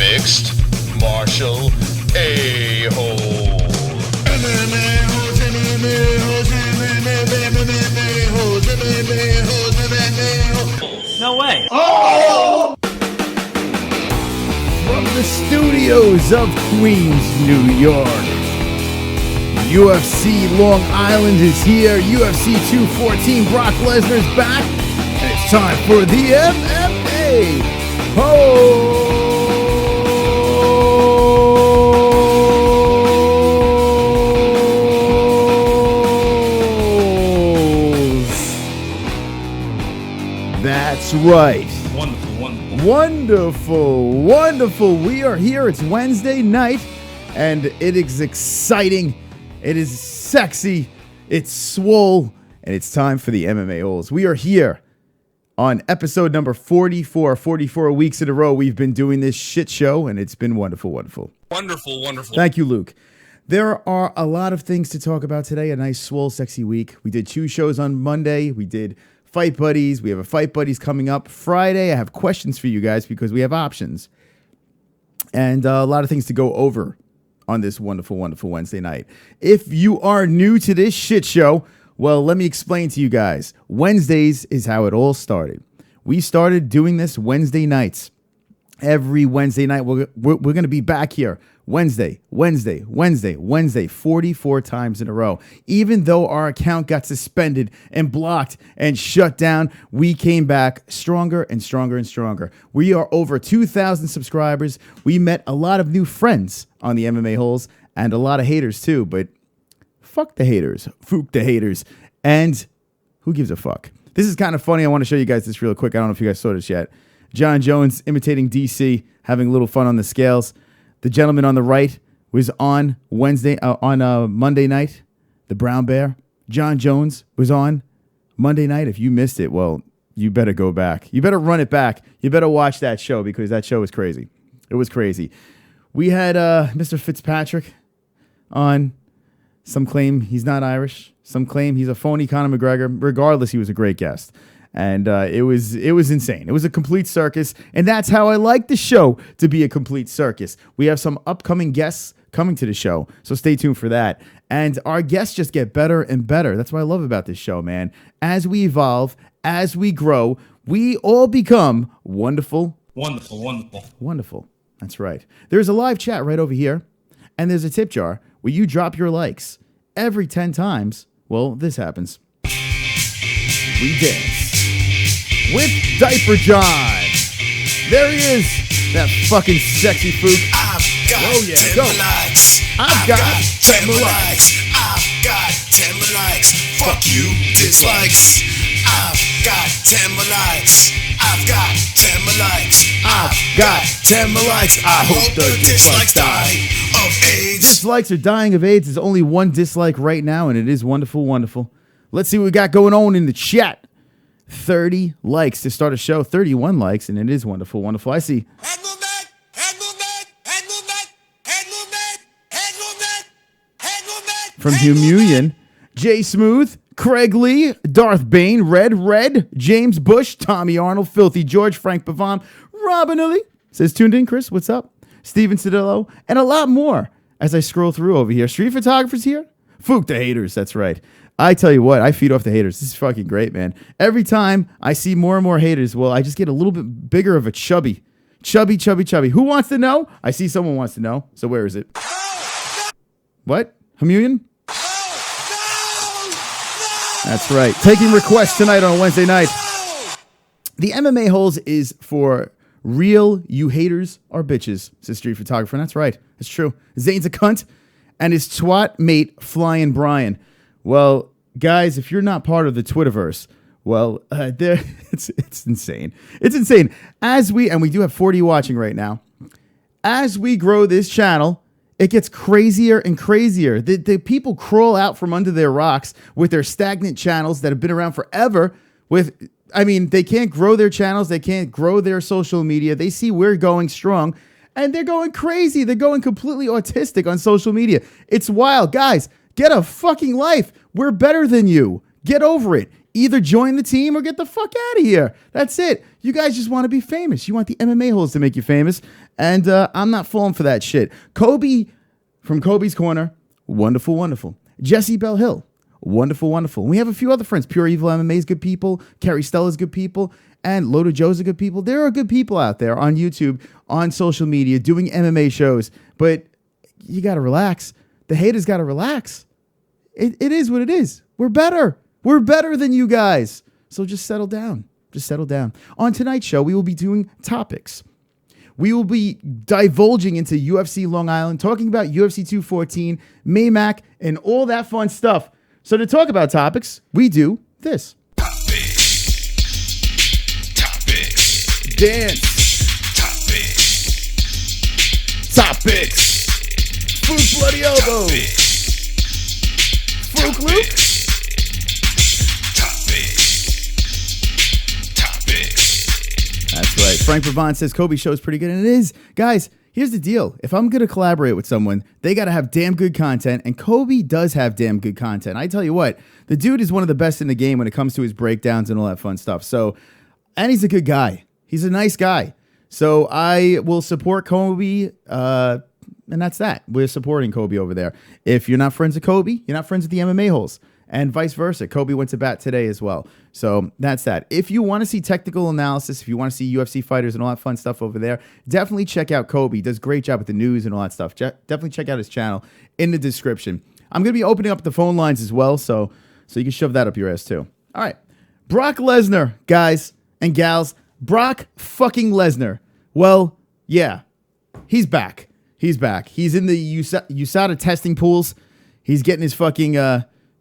mixed martial a-hole. MMA-Holes, MMA-Holes, MMA-Holes, MMA-Holes, MMA-Holes. No way. Oh! From the studios of Queens, New York, UFC Long Island is here. UFC 214, Brock Lesnar's back. And it's time for the MMA-Holes. That's right. Wonderful. We are here. It's Wednesday night, and it is exciting. It is sexy. It's swole, and it's time for the MMA-Holes. We are here on episode number 44. 44 weeks in a row we've been doing this shit show, and it's been wonderful. Wonderful. Thank you, Luke. There are a lot of things to talk about today. A nice, swole, sexy week. We did 2 shows on Monday. We did Fight Buddies. We have a Fight Buddies coming up Friday. I have questions for you guys because we have options. And a lot of things to go over on this wonderful Wednesday night. If you are new to this shit show, well, let me explain to you guys. Wednesdays is how it all started. We started doing this Wednesday nights. Every Wednesday night, we're going to be back here. Wednesday, 44 times in a row. Even though our account got suspended and blocked and shut down, we came back stronger and stronger. We are over 2,000 subscribers. We met a lot of new friends on the MMA-Holes and a lot of haters too, but fuck the haters. Fook the haters. And who gives a fuck? This is kind of funny. I want to show you guys this real quick. I don't know if you guys saw this yet. John Jones imitating DC, having a little fun on the scales. The gentleman on the right was on Monday night, the Brown Bear. John Jones was on Monday night. If you missed it, well, you better go back. You better run it back. You better watch that show because that show was crazy. It was crazy. We had Mr. Fitzpatrick on. Some claim he's not Irish. Some claim he's a phony Conor McGregor. Regardless, he was a great guest. And it was insane. It was a complete circus. And that's how I like the show to be a complete circus. We have some upcoming guests coming to the show, so stay tuned for that. And our guests just get better and better. That's what I love about this show, man. As we evolve, as we grow, we all become wonderful. Wonderful. That's right. There's a live chat right over here. And there's a tip jar where you drop your likes. Every 10 times, well, this happens. We dance with Diaper John. There he is, that fucking sexy fook. I've got 10 likes. I've got 10 likes. I've got 10 likes. Fuck you, dislikes. I've got 10 likes. I've got 10 likes. I've got 10 likes. I hope the dislikes die of AIDS. Dislikes are dying of AIDS. There's only one dislike right now, and it is wonderful. Let's see what we got going on in the chat. 30 likes to start a show. 31 likes, and it is wonderful. I see. Head movement. From Humulian, Jay Smooth, Craig Lee, Darth Bane, Red, James Bush, Tommy Arnold, Filthy George, Frank Pavan, Robin Lee says, tuned in, Chris, what's up? Steven Cedillo, and a lot more as I scroll through over here. Street photographers here? Fook the haters, that's right. I tell you what, I feed off the haters. This is fucking great, man. Every time I see more and more haters, well, I just get a little bit bigger of a chubby. Chubby. Who wants to know? I see someone wants to know. So where is it? What? Humulian? That's right. Taking requests tonight on a Wednesday night. The MMA-Holes is for real you haters are bitches, says Street Photographer. And that's right. It's true. Zane's a cunt. And his twat mate, Flying Brian. Well, guys, if you're not part of the Twitterverse, well, it's insane. It's insane. And we do have 40 watching right now. As we grow this channel, it gets crazier and crazier. The people crawl out from under their rocks with their stagnant channels that have been around forever. They can't grow their channels. They can't grow their social media. They see we're going strong, and they're going crazy. They're going completely autistic on social media. It's wild. Guys, get a fucking life. We're better than you. Get over it. Either join the team or get the fuck out of here. That's it. You guys just want to be famous. You want the MMA-Holes to make you famous. And I'm not falling for that shit. Kobe from Kobe's Corner, wonderful, wonderful. Jesse Bell Hill, wonderful, wonderful. And we have a few other friends. Pure Evil MMA's good people. Kerry Stella's good people. And Loda Joe's are good people. There are good people out there on YouTube, on social media, doing MMA shows. But you got to relax. The haters got to relax. It is what it is. We're better. We're better than you guys. So just settle down. Just settle down. On tonight's show, we will be doing topics. We will be divulging into UFC Long Island, talking about UFC 214, Maymac, and all that fun stuff. So to talk about topics, we do this. Topics. Dance. Topics. Fook Bloody Elbow. Fook Luke. That's right. Frank Brabant says Kobe's show is pretty good, and it is. Guys, here's the deal. If I'm going to collaborate with someone, they got to have damn good content, and Kobe does have damn good content. I tell you what, the dude is one of the best in the game when it comes to his breakdowns and all that fun stuff. So, and he's a good guy. He's a nice guy. So I will support Kobe, and that's that. We're supporting Kobe over there. If you're not friends with Kobe, you're not friends with the MMA-Holes. And vice versa. Kobe went to bat today as well. So that's that. If you want to see technical analysis, if you want to see UFC fighters and all that fun stuff over there, definitely check out Kobe. He does a great job with the news and all that stuff. Definitely check out his channel in the description. I'm going to be opening up the phone lines as well, so you can shove that up your ass too. All right. Brock Lesnar, guys and gals. Brock fucking Lesnar. Well, yeah. He's back. He's back. He's in the USADA testing pools. He's getting his fucking...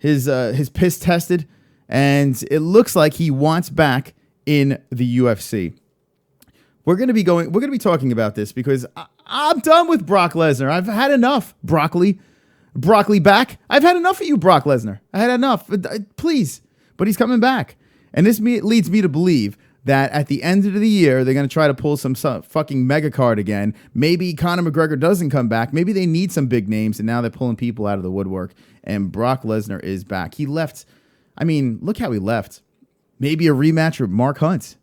his piss tested, and it looks like he wants back in the UFC. We're going to be talking about this because I'm done with Brock Lesnar. I've had enough, broccoli back. I've had enough of you, Brock Lesnar. I had enough, please. But he's coming back, and this leads me to believe that at the end of the year, they're going to try to pull some fucking mega card again. Maybe Conor McGregor doesn't come back. Maybe they need some big names, and now they're pulling people out of the woodwork. And Brock Lesnar is back. He left. I mean, look how he left. Maybe a rematch with Mark Hunt.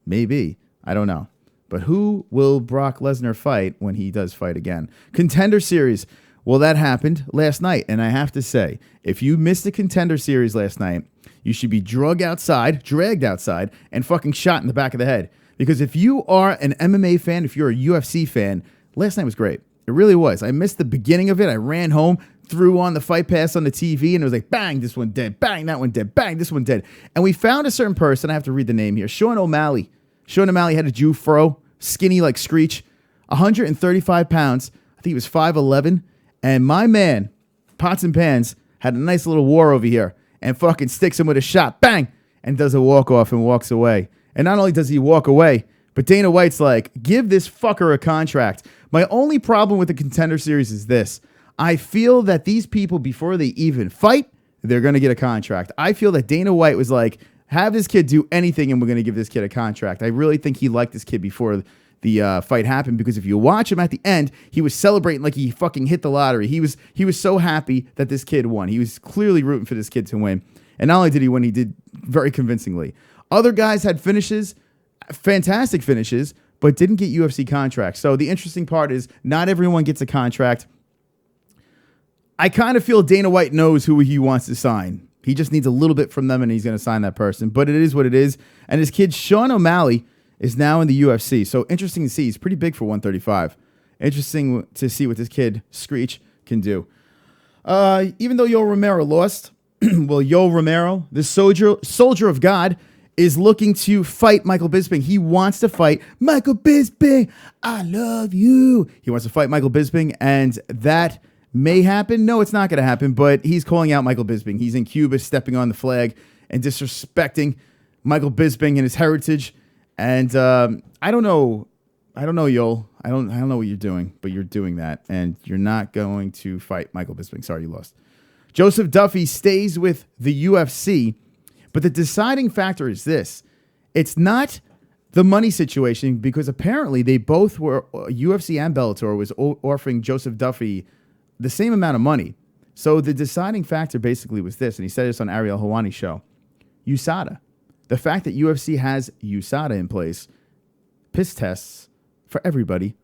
Maybe. I don't know. But who will Brock Lesnar fight when he does fight again? Contender Series. Well, that happened last night. And I have to say, if you missed the Contender Series last night, you should be dragged outside, and fucking shot in the back of the head. Because if you are an MMA fan, if you're a UFC fan, last night was great. It really was. I missed the beginning of it. I ran home, threw on the Fight Pass on the TV, and it was like, bang, this one dead. Bang, that one dead. Bang, this one dead. And we found a certain person. I have to read the name here. Sean O'Malley. Sean O'Malley had a Jew fro, skinny like Screech, 135 pounds. I think he was 5'11". And my man, Pots and Pans, had a nice little war over here and fucking sticks him with a shot, bang, and does a walk-off and walks away. And not only does he walk away, but Dana White's like, give this fucker a contract. My only problem with the Contender Series is this. I feel that these people, before they even fight, they're going to get a contract. I feel that Dana White was like, have this kid do anything and we're going to give this kid a contract. I really think he liked this kid before the fight happened, because if you watch him at the end, he was celebrating like he fucking hit the lottery. He was so happy that this kid won. He was clearly rooting for this kid to win. And not only did he win, he did very convincingly. Other guys had finishes, fantastic finishes, but didn't get UFC contracts. So the interesting part is not everyone gets a contract. I kind of feel Dana White knows who he wants to sign. He just needs a little bit from them and he's going to sign that person. But it is what it is. And his kid, Sean O'Malley, is now in the UFC. So interesting to see. He's pretty big for 135. Interesting to see what this kid, Screech, can do. Even though Yoel Romero lost, well, Yoel Romero, the soldier of God, is looking to fight Michael Bisping. He wants to fight Michael Bisping. I love you. He wants to fight Michael Bisping, and that may happen. No, it's not going to happen, but he's calling out Michael Bisping. He's in Cuba stepping on the flag and disrespecting Michael Bisping and his heritage. And I don't know, Yoel. I don't know what you're doing, but you're doing that, and you're not going to fight Michael Bisping. Sorry, you lost. Joseph Duffy stays with the UFC, but the deciding factor is this. It's not the money situation, because apparently they both were, UFC and Bellator was offering Joseph Duffy the same amount of money. So the deciding factor basically was this, and he said this on Ariel Helwani's show. USADA. The fact that UFC has USADA in place, piss tests for everybody.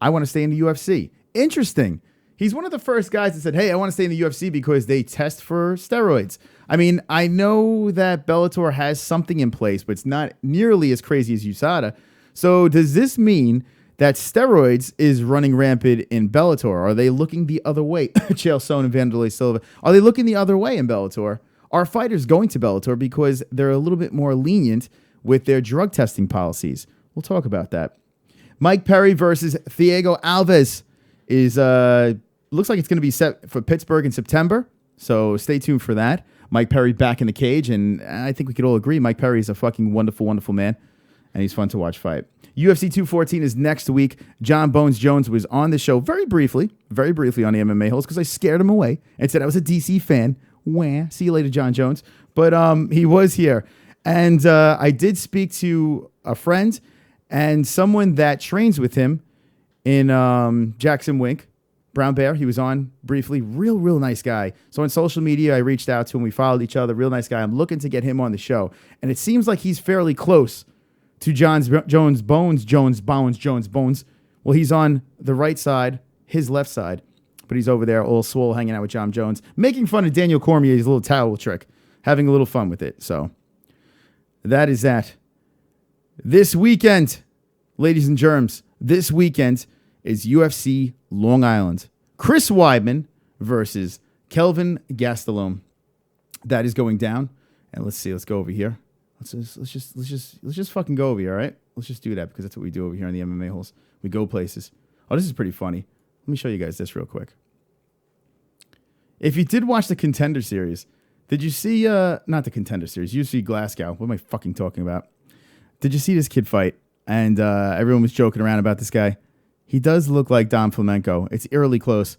I want to stay in the UFC. Interesting. He's one of the first guys that said, hey, I want to stay in the UFC because they test for steroids. I mean, I know that Bellator has something in place, but it's not nearly as crazy as USADA. So does this mean that steroids is running rampant in Bellator? Are they looking the other way? Chael Sonnen and Vanderlei Silva. Are they looking the other way in Bellator? Are fighters going to Bellator because they're a little bit more lenient with their drug testing policies? We'll talk about that. Mike Perry versus Thiago Alves is looks like it's going to be set for Pittsburgh in September. So stay tuned for that. Mike Perry back in the cage, and I think we could all agree Mike Perry is a fucking wonderful, wonderful man, and he's fun to watch fight. UFC 214 is next week. John Bones Jones was on the show very briefly on the MMA-Holes because I scared him away and said I was a DC fan. Wah. See you later, John Jones. But he was here, and I did speak to a friend and someone that trains with him in Jackson Wink, Brown Bear. He was on briefly. Real nice guy. So on social media, I reached out to him. We followed each other. Real nice guy. I'm looking to get him on the show. And it seems like he's fairly close to Jones Bones. Well, he's on the right side, his left side. But he's over there, all swole, hanging out with John Jones, making fun of Daniel Cormier's little towel trick, having a little fun with it. So that is that. This weekend, ladies and germs, this weekend is UFC Long Island. Chris Weidman versus Kelvin Gastelum. That is going down. And let's see. Let's go over here. Let's just fucking go over here. All right. Let's just do that because that's what we do over here in the MMA-Holes. We go places. Oh, this is pretty funny. Let me show you guys this real quick. If you did watch the Contender Series, did you see not the Contender Series, UFC Glasgow? What am I fucking talking about? Did you see this kid fight? And everyone was joking around about this guy. He does look like Dom Flamenco. It's eerily close.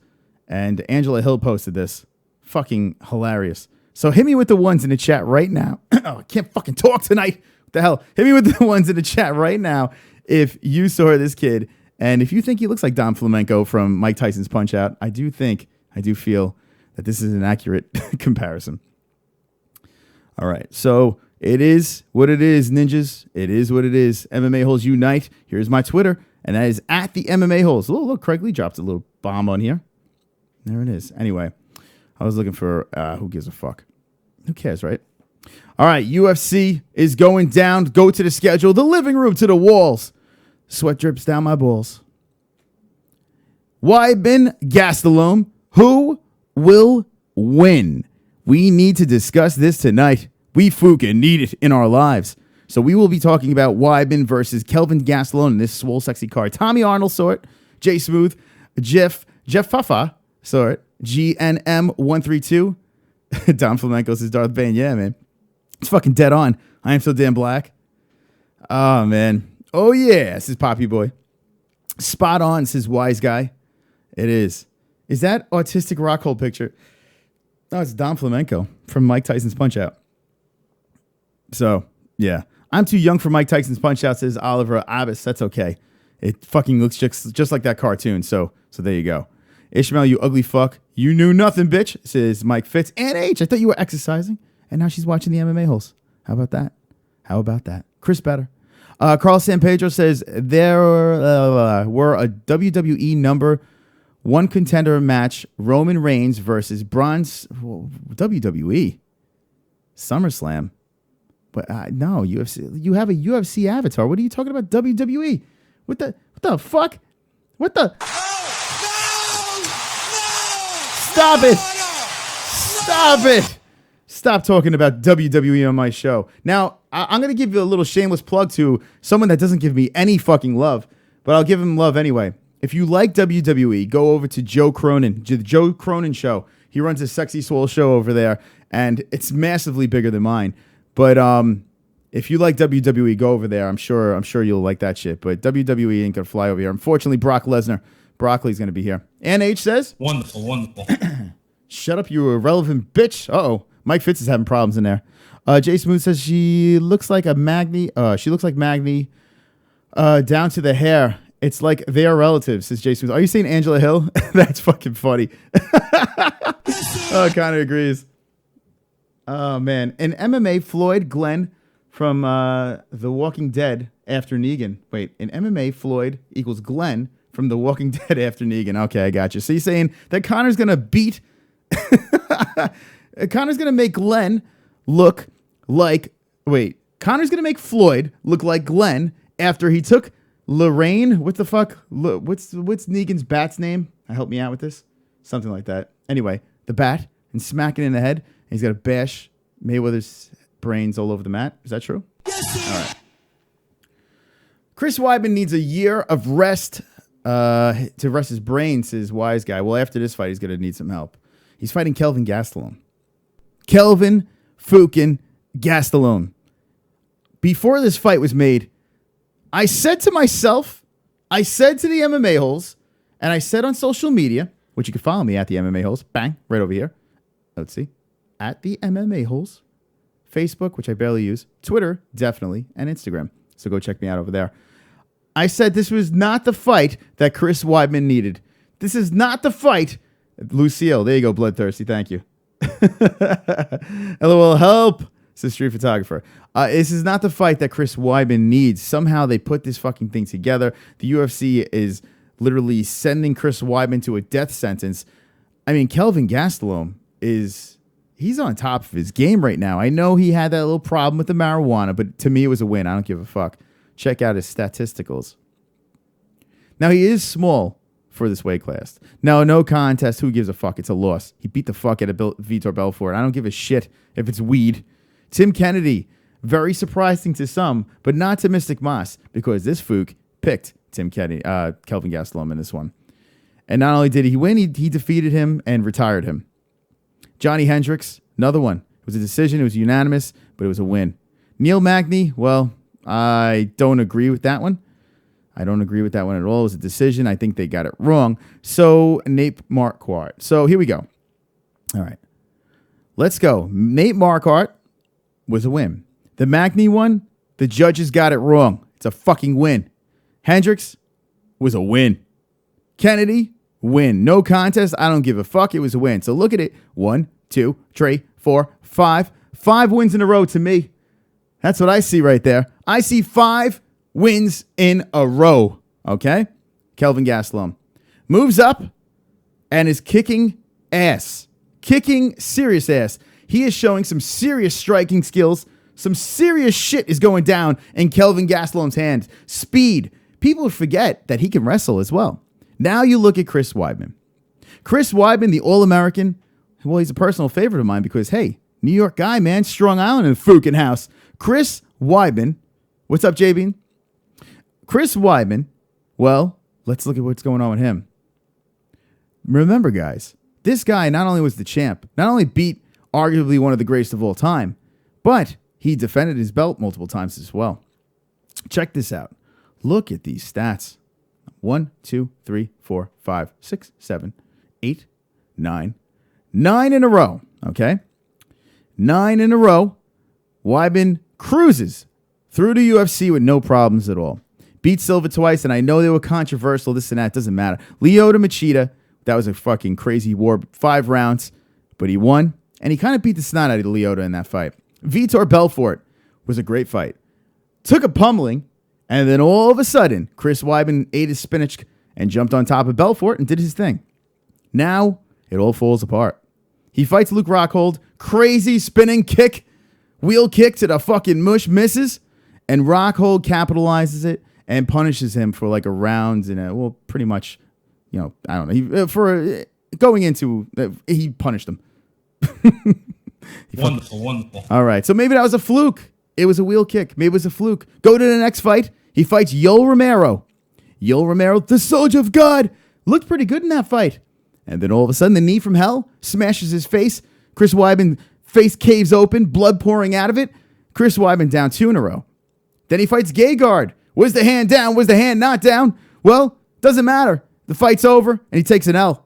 And Angela Hill posted this. Fucking hilarious. So hit me with the ones in the chat right now. Oh, I can't fucking talk tonight. What the hell? Hit me with the ones in the chat right now if you saw this kid. And if you think he looks like Dom Flamenco from Mike Tyson's Punch-Out, I do feel that this is an accurate comparison. All right. So it is what it is, ninjas. It is what it is. MMA Holes Unite. Here's my Twitter. And that is at the MMA Holes. Look, Craig Lee dropped a little bomb on here. There it is. Anyway, I was looking for who gives a fuck. Who cares, right? All right, UFC is going down. Go to the schedule. The living room to the walls. Sweat drips down my balls. Weidman Gastelum. Who will win? We need to discuss this tonight. We FOOKIN need it in our lives. So we will be talking about Weidman versus Kelvin Gastelum in this swole sexy card. Tommy Arnold saw it. Jay Smooth. Jeff Fuffa saw it. GNM132. Dom Flamenco's his Darth Bane. Yeah, man. It's fucking dead on. I am so damn black. Oh, man. Oh, yeah. This is Poppy Boy. Spot on, says Wise Guy. It is. Is that autistic rock hole picture? No, it's Dom Flamenco from Mike Tyson's Punch-Out. So, yeah. I'm too young for Mike Tyson's Punch-Out, says Oliver Abbas. That's okay. It fucking looks just like that cartoon. So there you go. Ishmael, you ugly fuck. You knew nothing, bitch, says Mike Fitz. And H, I thought you were exercising. And now she's watching the MMA Holes. How about that? Chris Better. Carl San Pedro says there were a WWE number one contender match, Roman Reigns versus WWE. SummerSlam. But no, UFC. You have a UFC avatar. What are you talking about? WWE? What the fuck? What the? Stop it! Stop it! Stop talking about WWE on my show. Now, I'm going to give you a little shameless plug to someone that doesn't give me any fucking love, but I'll give him love anyway. If you like WWE, go over to Joe Cronin, the Joe Cronin Show. He runs a Sexy Swole show over there, and it's massively bigger than mine. But if you like WWE, go over there. I'm sure you'll like that shit. But WWE ain't going to fly over here. Unfortunately, Brock Lesnar. Broccoli's going to be here. Ann H says... Wonderful. Shut up, you irrelevant bitch. Uh-oh. Mike Fitz is having problems in there. Jay Smooth says she looks like a Magni. She looks like Magni down to the hair. It's like they are relatives, says Jay Smooth. Are you saying Angela Hill? That's fucking funny. Oh, Conor agrees. Oh, man. In MMA, Floyd Glenn from The Walking Dead after Negan. Wait, in MMA, Floyd equals Glenn from The Walking Dead after Negan. Okay, I got you. So you're saying that Conor's going to beat... Conor's going to make Glenn look like... Wait, Conor's going to make Floyd look like Glenn after he took Lorraine. What the fuck? What's Negan's bat's name? Help me out with this. Something like that. Anyway, the bat, and smack it in the head. And he's got to bash Mayweather's brains all over the mat. Is that true? Yes, all right. Chris Weidman needs a year of rest to rest his brain, says Wise Guy. Well, after this fight, he's going to need some help. He's fighting Kelvin Gastelum. Kelvin Fookin Gastelum. Before this fight was made, I said to myself, I said to the MMA-Holes, and I said on social media, which you can follow me at the MMA-Holes, bang, right over here. Let's see. At the MMA-Holes. Facebook, which I barely use. Twitter, definitely. And Instagram. So go check me out over there. I said this was not the fight that Chris Weidman needed. This is not the fight. Lucille, there you go, bloodthirsty. Thank you. LOL, help, says Street Photographer. This is not the fight that Chris Weidman needs. Somehow they put this fucking thing together. The UFC is literally sending Chris Weidman to a death sentence. I mean, Kelvin Gastelum he's on top of his game right now. I know he had that little problem with the marijuana, but to me it was a win. I don't give a fuck. Check out his statisticals. Now, he is small for this weight class. Now, no contest. Who gives a fuck? It's a loss. He beat the fuck out of Vitor Belfort. I don't give a shit if it's weed. Tim Kennedy, very surprising to some, but not to Mystic Moss, because this Fook picked Kelvin Gastelum in this one. And not only did he win, he defeated him and retired him. Johnny Hendricks, another one. It was a decision. It was unanimous, but it was a win. Neil Magny, well, I don't agree with that one. I don't agree with that one at all. It was a decision. I think they got it wrong. So, Nate Marquardt. So, here we go. All right. Let's go. Nate Marquardt was a win. The Magny one, the judges got it wrong. It's a fucking win. Hendricks was a win. Kennedy, win. No contest. I don't give a fuck. It was a win. So, look at it. 1, 2, 3, 4, 5. 5 wins in a row to me. That's what I see right there. I see 5 wins in a row. Okay? Kelvin Gastelum moves up and is kicking ass. Kicking serious ass. He is showing some serious striking skills. Some serious shit is going down in Kelvin Gastelum's hands. Speed. People forget that he can wrestle as well. Now you look at Chris Weidman. Chris Weidman, the All-American. Well, he's a personal favorite of mine because, hey, New York guy, man. Strong Island in Fookin house. Chris Weidman. What's up, JB? Chris Weidman. Well, let's look at what's going on with him. Remember, guys, this guy not only was the champ, not only beat arguably one of the greatest of all time, but he defended his belt multiple times as well. Check this out. Look at these stats. 1, 2, 3, 4, 5, 6, 7, 8, 9. 9 in a row. Okay? 9 in a row. Weidman cruises through the UFC with no problems at all. Beat Silva twice, and I know they were controversial, this and that. Doesn't matter. Lyoto Machida, that was a fucking crazy war. 5 rounds, but he won, and he kind of beat the snot out of Lyoto in that fight. Vitor Belfort was a great fight. Took a pummeling, and then all of a sudden, Chris Weidman ate his spinach and jumped on top of Belfort and did his thing. Now, it all falls apart. He fights Luke Rockhold. Crazy spinning kick. Wheel kick to the fucking mush, misses. And Rockhold capitalizes it and punishes him for like a round and well, pretty much, you know, I don't know. Going into, he punished him. Wonderful. All right. So maybe that was a fluke. It was a wheel kick. Maybe it was a fluke. Go to the next fight. He fights Yoel Romero. Yoel Romero, the soldier of God, looked pretty good in that fight. And then all of a sudden, the knee from hell smashes his face. Chris Weidman, face caves open, blood pouring out of it. Chris Weidman down 2 in a row. Then he fights Gegard. Was the hand down? Was the hand not down? Well, doesn't matter. The fight's over, and he takes an L.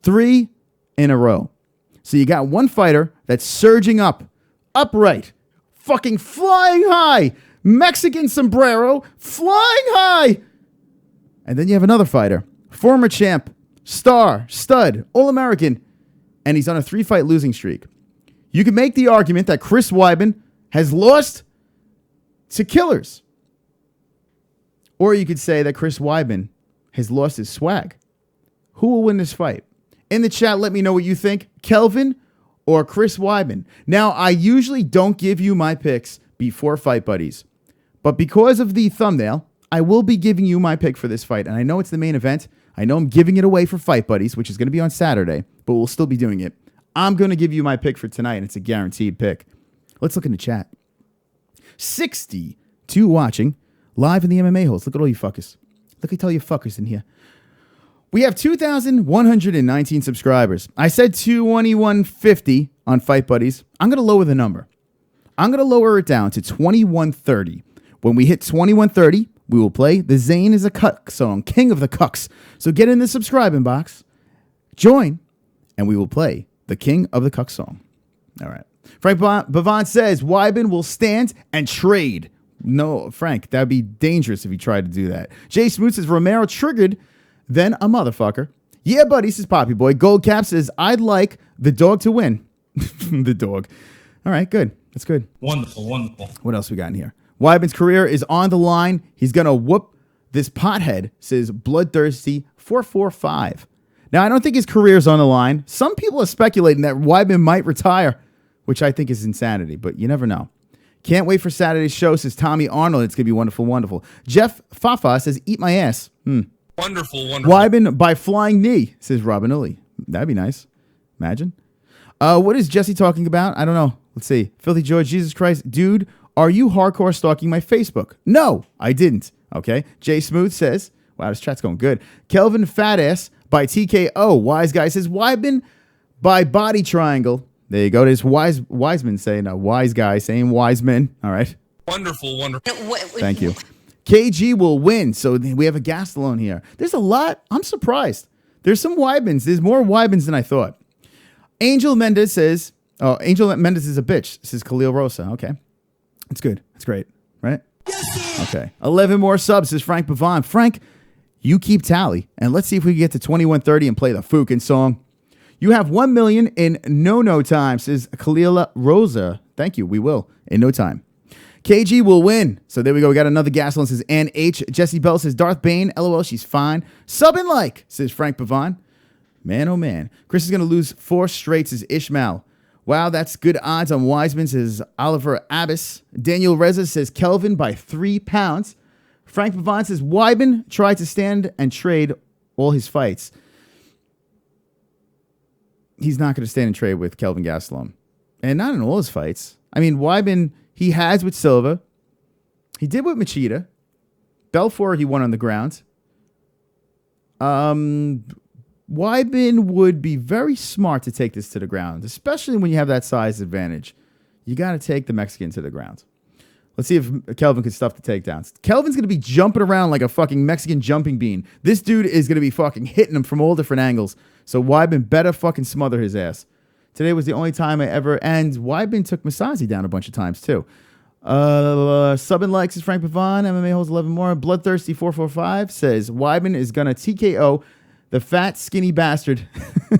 3 in a row. So you got one fighter that's surging up, upright, fucking flying high, Mexican sombrero, flying high. And then you have another fighter, former champ, star, stud, All-American, and he's on a 3-fight losing streak. You can make the argument that Chris Weidman has lost to killers. Or you could say that Chris Weidman has lost his swag. Who will win this fight? In the chat, let me know what you think. Kelvin or Chris Weidman? Now, I usually don't give you my picks before Fight Buddies. But because of the thumbnail, I will be giving you my pick for this fight. And I know it's the main event. I know I'm giving it away for Fight Buddies, which is going to be on Saturday. But we'll still be doing it. I'm going to give you my pick for tonight, and it's a guaranteed pick. Let's look in the chat. 62 watching live in the MMA-Holes. Look at all you fuckers. Look at all you fuckers in here. We have 2,119 subscribers. I said 2150 on Fight Buddies. I'm going to lower the number. I'm going to lower it down to 2130. When we hit 2130, we will play the Zayn is a Cuck song, King of the Cucks. So get in the subscribing box, join, and we will play the King of the Cuck song. All right. Frank Bavon says Weidman will stand and trade. No, Frank, that'd be dangerous if he tried to do that. Jay Smoot says Romero triggered, then a motherfucker. Yeah, buddy, says Poppy Boy. Gold Cap says I'd like the dog to win. The dog. All right, good. That's good. Wonderful, wonderful. What else we got in here? Weidman's career is on the line. He's going to whoop this pothead, says Bloodthirsty 445. Now, I don't think his career is on the line. Some people are speculating that Weidman might retire, which I think is insanity, but you never know. Can't wait for Saturday's show, says Tommy Arnold. It's going to be wonderful, wonderful. Jeff Fafa says, eat my ass. Wonderful, wonderful. Weidman by flying knee, says Robin Illy. That'd be nice. Imagine. What is Jesse talking about? I don't know. Let's see. Filthy George, Jesus Christ. Dude, are you hardcore stalking my Facebook? No, I didn't. Okay. Jay Smooth says, wow, this chat's going good. Kelvin Fatass by TKO. Wise Guy says, Weidman by Body Triangle. There you go. There's Wiseman saying, wise guy saying Wiseman. All right. Wonderful, wonderful. Thank you. KG will win. So we have a Gastelum here. There's a lot. I'm surprised. There's some Weidmans. There's more Weidmans than I thought. Angel Mendez says, Angel Mendez is a bitch, says Khalil Rosa. Okay. That's good. That's great. Right? Yes, okay. 11 more subs, says Frank Bavon. Frank, you keep tally. And let's see if we can get to 2130 and play the Fookin song. You have 1 million in no time, says Khalil Rosa. Thank you. We will in no time. KG will win. So there we go. We got another Gastelum, says Ann H. Jesse Bell says Darth Bane. LOL, she's fine. Sub and like, says Frank Bavon. Man, oh man. Chris is going to lose 4 straight, says Ishmael. Wow, that's good odds on Wiseman, says Oliver Abbas. Daniel Reza says Kelvin by 3 pounds. Frank Bavon says Weidman tried to stand and trade all his fights. He's not going to stand and trade with Kelvin Gastelum. And not in all his fights. I mean, Weidman, he has with Silva. He did with Machida. Belfort, he won on the ground. Weidman would be very smart to take this to the ground, especially when you have that size advantage. You got to take the Mexican to the ground. Let's see if Kelvin can stuff the takedowns. Kelvin's going to be jumping around like a fucking Mexican jumping bean. This dude is going to be fucking hitting him from all different angles. So Weidman better fucking smother his ass. Today was the only time I ever... And Weidman took Masazi down a bunch of times, too. Sub and likes is Frank Pavon. MMA-Holes 11 more. Bloodthirsty 445 says Weidman is going to TKO the fat, skinny bastard.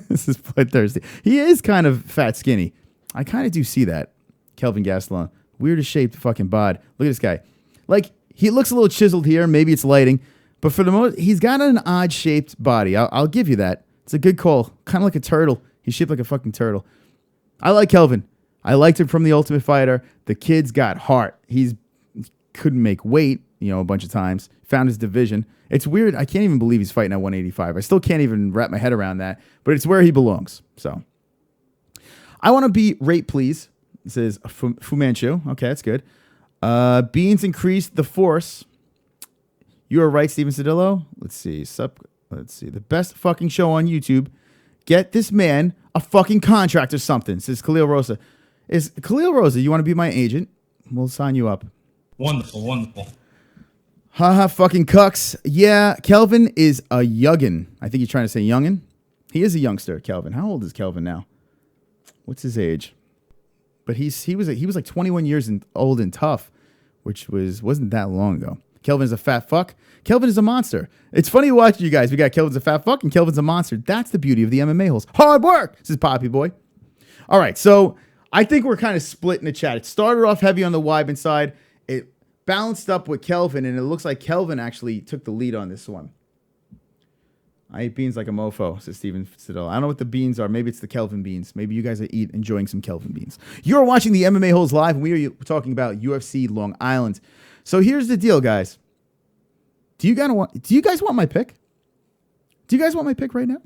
This is Bloodthirsty. He is kind of fat, skinny. I kind of do see that. Kelvin Gastelum. Weirdest shaped fucking bod. Look at this guy. Like, he looks a little chiseled here. Maybe it's lighting. But for the most, he's got an odd shaped body. I'll give you that. It's a good call. Kind of like a turtle. He's shaped like a fucking turtle. I like Kelvin. I liked him from The Ultimate Fighter. The kid's got heart. He couldn't make weight, a bunch of times. Found his division. It's weird. I can't even believe he's fighting at 185. I still can't even wrap my head around that. But it's where he belongs. So, I want to be rate, please. It says Fu Manchu. Okay, that's good. Beans increased the force. You are right, Steven Cedillo. Let's see. The best fucking show on YouTube. Get this man a fucking contract or something, says Khalil Rosa. Is Khalil Rosa, you want to be my agent? We'll sign you up. Wonderful, wonderful. Haha, fucking cucks. Yeah, Kelvin is a youngin. I think you're trying to say youngin. He is a youngster, Kelvin. How old is Kelvin now? What's his age? But he was like 21 years old and tough, which wasn't that long ago. Kelvin's a fat fuck. Kelvin is a monster. It's funny watching you guys. We got Kelvin's a fat fuck and Kelvin's a monster. That's the beauty of the MMA holes. Hard work, says Poppy Boy. All right, so I think we're kind of split in the chat. It started off heavy on the Wyman side. It balanced up with Kelvin, and it looks like Kelvin actually took the lead on this one. I eat beans like a mofo, says Steven Fitzgerald. I don't know what the beans are. Maybe it's the Kelvin beans. Maybe you guys are enjoying some Kelvin beans. You're watching the MMA Holes live, and we are talking about UFC Long Island. So here's the deal, guys. Do you guys want my pick? Do you guys want my pick right now?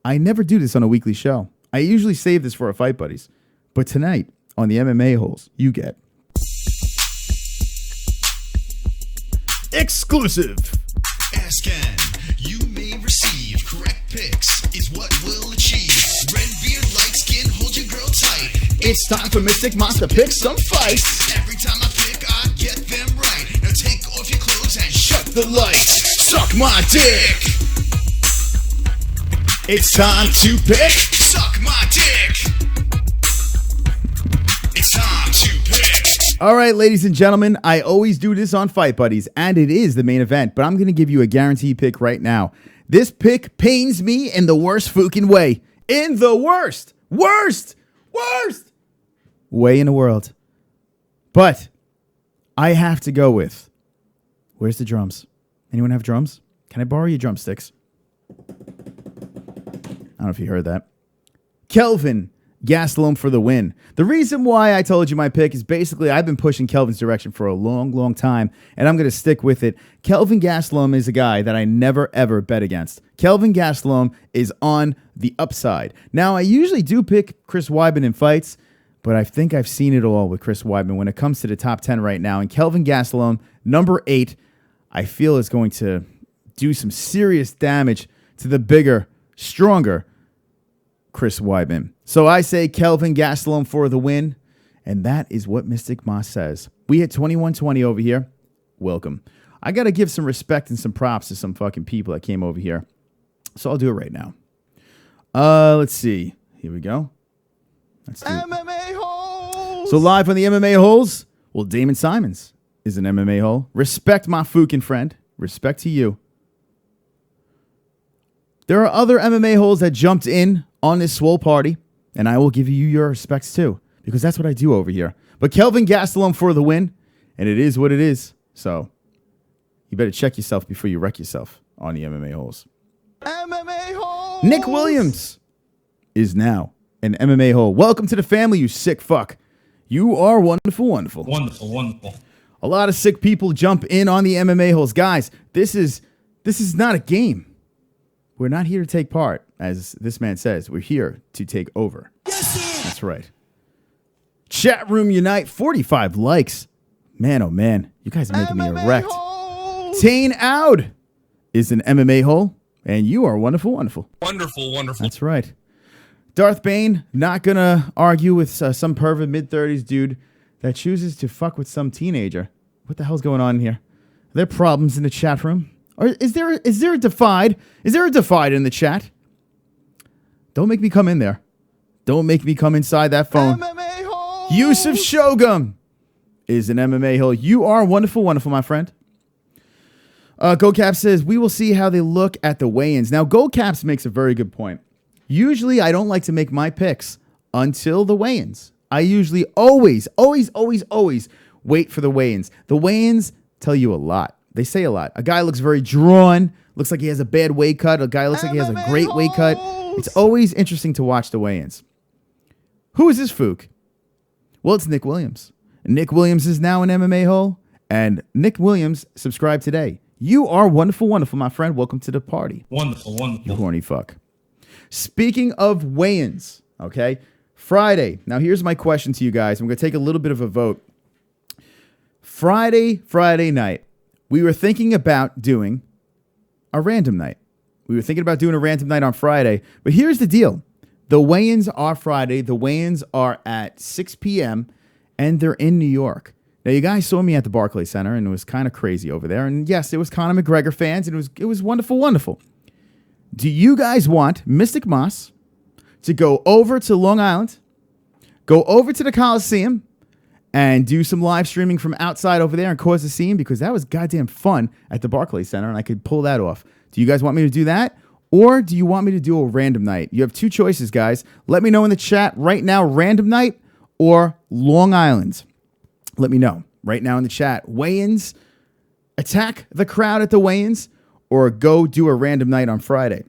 I never do this on a weekly show. I usually save this for our Fight Buddies. But tonight, on the MMA Holes, you get exclusive. Ask and you may receive correct picks is what we'll achieve. Red beard, light skin, hold your girl tight. It's time for Mystic Monster to pick some fights. Every time I pick, I get them right. Now take off your clothes and Shut the lights. Suck my dick. It's time to pick. suck my dick. It's time to pick. All right, ladies and gentlemen, I always do this on Fight Buddies, and it is the main event, but I'm going to give you a guaranteed pick right now. This pick pains me in the worst fucking way. In the worst way in the world. But I have to go with, where's the drums? Anyone have drums? Can I borrow your drumsticks? I don't know if you heard that. Kelvin Gastelum for the win. The reason why I told you my pick is basically I've been pushing Kelvin's direction for a long, long time, and I'm going to stick with it. Kelvin Gastelum is a guy that I never, ever bet against. Kelvin Gastelum is on the upside. Now, I usually do pick Chris Weidman in fights, but I think I've seen it all with Chris Weidman when it comes to the top 10 right now. And Kelvin Gastelum, number 8, I feel is going to do some serious damage to the bigger, stronger Chris Weidman. So I say Kelvin Gastelum for the win, and that is what Mystic Moss says. We hit 21-20 over here. Welcome. I got to give some respect and some props to some fucking people that came over here. So I'll do it right now. Let's see. Here we go. Let's do MMA Holes. So live on the MMA Holes, well, Damon Simons is an MMA hole. Respect my FOOKIN friend. Respect to you. There are other MMA holes that jumped in on this swole party, and I will give you your respects too, because that's what I do over here. But Kelvin Gastelum for the win, and it is what it is. So you better check yourself before you wreck yourself on the MMA holes. MMA Holes. Nick Williams is now an MMA hole. Welcome to the family, you sick fuck. You are wonderful, wonderful. Wonderful. A lot of sick people jump in on the MMA holes. Guys, this is not a game. We're not here to take part, as this man says. We're here to take over. Yes, sir. That's right. Chat room unite, 45 likes. Man, oh man, you guys are making me erect. Holes. Tane Oud is an MMA hole, and you are wonderful, wonderful. Wonderful. That's right. Darth Bane, not gonna argue with some pervert mid-30s dude that chooses to fuck with some teenager. What the hell's going on here? Are there problems in the chat room? Or is there a divide? Is there a divide in the chat? Don't make me come in there. Don't make me come inside that phone. MMA Holes. Yusuf Shogum is an MMA hole. You are wonderful, wonderful, my friend. GoCaps says, we will see how they look at the weigh-ins. Now, GoCaps makes a very good point. Usually, I don't like to make my picks until the weigh-ins. I usually always wait for the weigh-ins. The weigh-ins tell you a lot. They say a lot. A guy looks very drawn, looks like he has a bad weight cut. A guy looks like he has a great weight cut. It's always interesting to watch the weigh-ins. Who is this Fook? Well, it's Nick Williams. Nick Williams is now an MMA hole, and Nick Williams subscribed today. You are wonderful, wonderful, my friend. Welcome to the party. Wonderful. You horny fuck. Speaking of weigh-ins, okay? Friday. Now, here's my question to you guys. I'm going to take a little bit of a vote. Friday night, we were thinking about doing a random night. We were thinking about doing a random night on Friday. But here's the deal. The weigh-ins are Friday. The weigh-ins are at 6 p.m., and they're in New York. Now, you guys saw me at the Barclays Center, and it was kind of crazy over there. And yes, it was Conor McGregor fans, and it was wonderful, wonderful. Do you guys want Mystic Moss to go over to Long Island, go over to the Coliseum, and do some live streaming from outside over there and cause a scene? Because that was goddamn fun at the Barclays Center, and I could pull that off. Do you guys want me to do that? Or do you want me to do a random night? You have two choices, guys. Let me know in the chat right now, random night or Long Island? Let me know right now in the chat. Weigh-ins, attack the crowd at the weigh-ins, or go do a random night on Friday.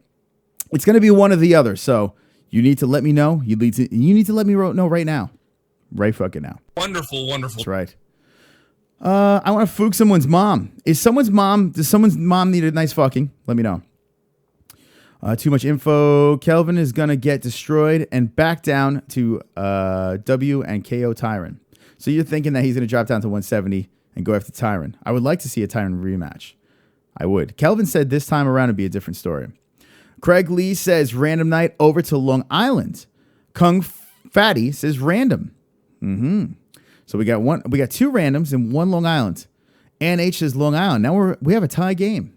It's going to be one or the other, so you need to let me know. You need to let me know right now. Right fucking now. Wonderful, wonderful. That's right. I want to fook someone's mom. Does someone's mom need a nice fucking? Let me know. Too much info. Kelvin is going to get destroyed and back down to W and KO Tyron. So you're thinking that he's going to drop down to 170 and go after Tyron. I would like to see a Tyron rematch. I would. Kelvin said this time around it'd be a different story. Craig Lee says random night over to Long Island. Kung Fatty says random. So we got two randoms and one Long Island. Ann H says Long Island. Now we have a tie game.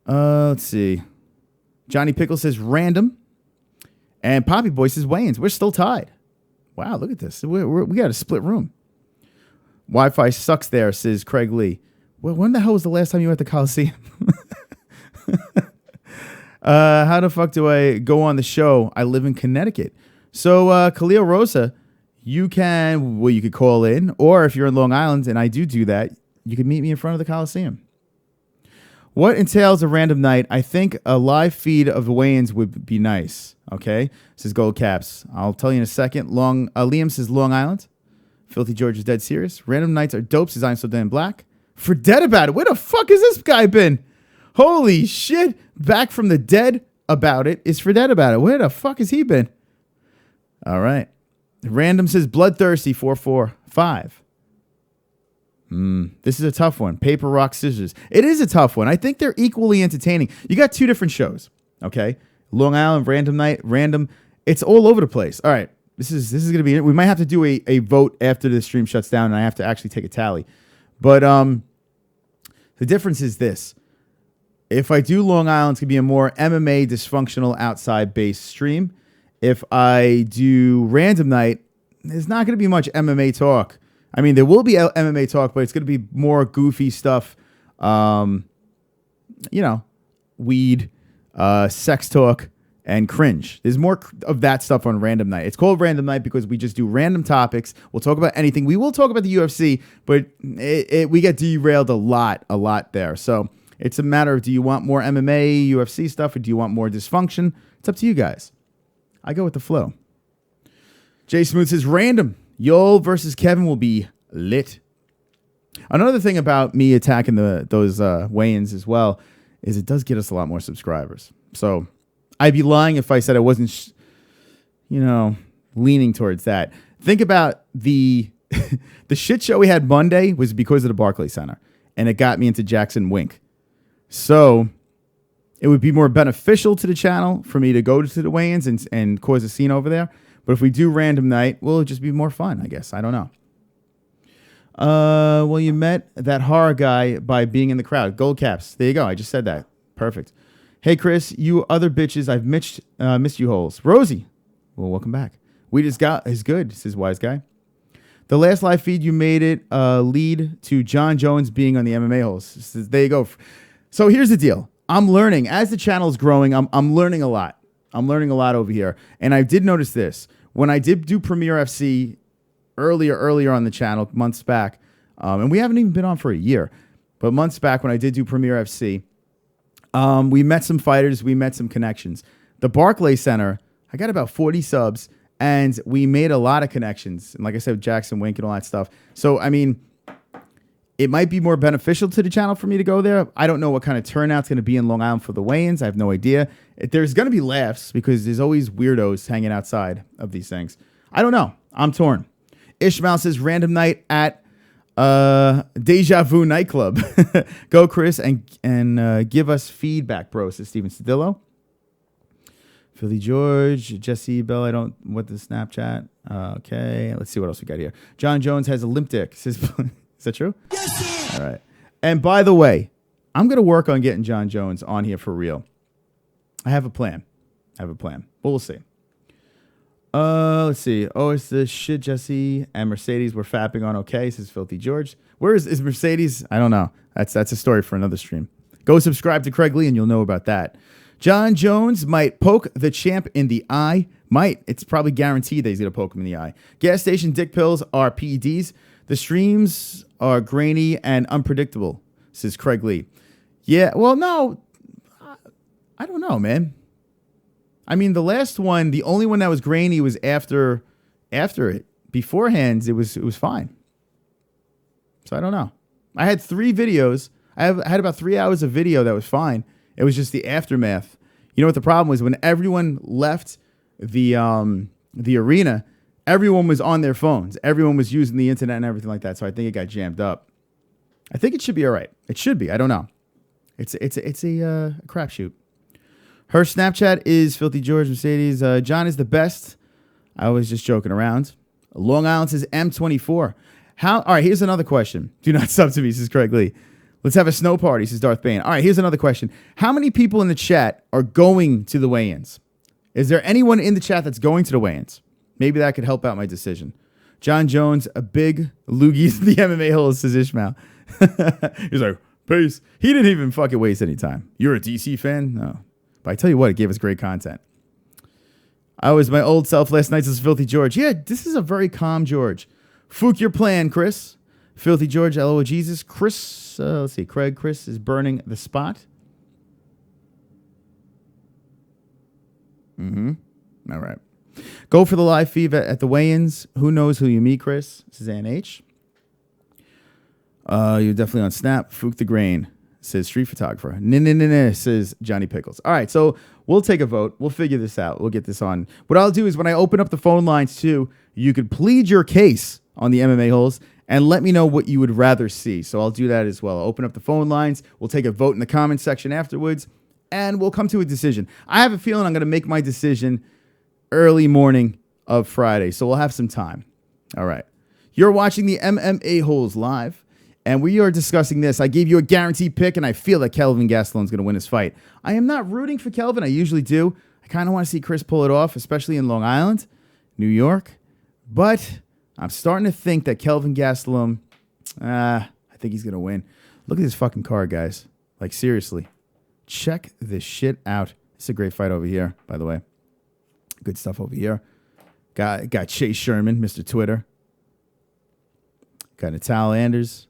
Let's see. Johnny Pickle says random. And Poppy Boy says weigh-ins. We're still tied. Wow, look at this. We got a split room. Wi-Fi sucks there, says Craig Lee. Well, when the hell was the last time you went to Coliseum? How the fuck do I go on the show? I live in Connecticut. So, Khalil Rosa, you could call in, or if you're in Long Island, and I do that, you can meet me in front of the Coliseum. What entails a random night? I think a live feed of the weigh-ins would be nice. Okay, this is Gold Caps. I'll tell you in a second. Liam says Long Island. Filthy George is dead serious. Random nights are dope, says I'm So Damn Black. Forget about it. Where the fuck has this guy been? Holy shit. Back from the dead about it is Forget About It. Where the fuck has he been? All right. Random says Bloodthirsty 445. This is a tough one. Paper, rock, scissors. It is a tough one. I think they're equally entertaining. You got two different shows. Okay. Long Island, random night, random. It's all over the place. All right. This is going to be it. We might have to do a vote after the stream shuts down and I have to actually take a tally. But the difference is this. If I do Long Island, it's going to be a more MMA dysfunctional outside-based stream. If I do random night, there's not going to be much MMA talk. I mean, there will be MMA talk, but it's going to be more goofy stuff. Weed, sex talk, and cringe. There's more of that stuff on random night. It's called random night because we just do random topics. We'll talk about anything. We will talk about the UFC, but we get derailed a lot there. So it's a matter of, do you want more MMA, UFC stuff, or do you want more dysfunction? It's up to you guys. I go with the flow. Jay Smooth says random. Yol versus Kevin will be lit. Another thing about me attacking those weigh-ins as well is it does get us a lot more subscribers. So I'd be lying if I said I wasn't, leaning towards that. Think about the shit show we had Monday was because of the Barclays Center, and it got me into Jackson Wink. So it would be more beneficial to the channel for me to go to the weigh-ins and cause a scene over there. But if we do random night, well, it'll just be more fun, I guess. I don't know. Well, you met that horror guy by being in the crowd. Gold Caps. There you go. I just said that. Perfect. Hey, Chris, you other bitches. I've missed you holes. Rosie. Well, welcome back. We just got is good, says Wise Guy. The last live feed, you made it lead to John Jones being on the MMA-Holes. Says, there you go. So here's the deal. I'm learning. As the channel is growing, I'm learning a lot. I'm learning a lot over here. And I did notice this. When I did do Premier FC earlier on the channel, months back, and we haven't even been on for a year, but months back when I did do Premier FC, we met some fighters, we met some connections. The Barclays Center, I got about 40 subs, and we made a lot of connections. And like I said, Jackson Wink and all that stuff. So, I mean, it might be more beneficial to the channel for me to go there. I don't know what kind of turnout's going to be in Long Island for the weigh-ins. I have no idea. There's going to be laughs because there's always weirdos hanging outside of these things. I don't know. I'm torn. Ishmael says random night at Deja Vu nightclub. Go, Chris, and give us feedback, bro, says Steven Cedillo. Philly George, Jesse Bell, what the Snapchat? Okay, let's see what else we got here. John Jones has a limp dick, says... Is that true? Yes, sir. All right. And by the way, I'm going to work on getting John Jones on here for real. I have a plan. But we'll see. Let's see. Oh, it's the shit, Jesse. And Mercedes we're fapping on. Okay, says Filthy George. Where is Mercedes? I don't know. That's a story for another stream. Go subscribe to Craig Lee and you'll know about that. John Jones might poke the champ in the eye. Might. It's probably guaranteed that he's going to poke him in the eye. Gas station dick pills are PEDs. The streams are grainy and unpredictable, says Craig Lee. Yeah, well, no. I don't know, man. I mean, the last one, the only one that was grainy was after it. Beforehand, it was fine. So I don't know. I had 3 videos. I had about 3 hours of video that was fine. It was just the aftermath. You know what the problem was? When everyone left the arena, everyone was on their phones. Everyone was using the internet and everything like that. So I think it got jammed up. I think it should be all right. It should be. I don't know. It's a crapshoot. Her Snapchat is Filthy George Mercedes. John is the best. I was just joking around. Long Island says M24. All right, here's another question. Do not sub to me, says Craig Lee. Let's have a snow party, says Darth Bane. All right, here's another question. How many people in the chat are going to the weigh-ins? Is there anyone in the chat that's going to the weigh-ins? Maybe that could help out my decision. John Jones, a big loogies in the MMA-Holes, says Ishmael. He's like, peace. He didn't even fucking waste any time. You're a DC fan? No. But I tell you what, it gave us great content. I was my old self last night, says Filthy George. Yeah, this is a very calm George. Fook your plan, Chris. Filthy George, LO Jesus. Chris, let's see, Craig, Chris is burning the spot. All right. Go for the live feed at the weigh-ins. Who knows who you meet, Chris? Suzanne H. You're definitely on Snap. Fook the grain, says Street Photographer. Says Johnny Pickles. All right, so we'll take a vote. We'll figure this out. We'll get this on. What I'll do is when I open up the phone lines too, you could plead your case on the MMA-Holes and let me know what you would rather see. So I'll do that as well. I'll open up the phone lines. We'll take a vote in the comments section afterwards, and we'll come to a decision. I have a feeling I'm going to make my decision early morning of Friday, so we'll have some time. All right. You're watching the MMA-Holes live, and we are discussing this. I gave you a guaranteed pick, and I feel that Kelvin Gastelum's going to win this fight. I am not rooting for Kelvin. I usually do. I kind of want to see Chris pull it off, especially in Long Island, New York. But I'm starting to think that Kelvin Gastelum, I think he's going to win. Look at this fucking card, guys. Like, seriously. Check this shit out. It's a great fight over here, by the way. Good stuff over here. Got Chase Sherman, Mr. Twitter. Got Natal Anders.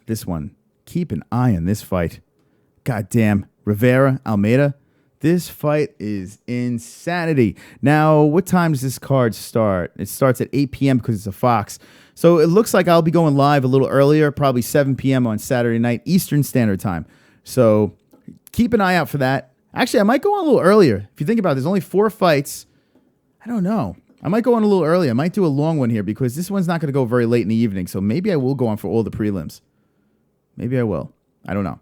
This one. Keep an eye on this fight. Goddamn. Rivera, Almeida. This fight is insanity. Now, what time does this card start? It starts at 8 p.m. because it's a Fox. So it looks like I'll be going live a little earlier, probably 7 p.m. on Saturday night, Eastern Standard Time. So keep an eye out for that. Actually, I might go on a little earlier. If you think about it, there's only 4 fights. I don't know. I might go on a little early. I might do a long one here because this one's not going to go very late in the evening. So maybe I will go on for all the prelims. Maybe I will. I don't know.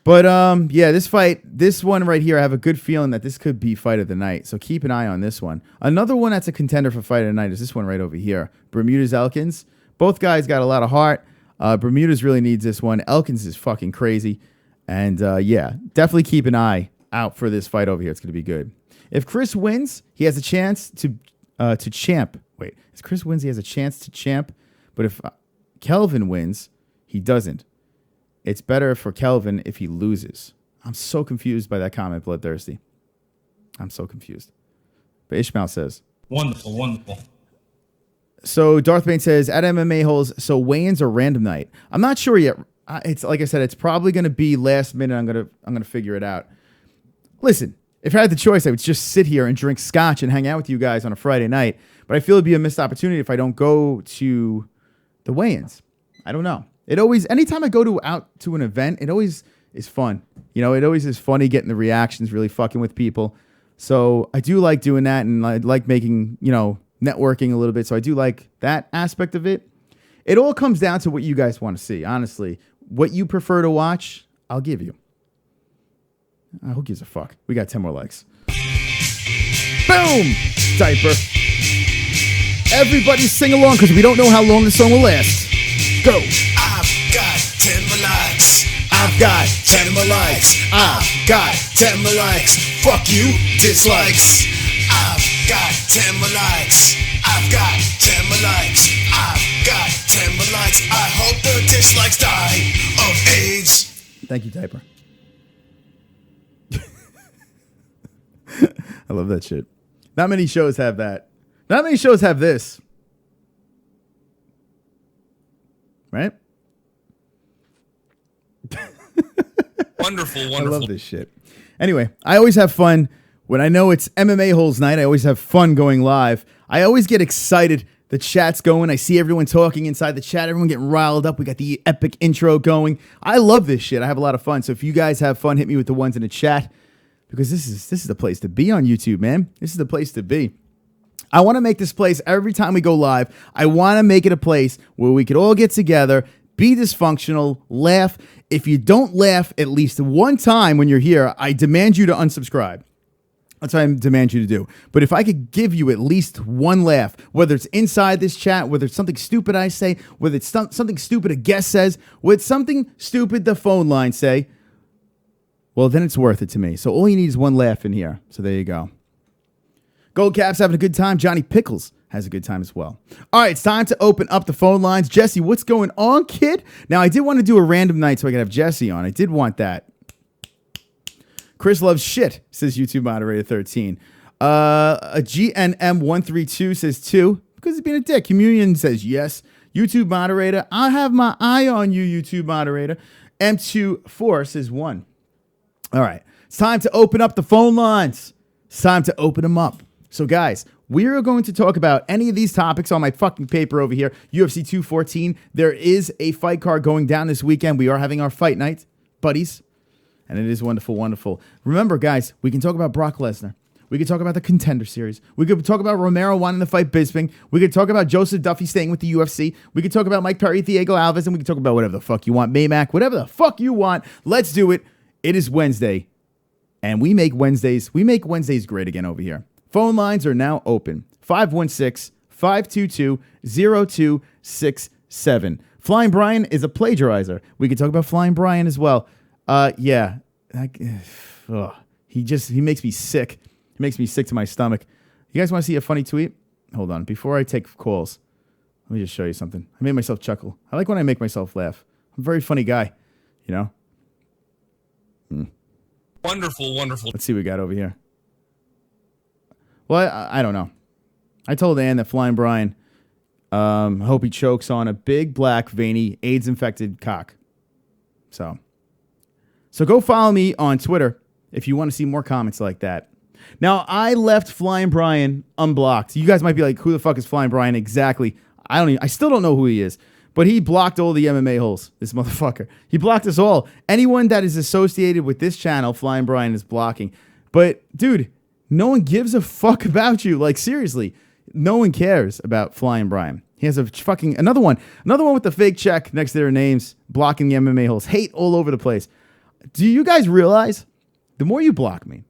But, yeah, this one right here, I have a good feeling that this could be fight of the night. So keep an eye on this one. Another one that's a contender for fight of the night is this one right over here. Bermudez Elkins. Both guys got a lot of heart. Bermudez really needs this one. Elkins is fucking crazy. And, yeah, definitely keep an eye out for this fight over here. It's going to be good. If Chris wins, he has a chance to champ. Wait, if Chris wins, he has a chance to champ. But if Kelvin wins, he doesn't. It's better for Kelvin if he loses. I'm so confused by that comment, Bloodthirsty. I'm so confused. But Ishmael says. Wonderful, wonderful. So Darth Bane says, at MMA-Holes, so weigh-ins or random night? I'm not sure yet. It's like I said, it's probably going to be last minute. I'm gonna figure it out. Listen, if I had the choice, I would just sit here and drink scotch and hang out with you guys on a Friday night. But I feel it'd be a missed opportunity if I don't go to the weigh-ins. I don't know. It always, anytime I go out to an event, it always is fun. You know, it always is funny getting the reactions, really fucking with people. So I do like doing that, and I like making, you know, networking a little bit. So I do like that aspect of it. It all comes down to what you guys want to see, honestly. What you prefer to watch, I'll give you. Who gives a fuck? We got 10 more likes. Boom! Diaper. Everybody sing along because we don't know how long this song will last. Go! I've got 10 more likes. I've got 10 more likes. I've got 10 more likes. Fuck you, dislikes. I've got 10 more likes. I've got 10 more likes. I've got 10 more likes. I hope the dislikes die of AIDS. Thank you, Diaper. I love that shit. Not many shows have that. Not many shows have this. Right? Wonderful, I wonderful. love this shit. Anyway, I always have fun. When I know it's MMA-Holes night, I always have fun going live. I always get excited. The chat's going. I see everyone talking inside the chat. Everyone getting riled up. We got the epic intro going. I love this shit. I have a lot of fun. So if you guys have fun, hit me with the ones in the chat. Because this is the place to be on YouTube, man. This is the place to be. I want to make this place, every time we go live, I want to make it a place where we could all get together, be dysfunctional, laugh. If you don't laugh at least one time when you're here, I demand you to unsubscribe. That's what I demand you to do. But if I could give you at least one laugh, whether it's inside this chat, whether it's something stupid I say, whether it's something stupid a guest says, whether it's something stupid the phone lines say, well, then it's worth it to me. So all you need is one laugh in here. So there you go. Gold Cap's having a good time. Johnny Pickles has a good time as well. All right, it's time to open up the phone lines. Jesse, what's going on, kid? Now, I did want to do a random night so I could have Jesse on. I did want that. Chris loves shit, says YouTube moderator 13. A GNM132 says 2, because he's being a dick. Communion says yes. YouTube moderator, I have my eye on you, YouTube moderator. M24 says 1. All right, it's time to open up the phone lines. It's time to open them up. So, guys, we are going to talk about any of these topics on my fucking paper over here. UFC 214. There is a fight card going down this weekend. We are having our fight night, buddies. And it is wonderful, wonderful. Remember, guys, we can talk about Brock Lesnar. We could talk about the Contender Series. We could talk about Romero wanting to fight Bisping. We could talk about Joseph Duffy staying with the UFC. We could talk about Mike Perry, Thiago Alves, and we could talk about whatever the fuck you want. Maymac, whatever the fuck you want. Let's do it. It is Wednesday. And we make Wednesdays great again over here. Phone lines are now open. 516-522-0267. Flying Brian is a plagiarizer. We could talk about Flying Brian as well. Yeah. He makes me sick. He makes me sick to my stomach. You guys want to see a funny tweet? Hold on. Before I take calls, let me just show you something. I made myself chuckle. I like when I make myself laugh. I'm a very funny guy, you know? Wonderful, wonderful. Let's see what we got over here. Well, I don't know. I told Ann that Flying Brian, I hope he chokes on a big, black, veiny, AIDS-infected cock. So go follow me on Twitter if you want to see more comments like that. Now, I left Flying Brian unblocked. You guys might be like, who the fuck is Flying Brian exactly? I still don't know who he is. But he blocked all the MMA holes, this motherfucker. He blocked us all. Anyone that is associated with this channel, Flying Brian is blocking. But, dude, no one gives a fuck about you. Like, seriously, no one cares about Flying Brian. He has a fucking, another one with the fake check next to their names, blocking the MMA holes. Hate all over the place. Do you guys realize the more you block me,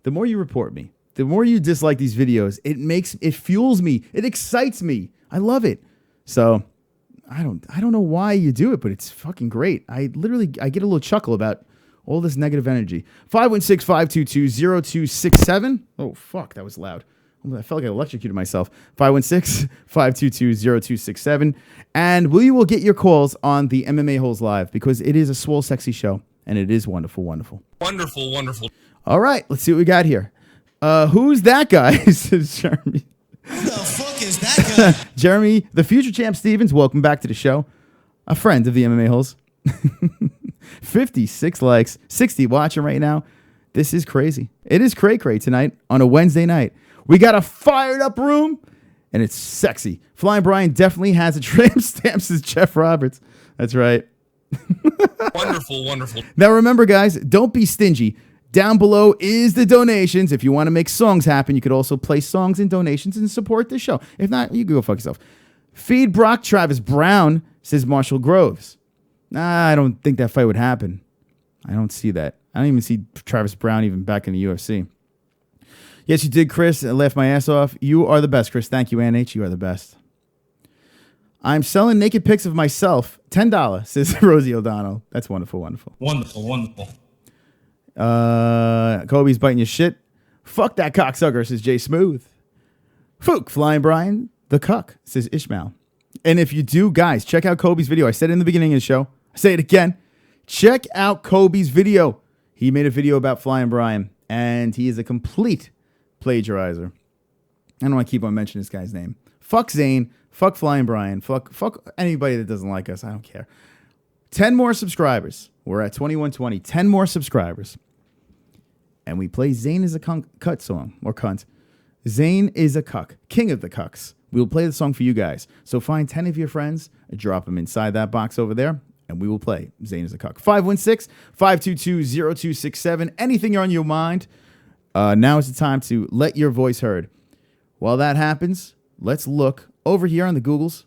the more you report me, the more you dislike these videos, it fuels me. It excites me. I love it. So I don't know why you do it, but it's fucking great. I get a little chuckle about all this negative energy. 516-522-0267. Oh, fuck, that was loud. I felt like I electrocuted myself. 516-522-0267. And we will get your calls on the MMA Holes Live because it is a swole, sexy show, and it is wonderful, wonderful. Wonderful, wonderful. All right, let's see what we got here. Who's that guy? Says Jeremy. Who the fuck is that guy? Jeremy, the future champ Stevens, welcome back to the show. A friend of the MMA Holes. 56 likes, 60 watching right now. This is crazy. It is cray-cray tonight on a Wednesday night. We got a fired up room, and it's sexy. Flying Brian definitely has a tramp stamp, says Jeff Roberts. That's right. Wonderful, wonderful. Now remember, guys, don't be stingy. Down below is the donations. If you want to make songs happen, you could also play songs and donations and support the show. If not, you can go fuck yourself. Feed Brock Travis Brown, says Marshall Groves. Nah, I don't think that fight would happen. I don't see that. I don't even see Travis Brown even back in the UFC. Yes, you did, Chris. I laughed my ass off. You are the best, Chris. Thank you, NH. You are the best. I'm selling naked pics of myself. $10, says Rosie O'Donnell. That's wonderful, wonderful. Wonderful, wonderful. Kobe's biting your shit. Fuck that cocksucker, says Jay Smooth. Fook, Flying Brian, the cuck, says Ishmael. And if you do, guys, check out Kobe's video. I said it in the beginning of the show. I say it again. Check out Kobe's video. He made a video about Flying Brian, and he is a complete plagiarizer. I don't want to keep on mentioning this guy's name. Fuck Zane. Fuck Flying Brian. Fuck anybody that doesn't like us. I don't care. 10 more subscribers. We're at 2120. 10 more subscribers. And we play Zane is a cut song. Or cunt. Zane is a cuck. King of the cucks. We will play the song for you guys. So find 10 of your friends, drop them inside that box over there, and we will play Zane is a cuck. 516-522-0267. Anything on your mind, now is the time to let your voice heard. While that happens, let's look over here on the Googles.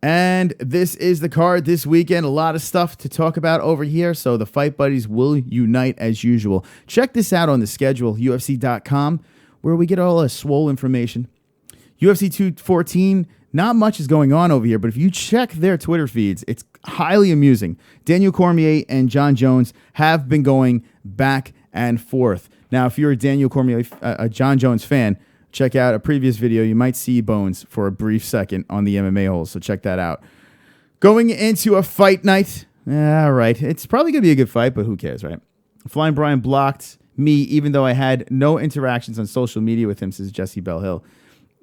And this is the card this weekend. A lot of stuff to talk about over here. So the Fight Buddies will unite as usual. Check this out on the schedule, UFC.com, where we get all the swole information. UFC 214, not much is going on over here, but if you check their Twitter feeds, it's highly amusing. Daniel Cormier and John Jones have been going back and forth. Now, if you're a Daniel Cormier, a John Jones fan, check out a previous video. You might see Bones for a brief second on the MMA-Holes, so check that out. Going into a fight night. All right. It's probably going to be a good fight, but who cares, right? Flying Brian blocked me, even though I had no interactions on social media with him, says Jesse Bellhill.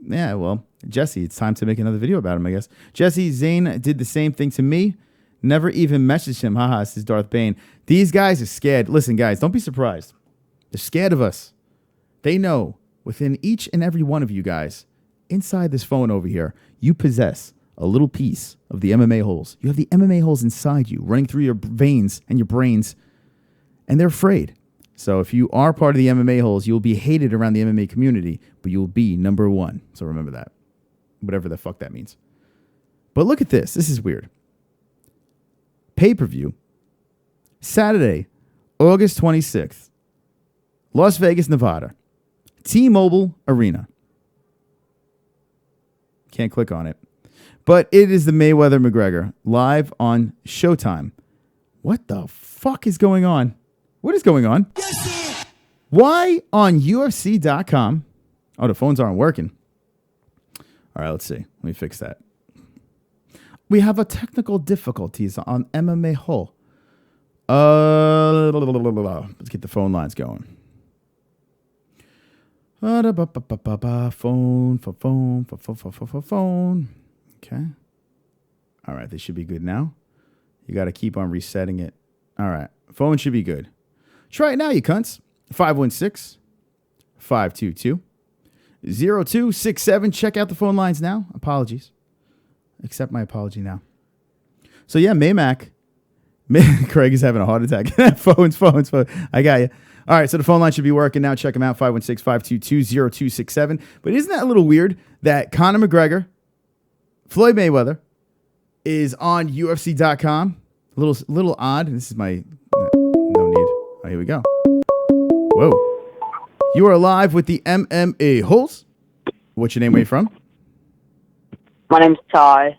Yeah, well, Jesse, it's time to make another video about him, I guess. Jesse, Zane did the same thing to me. Never even messaged him. Haha, says Darth Bane. These guys are scared. Listen, guys, don't be surprised. They're scared of us. They know within each and every one of you guys, inside this phone over here, you possess a little piece of the MMA-Holes. You have the MMA-Holes inside you, running through your veins and your brains, and they're afraid. So if you are part of the MMA-Holes, you'll be hated around the MMA community, but you'll be number one. So remember that. Whatever the fuck that means. But look at this. This is weird. Pay-per-view. Saturday, August 26th. Las Vegas, Nevada. T-Mobile Arena. Can't click on it. But it is the Mayweather-McGregor live on Showtime. What the fuck is going on? What is going on? Yes, why on UFC.com? Oh, the phones aren't working. All right, let's see. Let me fix that. We have a technical difficulties on MMA Hole. Let's get the phone lines going. Phone. Okay. All right, they should be good now. You got to keep on resetting it. All right, phone should be good. Try it now, you cunts. 516-522-0267. Check out the phone lines now. Apologies. Accept my apology now. So yeah, Maymac. Craig is having a heart attack. Phones. I got you. All right, so the phone line should be working now. Check them out, 516-522-0267. But isn't that a little weird that Conor McGregor, Floyd Mayweather, is on UFC.com? A little odd. This is my... No need. Oh, here we go. Whoa. You are live with the MMA-Holes. What's your name? Where you from? My name's Ty,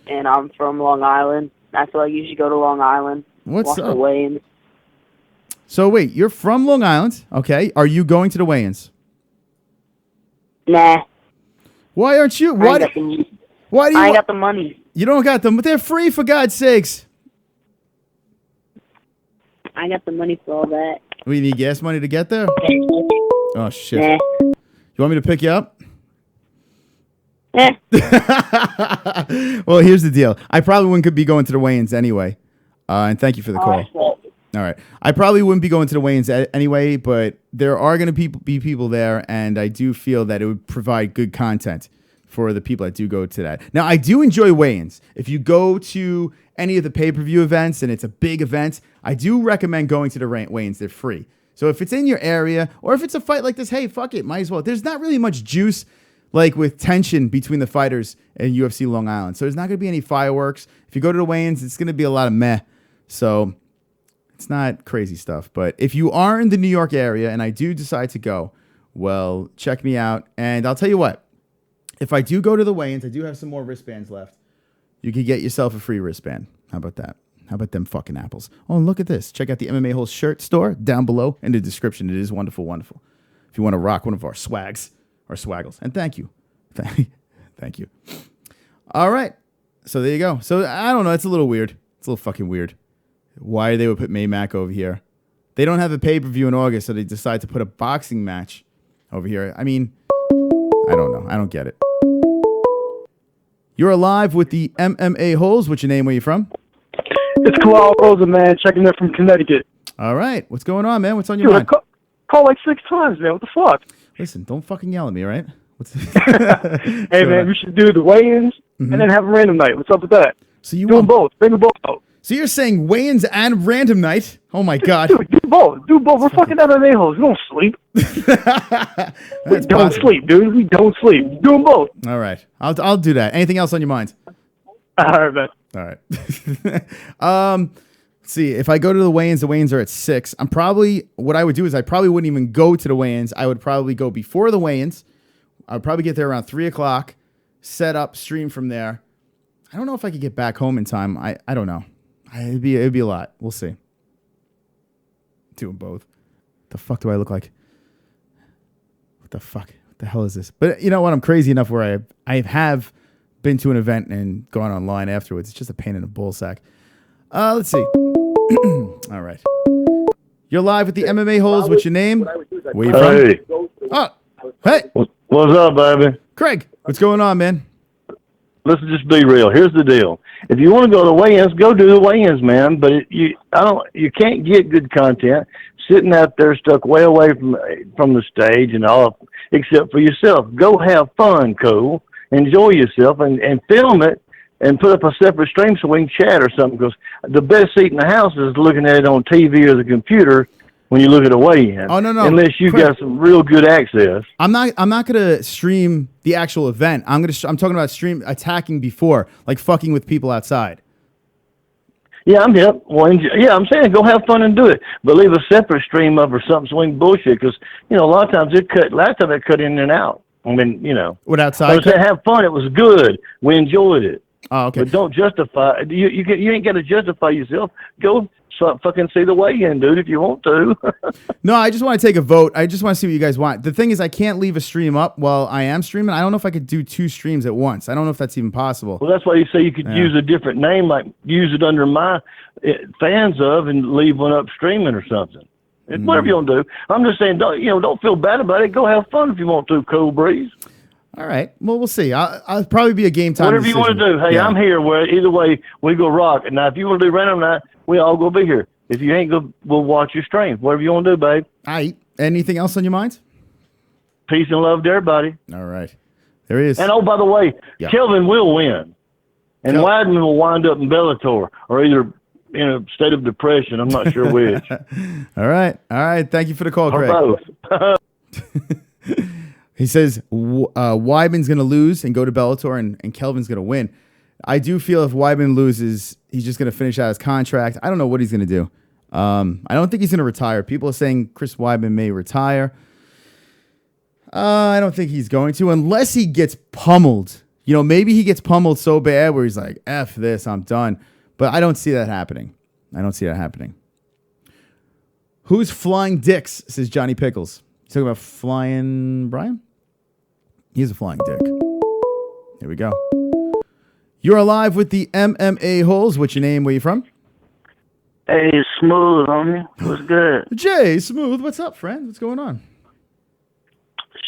and I'm from Long Island. I feel like you should go to Long Island. What's watch up? The weigh-ins. So wait, you're from Long Island, okay? Are you going to the weigh-ins? Nah. Why aren't you? I ain't got the money. You don't got them, but they're free for God's sakes. I got the money for all that. We need gas money to get there? Oh shit. Nah. You want me to pick you up? Eh. Well, here's the deal. I probably wouldn't be going to the weigh-ins anyway. And thank you for the call. All right. I probably wouldn't be going to the weigh-ins anyway, but there are going to be people there, and I do feel that it would provide good content for the people that do go to that. Now, I do enjoy weigh-ins. If you go to any of the pay-per-view events and it's a big event, I do recommend going to the weigh-ins. They're free. So if it's in your area, or if it's a fight like this, hey, fuck it, might as well. There's not really much juice like with tension between the fighters and UFC Long Island. So there's not going to be any fireworks. If you go to the weigh-ins, it's going to be a lot of meh. So it's not crazy stuff. But if you are in the New York area and I do decide to go, well, check me out. And I'll tell you what, if I do go to the weigh-ins, I do have some more wristbands left. You could get yourself a free wristband. How about that? How about them fucking apples? Oh, and look at this. Check out the MMA-Holes shirt store down below in the description. It is wonderful, wonderful. If you want to rock one of our swags or swaggles. And thank you. Thank you. All right. So there you go. So I don't know. It's a little weird. It's a little fucking weird. Why they would put Maymac over here. They don't have a pay-per-view in August, so they decide to put a boxing match over here. I mean, I don't know. I don't get it. You're alive with the MMA-Holes. What's your name? Where you from? It's Kalal Rosa, man, checking in from Connecticut. All right. What's going on, man? What's on your Dude, mind? I call like 6 times, man. What the fuck? Listen, don't fucking yell at me, all right? Hey, man, we should do the weigh-ins and then have a random night. What's up with that? So you Do them want, both. Bring them both out. so you're saying weigh-ins and random night? Oh my god. Dude, do both. Do both. We're fucking MMA holes. We don't sleep. We That's don't possible. sleep, dude. We don't sleep. Do them both. All right. I'll do that. Anything else on your mind? All right, man. All right. Let's see, if I go to the weigh-ins are at 6. What I would do is I probably wouldn't even go to the weigh-ins. I would probably go before the weigh-ins. I would probably get there around 3 o'clock, set up, stream from there. I don't know if I could get back home in time. I don't know. It'd be a lot. We'll see. Doing both. The fuck do I look like? What the fuck? What the hell is this? But you know what? I'm crazy enough where I have been to an event and gone online afterwards. It's just a pain in the ball sack. Let's see. All right. You're live with the MMA-Holes. What's your name? Where you from? Hey, Oh, hey, what's up, baby? Craig. What's going on, man? Let's just be real. Here's the deal. If you want to go to weigh-ins, go do the weigh-ins, man. But you can't get good content sitting out there stuck way away from the stage and all, except for yourself. Go have fun, Cole. Enjoy yourself and film it and put up a separate stream so we can chat or something. Because the best seat in the house is looking at it on TV or the computer when you look at a weigh-in. Oh, no. Unless you Craig, got some real good access. I'm not gonna stream the actual event. I'm talking about stream attacking before, like fucking with people outside. Yeah, I'm hip. Well, yeah, I'm saying go have fun and do it, but leave a separate stream up or something swing bullshit because a lot of times last time it cut in and out. I mean, What outside? I said have fun. It was good. We enjoyed it. Oh, okay. But don't justify. You ain't got to justify yourself. Go fucking see the weigh-in, dude, if you want to. No, I just want to take a vote. I just want to see what you guys want. The thing is, I can't leave a stream up while I am streaming. I don't know if I could do 2 streams at once. I don't know if that's even possible. Well, that's why you say you could use a different name, like use it under my fans of, and leave one up streaming or something. Whatever you want to do. I'm just saying, don't feel bad about it. Go have fun if you want to, Cool Breeze. All right. Well, we'll see. I'll probably be a game time. Whatever you want to do. Hey, Yeah. I'm here. Where either way, we go rock. Now, if you want to do random night, we all go be here. If you ain't go, we'll watch your stream. Whatever you want to do, babe. All right. Anything else on your mind? Peace and love to everybody. All right. There he is. And by the way, Yeah. Kelvin will win, and Weidman will wind up in Bellator, or either in a state of depression. I'm not sure which. All right. Thank you for the call, Or Craig. both. He says Weidman's going to lose and go to Bellator, and Kelvin's going to win. I do feel if Weidman loses, he's just going to finish out his contract. I don't know what he's going to do. I don't think he's going to retire. People are saying Chris Weidman may retire. I don't think he's going to, unless he gets pummeled. Maybe he gets pummeled so bad where he's like, F this, I'm done. But I don't see that happening. Who's flying dicks, says Johnny Pickles. You talking about flying Brian? He's a flying dick. Here we go. You're alive with the MMA-Holes. What's your name? Where you from? Hey, Smooth, homie. What's good? Jay Smooth. What's up, friend? What's going on?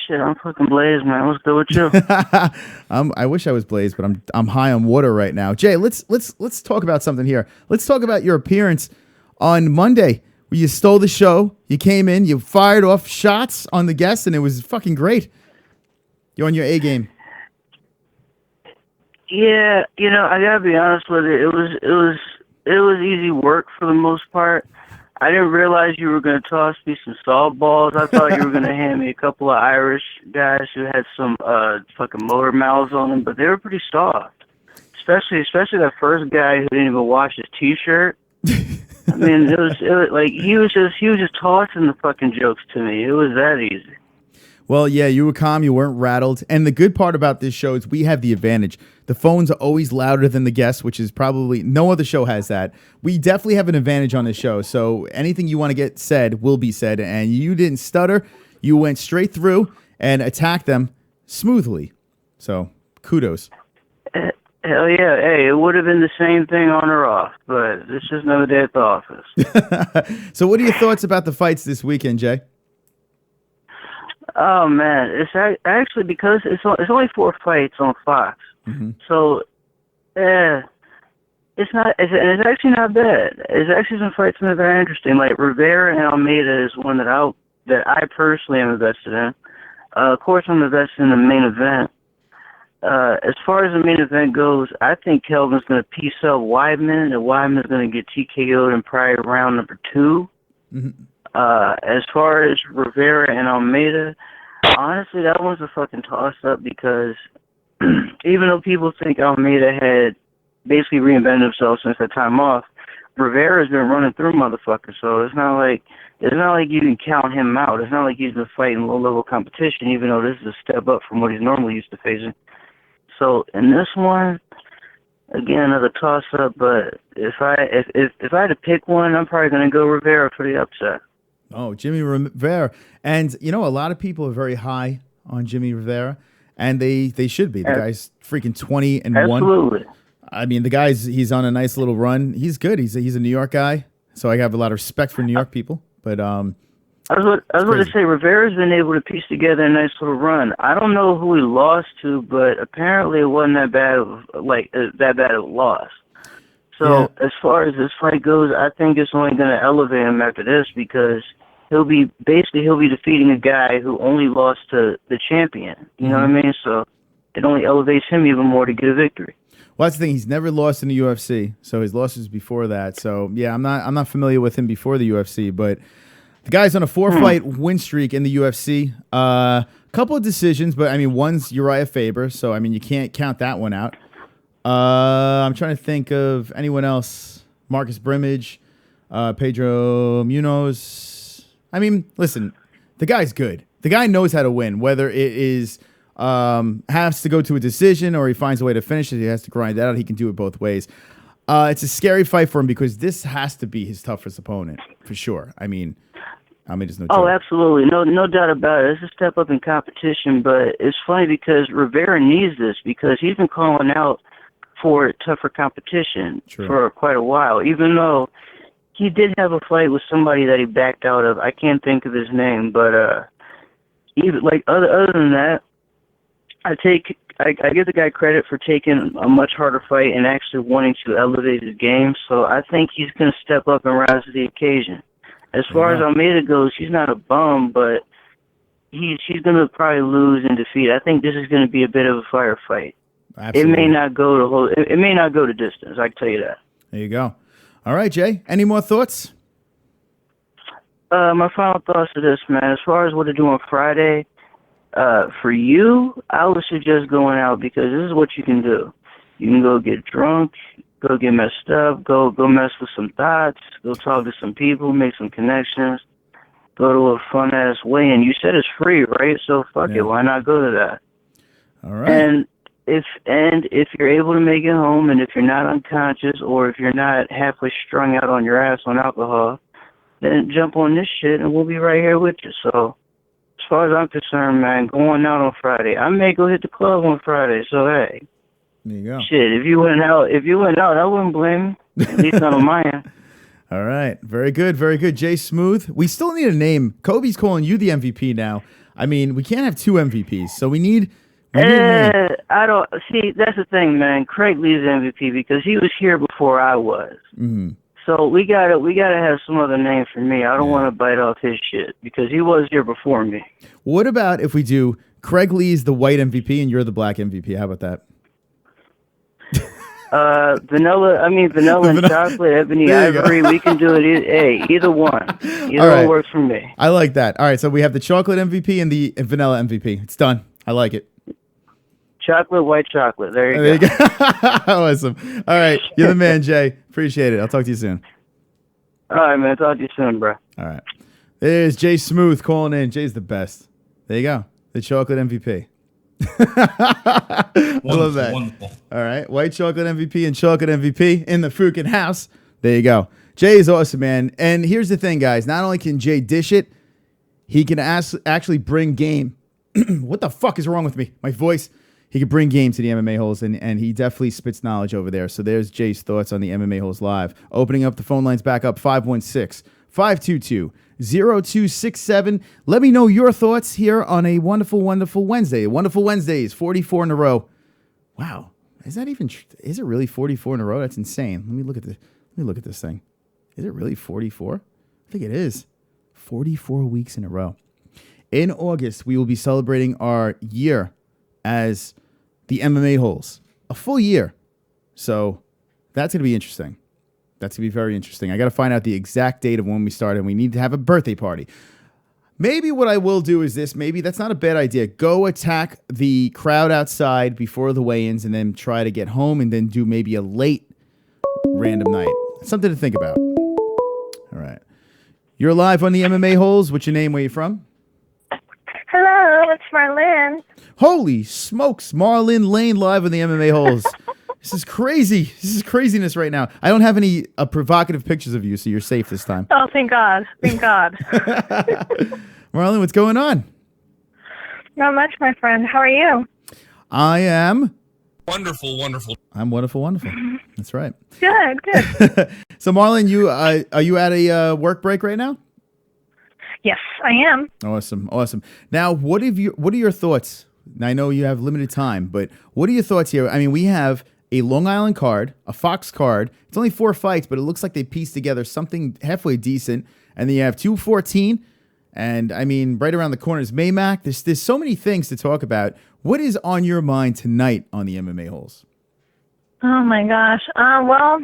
Shit, I'm fucking blazed, man. What's good with you? I wish I was blazed, but I'm high on water right now. Jay, let's talk about something here. Let's talk about your appearance on Monday. Where you stole the show. You came in, you fired off shots on the guests, and it was fucking great. You're on your A game. Yeah, I gotta be honest with you. It was easy work for the most part. I didn't realize you were gonna toss me some softballs. I thought you were gonna hand me a couple of Irish guys who had some fucking motor mouths on them, but they were pretty soft. Especially that first guy who didn't even wash his T-shirt. I mean, it was like he was just tossing the fucking jokes to me. It was that easy. Well, yeah, you were calm, you weren't rattled. And the good part about this show is we have the advantage. The phones are always louder than the guests, which is probably no other show has that. We definitely have an advantage on this show. So anything you want to get said will be said. And you didn't stutter. You went straight through and attacked them smoothly. So kudos. Hell yeah. Hey, it would have been the same thing on or off, but it's just another day at the office. So what are your thoughts about the fights this weekend, Jay? Oh, man. It's actually because it's only 4 fights on Fox. So, it's actually not bad. It's actually some fights that are very interesting. Like Rivera and Almeida is one that I personally am invested in. Of course, I'm invested in the main event. As far as the main event goes, I think Kelvin's going to piece up Weidman, and Weidman's going to get TKO'd in probably round number 2. As far as Rivera and Almeida, honestly, that one's a fucking toss-up because even though people think Almeida had basically reinvented himself since that time off, Rivera's been running through motherfuckers, so it's not like you can count him out. It's not like he's been fighting low-level competition, even though this is a step up from what he's normally used to facing. So in this one, again, another toss-up, but if I had to pick one, I'm probably going to go Rivera for the upset. Oh, Jimmy Rivera. And, you know, a lot of people are very high on Jimmy Rivera, and they should be. The guy's freaking 20-1. Absolutely. I mean, he's on a nice little run. He's good. He's a New York guy, so I have a lot of respect for New York people. But I was going to say Rivera's been able to piece together a nice little run. I don't know who he lost to, but apparently it wasn't that bad of a loss. So as far as this fight goes, I think it's only going to elevate him after this because he'll be defeating a guy who only lost to the champion. You know what I mean? So it only elevates him even more to get a victory. Well, that's the thing. He's never lost in the UFC, so his losses before that. So yeah, I'm not familiar with him before the UFC, but the guy's on a 4-fight win streak in the UFC. Couple of decisions, but I mean, one's Uriah Faber, so I mean, you can't count that one out. I'm trying to think of anyone else. Marcus Brimage, Pedro Munoz. I mean, listen, the guy's good. The guy knows how to win, whether it is has to go to a decision or he finds a way to finish it. He has to grind that out. He can do it both ways. It's a scary fight for him because this has to be his toughest opponent for sure. I mean, there's no joke. Oh, absolutely. No doubt about it. It's a step up in competition, but it's funny because Rivera needs this because he's been calling out for tougher competition for quite a while, even though he did have a fight with somebody that he backed out of. I can't think of his name, but even like other than that, I give the guy credit for taking a much harder fight and actually wanting to elevate his game. So I think he's going to step up and rise to the occasion. As far as Almeida goes, she's not a bum, but she's going to probably lose in defeat. I think this is going to be a bit of a firefight. Absolutely. It may not go to distance. I can tell you that. There you go. All right, Jay. Any more thoughts? My final thoughts are this, man. As far as what to do on Friday, for you, I would suggest going out because this is what you can do. You can go get drunk, go get messed up, go mess with some thoughts, go talk to some people, make some connections, go to a fun-ass weigh-in. You said it's free, right? So fuck it. Why not go to that? All right. And if you're able to make it home and if you're not unconscious or if you're not halfway strung out on your ass on alcohol, then jump on this shit and we'll be right here with you. So as far as I'm concerned, man, going out on Friday. I may go hit the club on Friday, so hey. There you go. Shit, if you went out, I wouldn't blame you. At least not on my end. All right. Very good. Very good. Jay Smooth. We still need a name. Kobe's calling you the MVP now. I mean, we can't have 2 MVPs, so we need a name. I don't see. That's the thing, man. Craig Lee's MVP because he was here before I was. Mm-hmm. So we gotta have some other name for me. I don't want to bite off his shit because he was here before me. What about if we do Craig Lee's the white MVP and you're the black MVP? How about that? Vanilla and chocolate, ebony, ivory. We can do it. Either one. Either one works for me. I like that. All right, so we have the chocolate MVP and the vanilla MVP. It's done. I like it. Chocolate, white chocolate. There you go. Awesome. All right, you're the man, Jay. Appreciate it. I'll talk to you soon. All right, man. Talk to you soon, bro. All right. There's Jay Smooth calling in. Jay's the best. There you go. The chocolate MVP. I love that. Wonderful. All right. White chocolate MVP and chocolate MVP in the FOOKIN house. There you go. Jay is awesome, man. And here's the thing, guys. Not only can Jay dish it, he can actually bring game. What the fuck is wrong with me? My voice. he could bring game to the MMA Holes, and he definitely spits knowledge over there. So there's Jay's thoughts on the MMA Holes live. Opening up the phone lines back up, 516-522-0267. Let me know your thoughts here on a wonderful, wonderful Wednesday. Wonderful Wednesdays, 44 in a row. Wow. Is that even, is it really 44 in a row? That's insane. Let me look at this thing. Is it really 44? I think it is. 44 weeks in a row. In August, we will be celebrating our year as the MMA Holes. A full year. So that's going to be interesting. That's going to be very interesting. I got to find out the exact date of when we started, and we need to have a birthday party. Maybe what I will do is this. Maybe that's not a bad idea. Go attack the crowd outside before the weigh-ins and then try to get home and then do maybe a late random night. Something to think about. All right. You're live on the MMA Holes. What's your name? Where you from? Hello, it's Marlynn. Holy smokes. Marlynn Lane live on the MMA Holes. This is crazy. This is craziness right now. I don't have any provocative pictures of you, so you're safe this time. Oh, thank God. Thank God. Marlynn, what's going on? Not much, my friend. How are you? I am... Wonderful, wonderful. I'm wonderful, wonderful. That's right. Good. So, Marlynn, are you at a work break right now? Yes, I am. Awesome. Now, what are your thoughts? Now, I know you have limited time, but what are your thoughts here? I mean, we have a Long Island card, a Fox card. It's only 4 fights, but it looks like they pieced together something halfway decent. And then you have 214, and I mean, right around the corner is Maymac. There's so many things to talk about. What is on your mind tonight on the MMA Holes? Oh, my gosh. Well,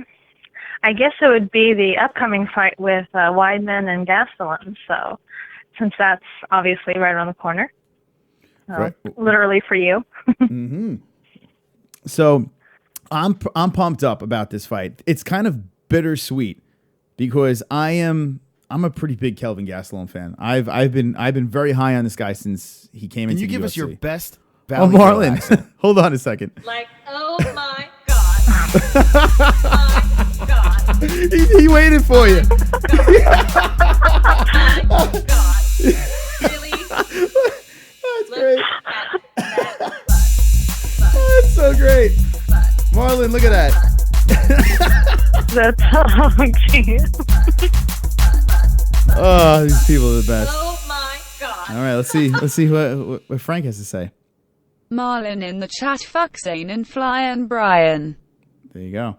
I guess it would be the upcoming fight with Weidman and Gastelum. So, since that's obviously right around the corner. Right. Literally for you. Mm-hmm. So, I'm pumped up about this fight. It's kind of bittersweet because I'm a pretty big Kelvin Gastelum fan. I've been very high on this guy since he came into the UFC. Can you give us your best Oh, Valley Girl Marlynn, accent? hold on a second. Like, oh my God. My God. He waited for you. My God. Really? That's great. That That's so great. Marlynn, look at that. That's geez. Oh, these people are the best. Oh my God. All right, let's see what Frank has to say. Marlyn in the chat, fuck Zane and Flying Brian. There you go.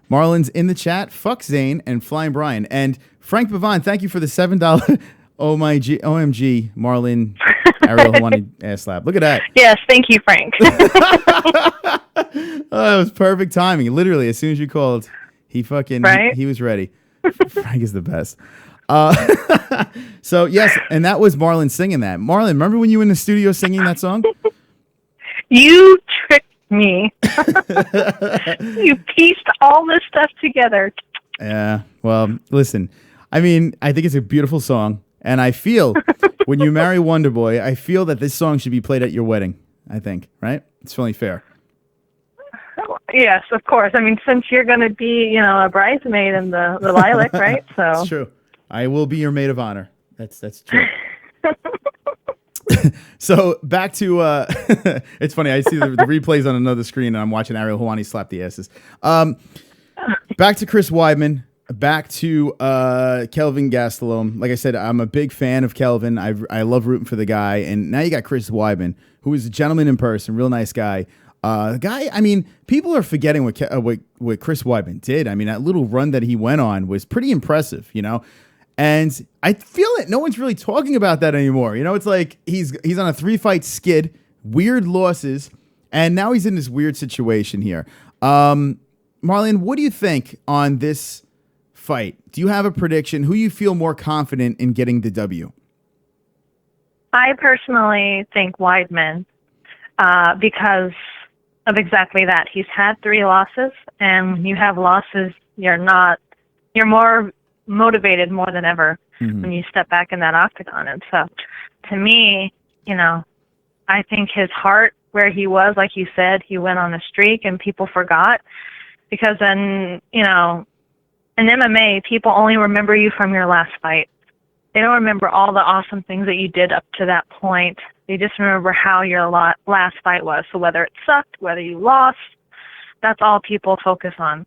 Marlyn's in the chat. Fuck Zane and Flying Brian. And Frank Pavon, thank you for the $7 OMG Marlyn Ariel Hawani ass slap. Look at that. Yes, thank you, Frank. Oh, it was perfect timing. Literally, as soon as you called, he was ready. Frank is the best. So yes, and that was Marlyn singing that. Marlyn, remember when you were in the studio singing that song? You tricked me. You pieced all this stuff together. Yeah. Well, listen. I mean, I think it's a beautiful song, and I feel when you marry Wonder Boy, I feel that this song should be played at your wedding. I think, right? It's only fair. Yes, of course. I mean, since you're going to be, a bridesmaid in the lilac, right? So That's true. I will be your maid of honor. That's true. So back to it's funny. I see the replays on another screen, and I'm watching Ariel Hawani slap the asses. Back to Chris Weidman. Back to Kelvin Gastelum. Like I said, I'm a big fan of Kelvin. I love rooting for the guy. And now you got Chris Weidman, who is a gentleman in person, real nice guy. Guy, I mean, people are forgetting what Chris Weidman did. I mean, that little run that he went on was pretty impressive, And I feel that no one's really talking about that anymore. It's like he's on a 3-fight skid, weird losses, and now he's in this weird situation here. Marlynn, what do you think on this fight? Do you have a prediction? Who you feel more confident in getting the W? I personally think Weidman because of exactly that. He's had 3 losses, and when you have losses, you're more motivated more than ever when you step back in that octagon. And so, to me, I think his heart, where he was, like you said, he went on a streak, and people forgot. Because then, in MMA, people only remember you from your last fight. They don't remember all the awesome things that you did up to that point You just remember how your last fight was. So whether it sucked, whether you lost, that's all people focus on.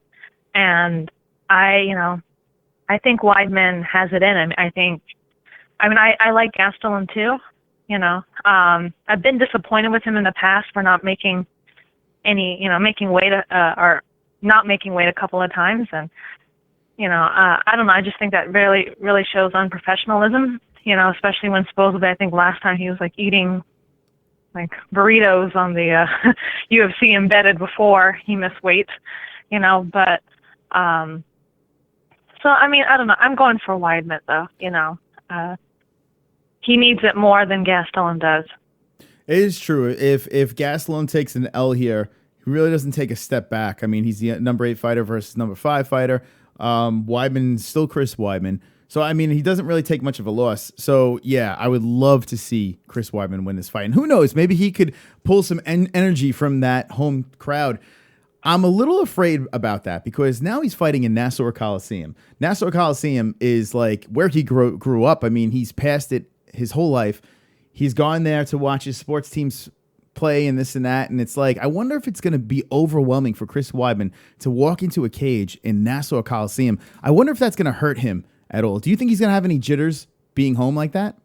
And I think Weidman has it in him. I like Gastelum too. I've been disappointed with him in the past for not making making weight or not making weight a couple of times. And, I don't know. I just think that really, really shows unprofessionalism, especially when supposedly I think last time he was like eating like burritos on the UFC embedded before he missed weight, but so, I don't know. I'm going for Weidman though, he needs it more than Gastelum does. It is true. If Gastelum takes an L here, he really doesn't take a step back. I mean, he's the number 8 fighter versus number 5 fighter. Weidman still Chris Weidman. So, I mean, he doesn't really take much of a loss. So, yeah, I would love to see Chris Weidman win this fight. And who knows, maybe he could pull some energy from that home crowd. I'm a little afraid about that because now he's fighting in Nassau Coliseum. Nassau Coliseum is like where he grew up. I mean, he's passed it his whole life. He's gone there to watch his sports teams play and this and that. And it's like, I wonder if it's going to be overwhelming for Chris Weidman to walk into a cage in Nassau Coliseum. I wonder if that's going to hurt him at all. Do you think he's going to have any jitters being home like that?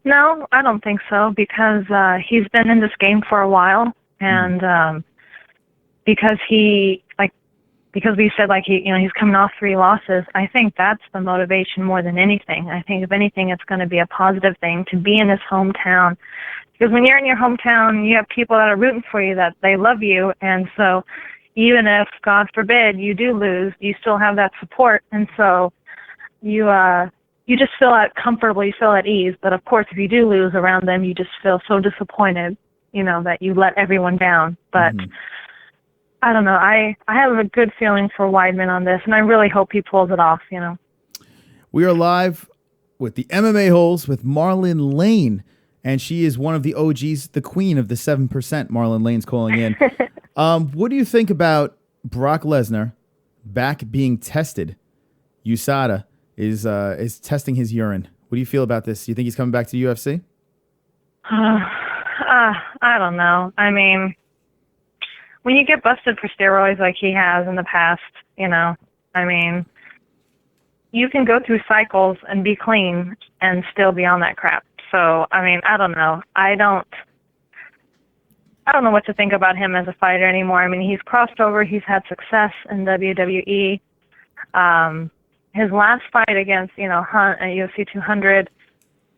No, I don't think so because he's been in this game for a while. And because we said he's coming off 3 losses, I think that's the motivation more than anything. I think if anything, it's going to be a positive thing to be in his hometown. Because when you're in your hometown, you have people that are rooting for you, that they love you. And so even if, God forbid, you do lose, you still have that support. And so you just feel comfortable, you feel at ease. But of course, if you do lose around them, you just feel so disappointed, that you let everyone down. But I don't know. I have a good feeling for Weidman on this, and I really hope he pulls it off, We are live with the MMA-Holes with Marlyn Lane, and she is one of the OGs, the queen of the 7%. Marlyn Lane's calling in. What do you think about Brock Lesnar back being tested? USADA is testing his urine. What do you feel about this? Do you think he's coming back to UFC? I don't know. I mean, when you get busted for steroids like he has in the past, you can go through cycles and be clean and still be on that crap. So, I don't know. I don't know what to think about him as a fighter anymore. He's crossed over. He's had success in WWE. His last fight against, Hunt at UFC 200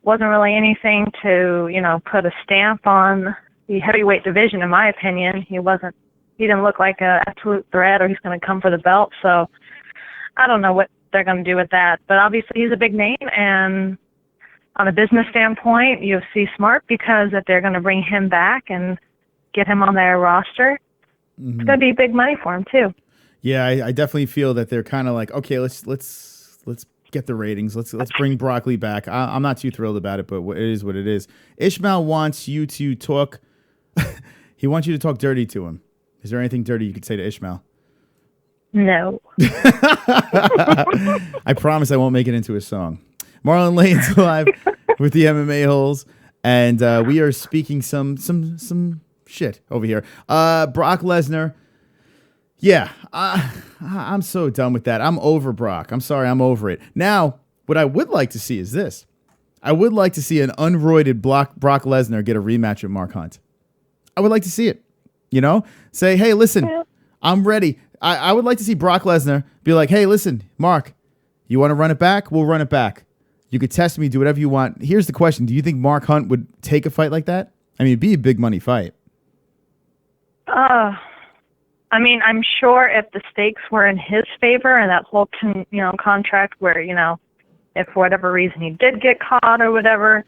wasn't really anything to, put a stamp on the heavyweight division, in my opinion. He didn't look like an absolute threat or he's going to come for the belt. So I don't know what they're going to do with that. But obviously he's a big name, and on a business standpoint, UFC smart because if they're going to bring him back and get him on their roster, it's going to be big money for him too. Yeah, I definitely feel that they're kind of like, okay, let's get the ratings. Let's bring Broccoli back. I'm not too thrilled about it, but it is what it is. Ishmael wants you to talk. He wants you to talk dirty to him. Is there anything dirty you could say to Ishmael? No. I promise I won't make it into a song. Marlyn Lane's live with the MMA-Holes, and we are speaking some shit over here. Brock Lesnar. Yeah, I'm so done with that. I'm over Brock. I'm sorry, I'm over it. Now, what I would like to see is this. I would like to see an unroided Brock Lesnar get a rematch with Mark Hunt. I would like to see it. Say, hey, listen, I'm ready. I would like to see Brock Lesnar be like, hey, listen, Mark, you want to run it back? We'll run it back. You could test me, do whatever you want. Here's the question. Do you think Mark Hunt would take a fight like that? It'd be a big money fight. I'm sure if the stakes were in his favor and that whole, contract where, if for whatever reason he did get caught or whatever,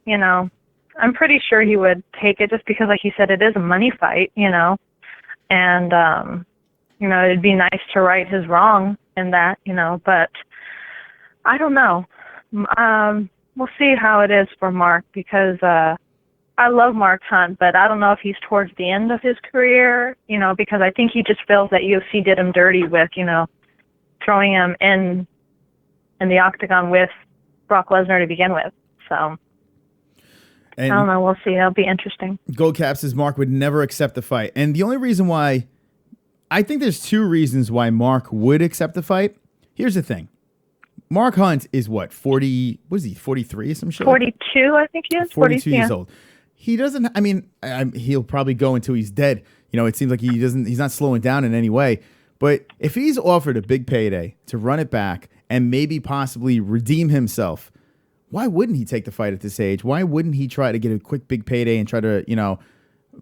I'm pretty sure he would take it just because, like he said, it is a money fight, and, it'd be nice to right his wrong in that, but I don't know. We'll see how it is for Mark because I love Mark Hunt, but I don't know if he's towards the end of his career, because I think he just feels that UFC did him dirty with, throwing him in the octagon with Brock Lesnar to begin with. So And I don't know. We'll see. It'll be interesting. Gold Cap says Mark would never accept the fight. And the only reason why, I think there's two reasons why Mark would accept the fight. Here's the thing. Mark Hunt is what, 40, what is he, 43 or some shit? 42, I think he is. 42 years yeah. old. He doesn't, I mean, he'll probably go until he's dead. You know, it seems like he's not slowing down in any way. But if he's offered a big payday to run it back and maybe possibly redeem himself, why wouldn't he take the fight at this age? Why wouldn't he try to get a quick big payday and try to, you know,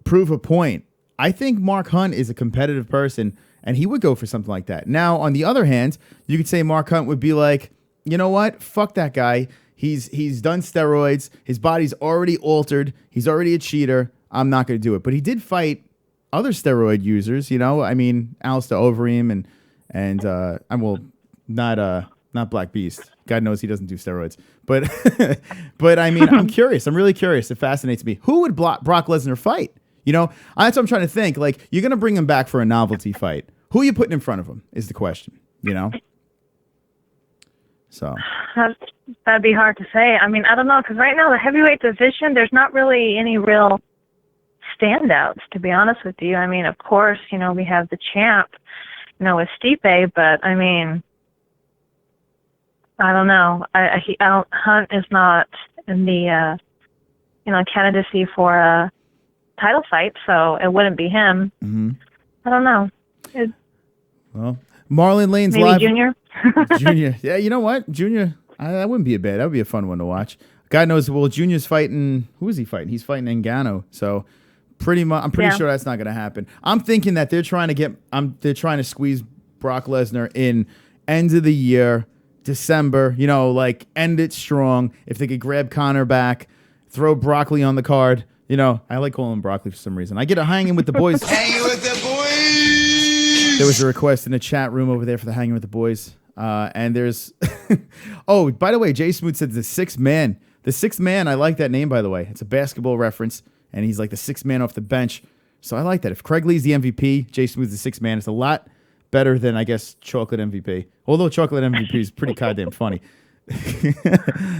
prove a point? I think Mark Hunt is a competitive person, and he would go for something like that. Now, on the other hand, you could say Mark Hunt would be like, you know what? Fuck that guy. He's done steroids. His body's already altered. He's already a cheater. I'm not going to do it. But he did fight other steroid users, you know. I mean, Alistair Overeem and well, not Black Beast. God knows he doesn't do steroids. But but I mean, I'm curious. I'm really curious. It fascinates me. Who would Brock Lesnar fight? You know, that's what I'm trying to think. Like, you're going to bring him back for a novelty fight. Who are you putting in front of him is the question, you know? So that'd be hard to say. I mean, I don't know, because right now the heavyweight division, there's not really any real standouts, to be honest with you. I mean, of course, you know, we have the champ, you know, with Stipe, but I mean, I don't know. Hunt is not in the, you know, candidacy for a title fight, so it wouldn't be him. Mm-hmm. I don't know. Well, Marlon Lane's maybe live. Junior. Junior, yeah, you know what, Junior, that wouldn't be a bad. That would be a fun one to watch. God knows. Well, Junior's fighting. Who is he fighting? He's fighting Ngannou. So pretty much, I'm pretty sure that's not going to happen. I'm thinking that they're trying to squeeze Brock Lesnar in end of the year, December. You know, like end it strong. If they could grab Conor back, throw Broccoli on the card. You know, I like calling him Broccoli for some reason. I get a hanging with the boys. Hanging with the boys. There was a request in the chat room over there for the hanging with the boys. And there's, oh, by the way, Jay Smooth said the sixth man. The sixth man, I like that name, by the way. It's a basketball reference, and he's like the sixth man off the bench. So I like that. If Craig Lee's the MVP, Jay Smooth's the sixth man. It's a lot better than, I guess, Chocolate MVP. Although Chocolate MVP is pretty goddamn funny.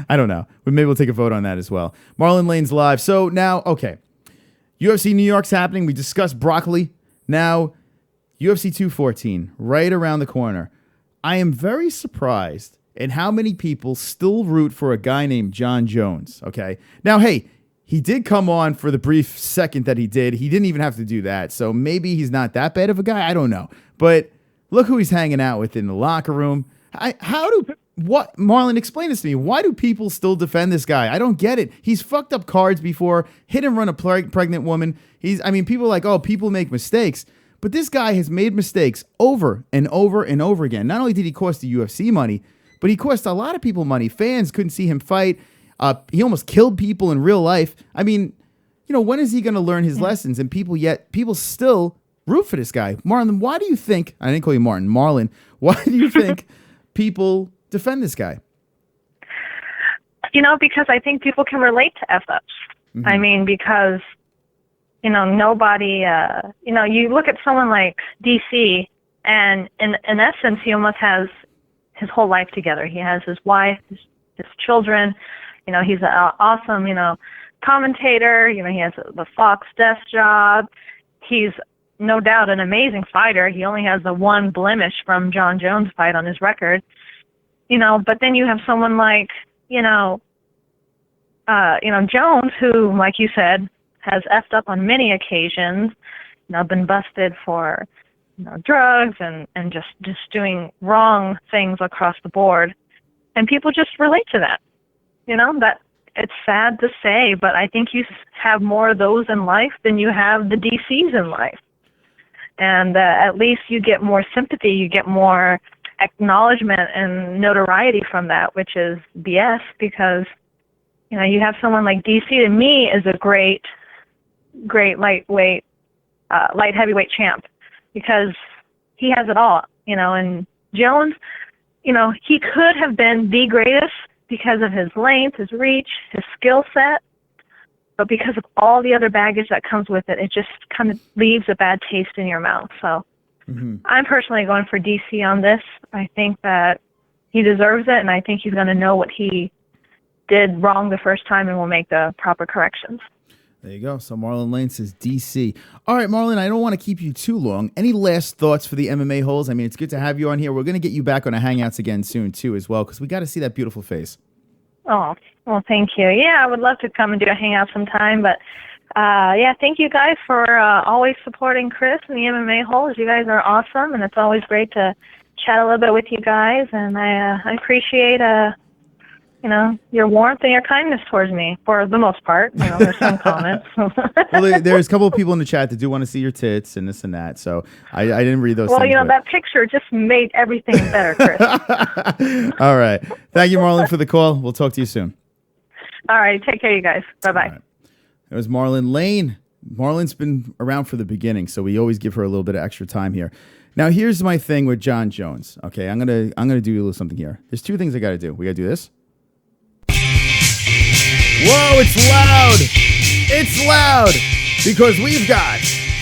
I don't know. But maybe we'll take a vote on that as well. Marlon Lane's live. So now, okay. UFC New York's happening. We discussed broccoli. Now, UFC 214, right around the corner. I am very surprised at how many people still root for a guy named John Jones, okay? Now, hey, he did come on for the brief second that he did. He didn't even have to do that, so maybe he's not that bad of a guy. I don't know. But look who he's hanging out with in the locker room. Marlon, explain this to me. Why do people still defend this guy? I don't get it. He's fucked up cards before, hit and run a pregnant woman. People are like, oh, people make mistakes. But this guy has made mistakes over and over and over again. Not only did he cost the UFC money, but he cost a lot of people money. Fans couldn't see him fight. He almost killed people in real life. I mean, you know, when is he going to learn his lessons? And people still root for this guy. Marlon, why do you think, I didn't call you Martin, Marlon, why do you think people defend this guy? You know, because I think people can relate to F-ups. Mm-hmm. I mean, because, you know, nobody, you know, you look at someone like DC, and in essence, he almost has his whole life together. He has his wife, his children. You know, he's an awesome, you know, commentator. You know, he has the Fox desk job. He's no doubt an amazing fighter. He only has the one blemish from John Jones' fight on his record. You know, but then you have someone like, Jones, who, like you said, has effed up on many occasions, you know, been busted for, you know, drugs and just doing wrong things across the board. And people just relate to that. You know, that it's sad to say, but I think you have more of those in life than you have the DCs in life. And at least you get more sympathy, you get more acknowledgement and notoriety from that, which is BS, because, you know, you have someone like DC, to me, is a great light heavyweight champ, because he has it all, you know. And Jones, you know, he could have been the greatest because of his length, his reach, his skill set, but because of all the other baggage that comes with it, it just kind of leaves a bad taste in your mouth. So I'm personally going for DC on this. I think that he deserves it, and I think he's going to know what he did wrong the first time, and we'll make the proper corrections. There you go. So Marlyn Lane says DC. All right, Marlyn, I don't want to keep you too long. Any last thoughts for the MMA holes? I mean, it's good to have you on here. We're going to get you back on the Hangouts again soon, too, as well, because we got to see that beautiful face. Oh, well, thank you. Yeah, I would love to come and do a hangout sometime, but yeah, thank you guys for always supporting Chris and the MMA holes. You guys are awesome, and it's always great to chat a little bit with you guys, and I appreciate you know, your warmth and your kindness towards me for the most part. You know, there's some comments. Well, there's a couple of people in the chat that do want to see your tits and this and that, so I didn't read those. Well, things, you know, but... that picture just made everything better, Chris. All right. Thank you, Marlyn, for the call. We'll talk to you soon. All right. Take care, you guys. Bye-bye. Right. It was Marlyn Lane. Marlyn's been around for the beginning, so we always give her a little bit of extra time here. Now, here's my thing with Jon Jones. Okay, I'm gonna do a little something here. There's two things I got to do. We got to do this. Whoa, it's loud. It's loud because we've got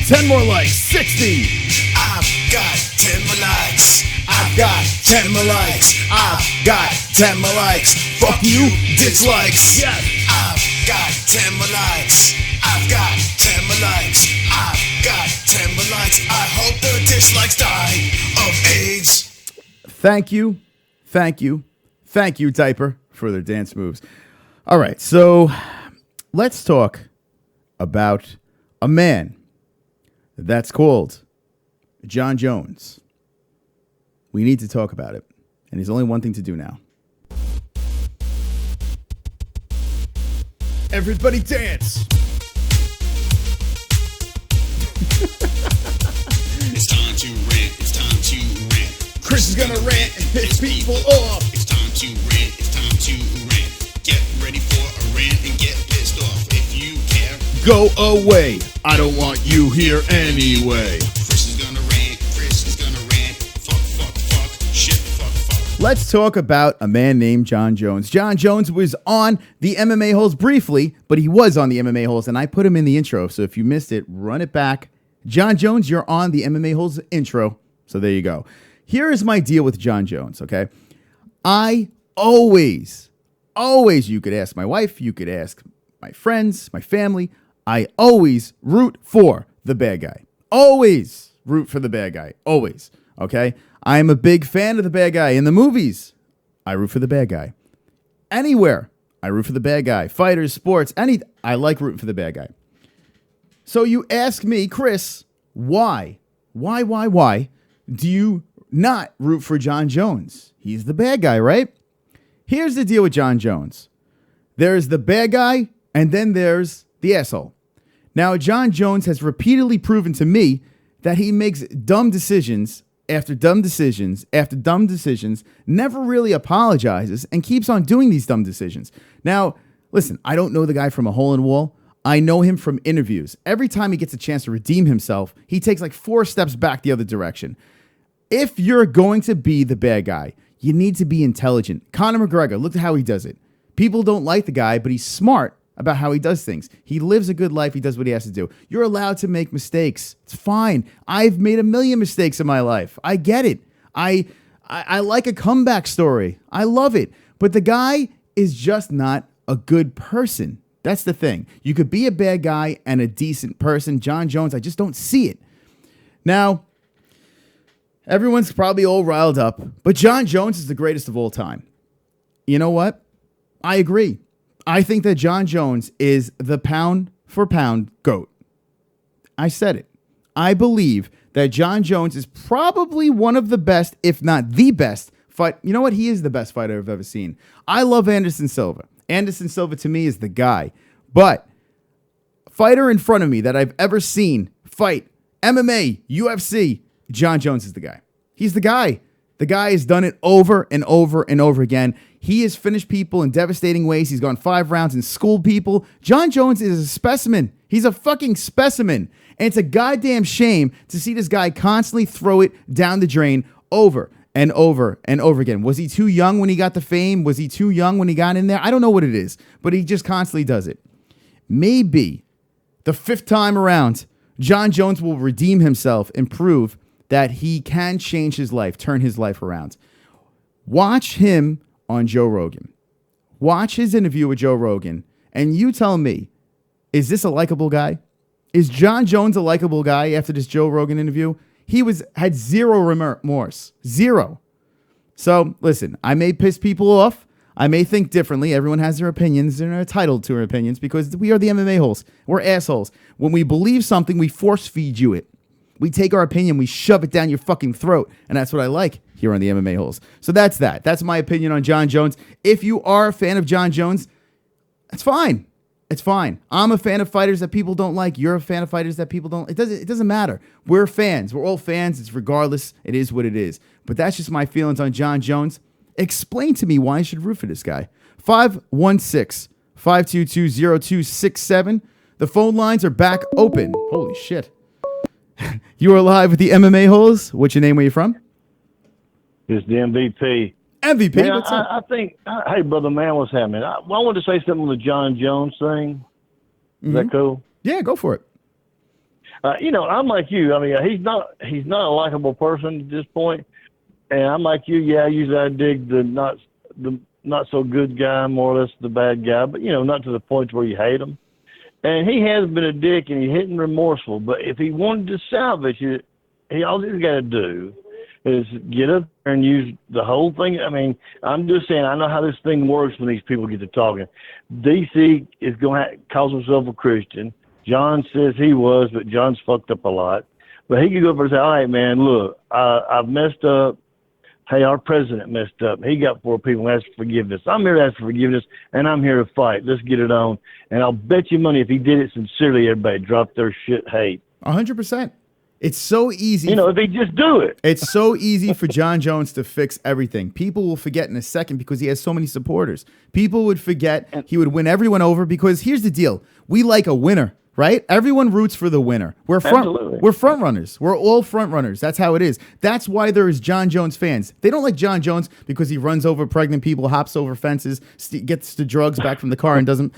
10 more likes. 60. I've got 10 more likes. I've got 10 more likes. I've got 10 more likes. Fuck you, dislikes. Yes. I've got 10 more likes. I've got 10 more likes. I've got 10 more likes. I hope the dislikes die of AIDS. Thank you. Thank you. Thank you, Diaper, for their dance moves. All right, so let's talk about a man that's called Jon Jones. We need to talk about it, and there's only one thing to do now. Everybody dance! It's time to rant. It's time to rant. Chris is gonna rant and piss people off. It's time to rant. It's time to rant. Get ready for a rant and get pissed off. If you care, go away. I don't want you here anyway. Chris is gonna rant. Chris is gonna rant. Fuck. Shit, fuck. Let's talk about a man named Jon Jones. Jon Jones was on the MMA Holes briefly, but he was on the MMA Holes, and I put him in the intro. So if you missed it, run it back. Jon Jones, you're on the MMA Holes intro. So there you go. Here is my deal with Jon Jones, okay? I always, you could ask my wife, you could ask my friends, my family, I always root for the bad guy. Always root for the bad guy. Always, okay? I am a big fan of the bad guy. In the movies, I root for the bad guy. Anywhere, I root for the bad guy. Fighters, sports, I like rooting for the bad guy. So you ask me, Chris, why do you not root for Jon Jones? He's the bad guy, right? Here's the deal with Jon Jones. There's the bad guy, and then there's the asshole. Now, Jon Jones has repeatedly proven to me that he makes dumb decisions after dumb decisions after dumb decisions, never really apologizes, and keeps on doing these dumb decisions. Now, listen, I don't know the guy from a hole in the wall. I know him from interviews. Every time he gets a chance to redeem himself, he takes like 4 steps back the other direction. If you're going to be the bad guy, you need to be intelligent. Conor McGregor, look at how he does it. People don't like the guy, but he's smart about how he does things. He lives a good life. He does what he has to do. You're allowed to make mistakes. It's fine. I've made a million mistakes in my life. I get it. I like a comeback story. I love it. But the guy is just not a good person. That's the thing. You could be a bad guy and a decent person. Jon Jones, I just don't see it. Now, everyone's probably all riled up, but Jon Jones is the greatest of all time. You know what? I agree. I think that Jon Jones is the pound for pound GOAT. I said it. I believe that Jon Jones is probably one of the best, if not the best fight. You know what? He is the best fighter I've ever seen. I love Anderson Silva. Anderson Silva to me is the guy. But fighter in front of me that I've ever seen fight MMA, UFC, Jon Jones is the guy. He's the guy. The guy has done it over and over and over again. He has finished people in devastating ways. He's gone 5 rounds and schooled people. Jon Jones is a specimen. He's a fucking specimen. And it's a goddamn shame to see this guy constantly throw it down the drain over and over and over again. Was he too young when he got the fame? Was he too young when he got in there? I don't know what it is, but he just constantly does it. Maybe the 5th time around, Jon Jones will redeem himself and prove that he can change his life, turn his life around. Watch him on Joe Rogan. Watch his interview with Joe Rogan, and you tell me, is this a likable guy? Is John Jones a likable guy after this Joe Rogan interview? He had zero remorse. Zero. So, listen, I may piss people off. I may think differently. Everyone has their opinions. They're entitled to their opinions because we are the MMA-Holes. We're assholes. When we believe something, we force feed you it. We take our opinion, we shove it down your fucking throat. And that's what I like here on the MMA-Holes. So that's that. That's my opinion on John Jones. If you are a fan of John Jones, that's fine. It's fine. I'm a fan of fighters that people don't like. You're a fan of fighters that people don't. It doesn't matter. We're fans. We're all fans. It's regardless. It is what it is. But that's just my feelings on John Jones. Explain to me why I should root for this guy. 516-522-0267. The phone lines are back open. Holy shit. You are live with the MMA-Holes. What's your name? Where you from? It's the MVP. MVP, Man, what's up? I think, hey, brother man, what's happening? I wanted to say something on the John Jones thing. Is that cool? Yeah, go for it. I'm like you. I mean, he's not a likable person at this point. And I'm like you. Yeah, usually I dig the not so good guy, more or less the bad guy, but not to the point where you hate him. And he has been a dick and he's hitting remorseful. But if he wanted to salvage it, all he's got to do is get up there and use the whole thing. I mean, I'm just saying, I know how this thing works when these people get to talking. DC is going to call himself a Christian. John says he was, but John's fucked up a lot. But he could go up and say, all right, man, look, I've messed up. Hey, our president messed up. He got 4 people and asked for forgiveness. I'm here to ask for forgiveness, and I'm here to fight. Let's get it on. And I'll bet you money if he did it sincerely, everybody drop their shit hate. 100%. It's so easy. If they just do it. It's so easy for John Jones to fix everything. People will forget in a second because he has so many supporters. People would forget he would win everyone over because here's the deal. We like a winner, right? Everyone roots for the winner. We're front runners. We're all front runners. That's how it is. That's why there is John Jones fans. They don't like John Jones because he runs over pregnant people, hops over fences, gets the drugs back from the car and doesn't,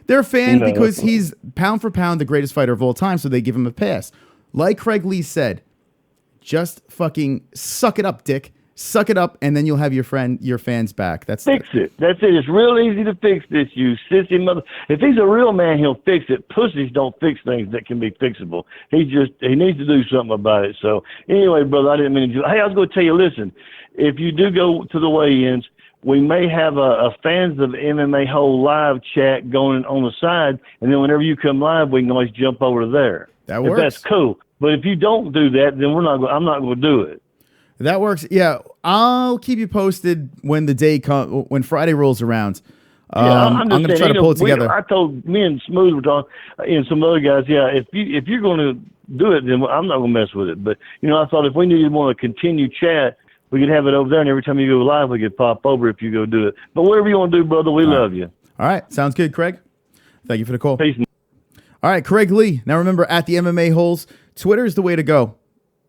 they're a fan because he's pound for pound the greatest fighter of all time. So they give him a pass. Like Craig Lee said, just fucking suck it up, dick. Suck it up, and then you'll have your fans back. Fix it. That's it. It's real easy to fix this, you sissy mother. If he's a real man, he'll fix it. Pussies don't fix things that can be fixable. He needs to do something about it. So anyway, brother, I didn't mean to. Hey, I was going to tell you, listen, if you do go to the weigh-ins, we may have a fans of MMA Hole live chat going on the side, and then whenever you come live, we can always jump over to there. That works. If that's cool. But if you don't do that, then I'm not going to do it. That works. Yeah, I'll keep you posted when the day comes, when Friday rolls around. I'm going to try to pull it together. I told me and Smooth were talking, and some other guys, if you're going to do it, then I'm not going to mess with it. But I thought if we needed more to continue chat, we could have it over there, and every time you go live, we could pop over if you go do it. But whatever you want to do, brother, we love you. All right, sounds good, Craig. Thank you for the call. Peace. All right, Craig Lee. Now remember, at the MMA-Holes, Twitter is the way to go.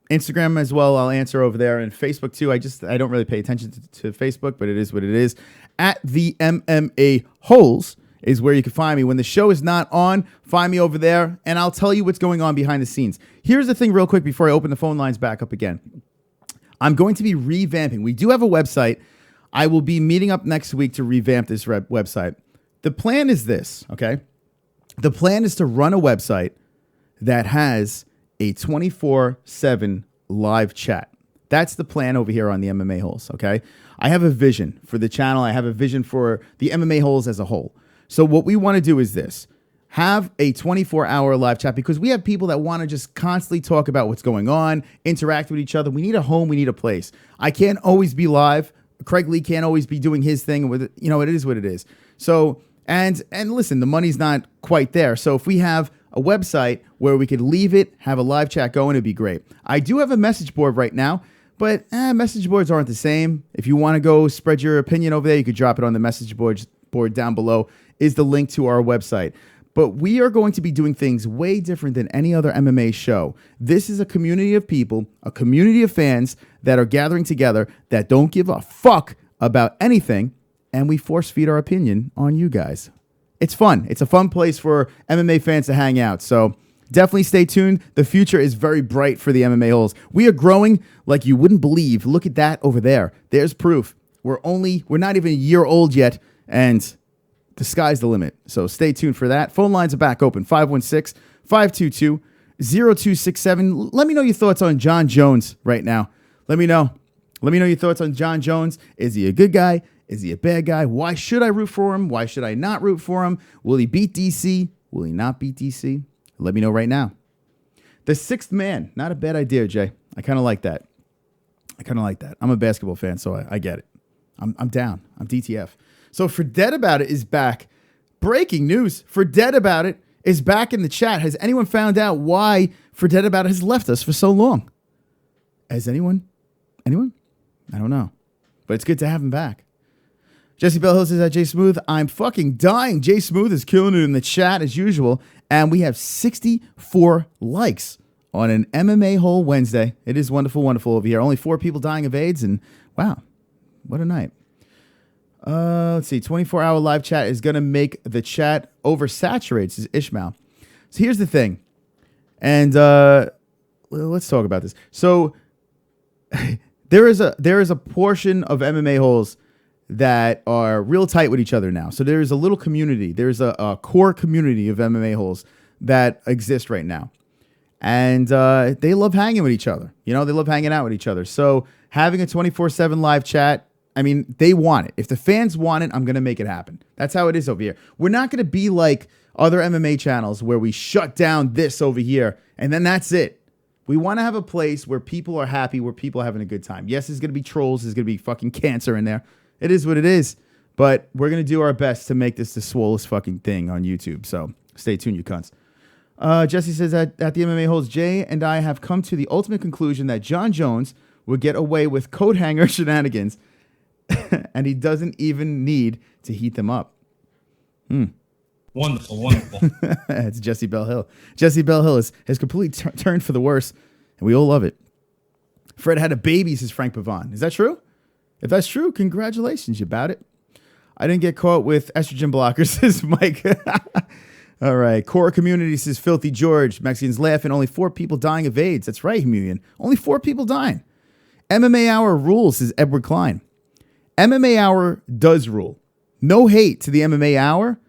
Instagram as well, I'll answer over there, and Facebook too. I don't really pay attention to Facebook, but it is what it is. At the MMA-Holes is where you can find me. When the show is not on, find me over there, and I'll tell you what's going on behind the scenes. Here's the thing real quick before I open the phone lines back up again. I'm going to be revamping. We do have a website. I will be meeting up next week to revamp this website. The plan is this, okay? The plan is to run a website that has a 24/7 live chat. That's the plan over here on the MMA-Holes, okay? I have a vision for the channel. I have a vision for the MMA-Holes as a whole. So what we want to do is this. Have a 24-hour live chat because we have people that want to just constantly talk about what's going on, interact with each other. We need a home. We need a place. I can't always be live. Craig Lee can't always be doing his thing with it. It is what it is. So, and listen, the money's not quite there. So if we have a website where we could leave it, have a live chat going, it'd be great. I do have a message board right now, but message boards aren't the same. If you want to go spread your opinion over there, you could drop it on the message board down below is the link to our website. But we are going to be doing things way different than any other MMA show. This is a community of people, a community of fans that are gathering together that don't give a fuck about anything, and we force feed our opinion on you guys. It's fun. It's a fun place for MMA fans to hang out. So definitely stay tuned. The future is very bright for the MMA-Holes. We are growing like you wouldn't believe. Look at that over there. There's proof. We're not even a year old yet, And the sky's the limit. So stay tuned for that. Phone lines are back open. 516-522-0267. Let me know your thoughts on John Jones right now. Let me know. Let me know your thoughts on John Jones. Is he a good guy? Is he a bad guy? Why should I root for him? Why should I not root for him? Will he beat DC? Will he not beat DC? Let me know right now. The sixth man. Not a bad idea, Jay. I kind of like that. I'm a basketball fan, so I get it. I'm down. I'm DTF. So Forget About It is back. Breaking news. Forget About It is back in the chat. Has anyone found out why Forget About It has left us for so long? Has anyone? Anyone? I don't know. But it's good to have him back. Jesse Bell Hill says that Jay Smooth, I'm fucking dying. Jay Smooth is killing it in the chat as usual. And we have 64 likes on an MMA Hole Wednesday. It is wonderful, wonderful over here. Only 4 people dying of AIDS. And wow, what a night. Let's see. 24-hour live chat is going to make the chat oversaturate, says Ishmael. So here's the thing. And let's talk about this. So there is a portion of MMA Holes that are real tight with each other now. So there's a little community. There's a core community of MMA Holes that exist right now. And they love hanging with each other. You know, they love hanging out with each other. So having a 24/7 live chat, I mean, they want it. If the fans want it, I'm going to make it happen. That's how it is over here. We're not going to be like other MMA channels where we shut down this over here and then that's it. We want to have a place where people are happy, where people are having a good time. Yes, there's going to be trolls. There's going to be fucking cancer in there. It is what it is. But we're going to do our best to make this the swollest fucking thing on YouTube. So stay tuned, you cunts. Jesse says that at the MMA Holes, Jay and I have come to the ultimate conclusion that John Jones would get away with coat hanger shenanigans and he doesn't even need to heat them up. Wonderful, wonderful. It's Jesse Bell Hill. Jesse Bell Hill has completely turned for the worse, and we all love it. Fred had a baby, says Frank Pavon. Is that true? If that's true, congratulations, you about it. I didn't get caught with estrogen blockers, says Mike. All right. Core community, says Filthy George. Mexicans laughing. Only 4 people dying of AIDS. That's right, Humilian. Only 4 people dying. MMA Hour rules, says Edward Klein. MMA Hour does rule. No hate to the MMA Hour,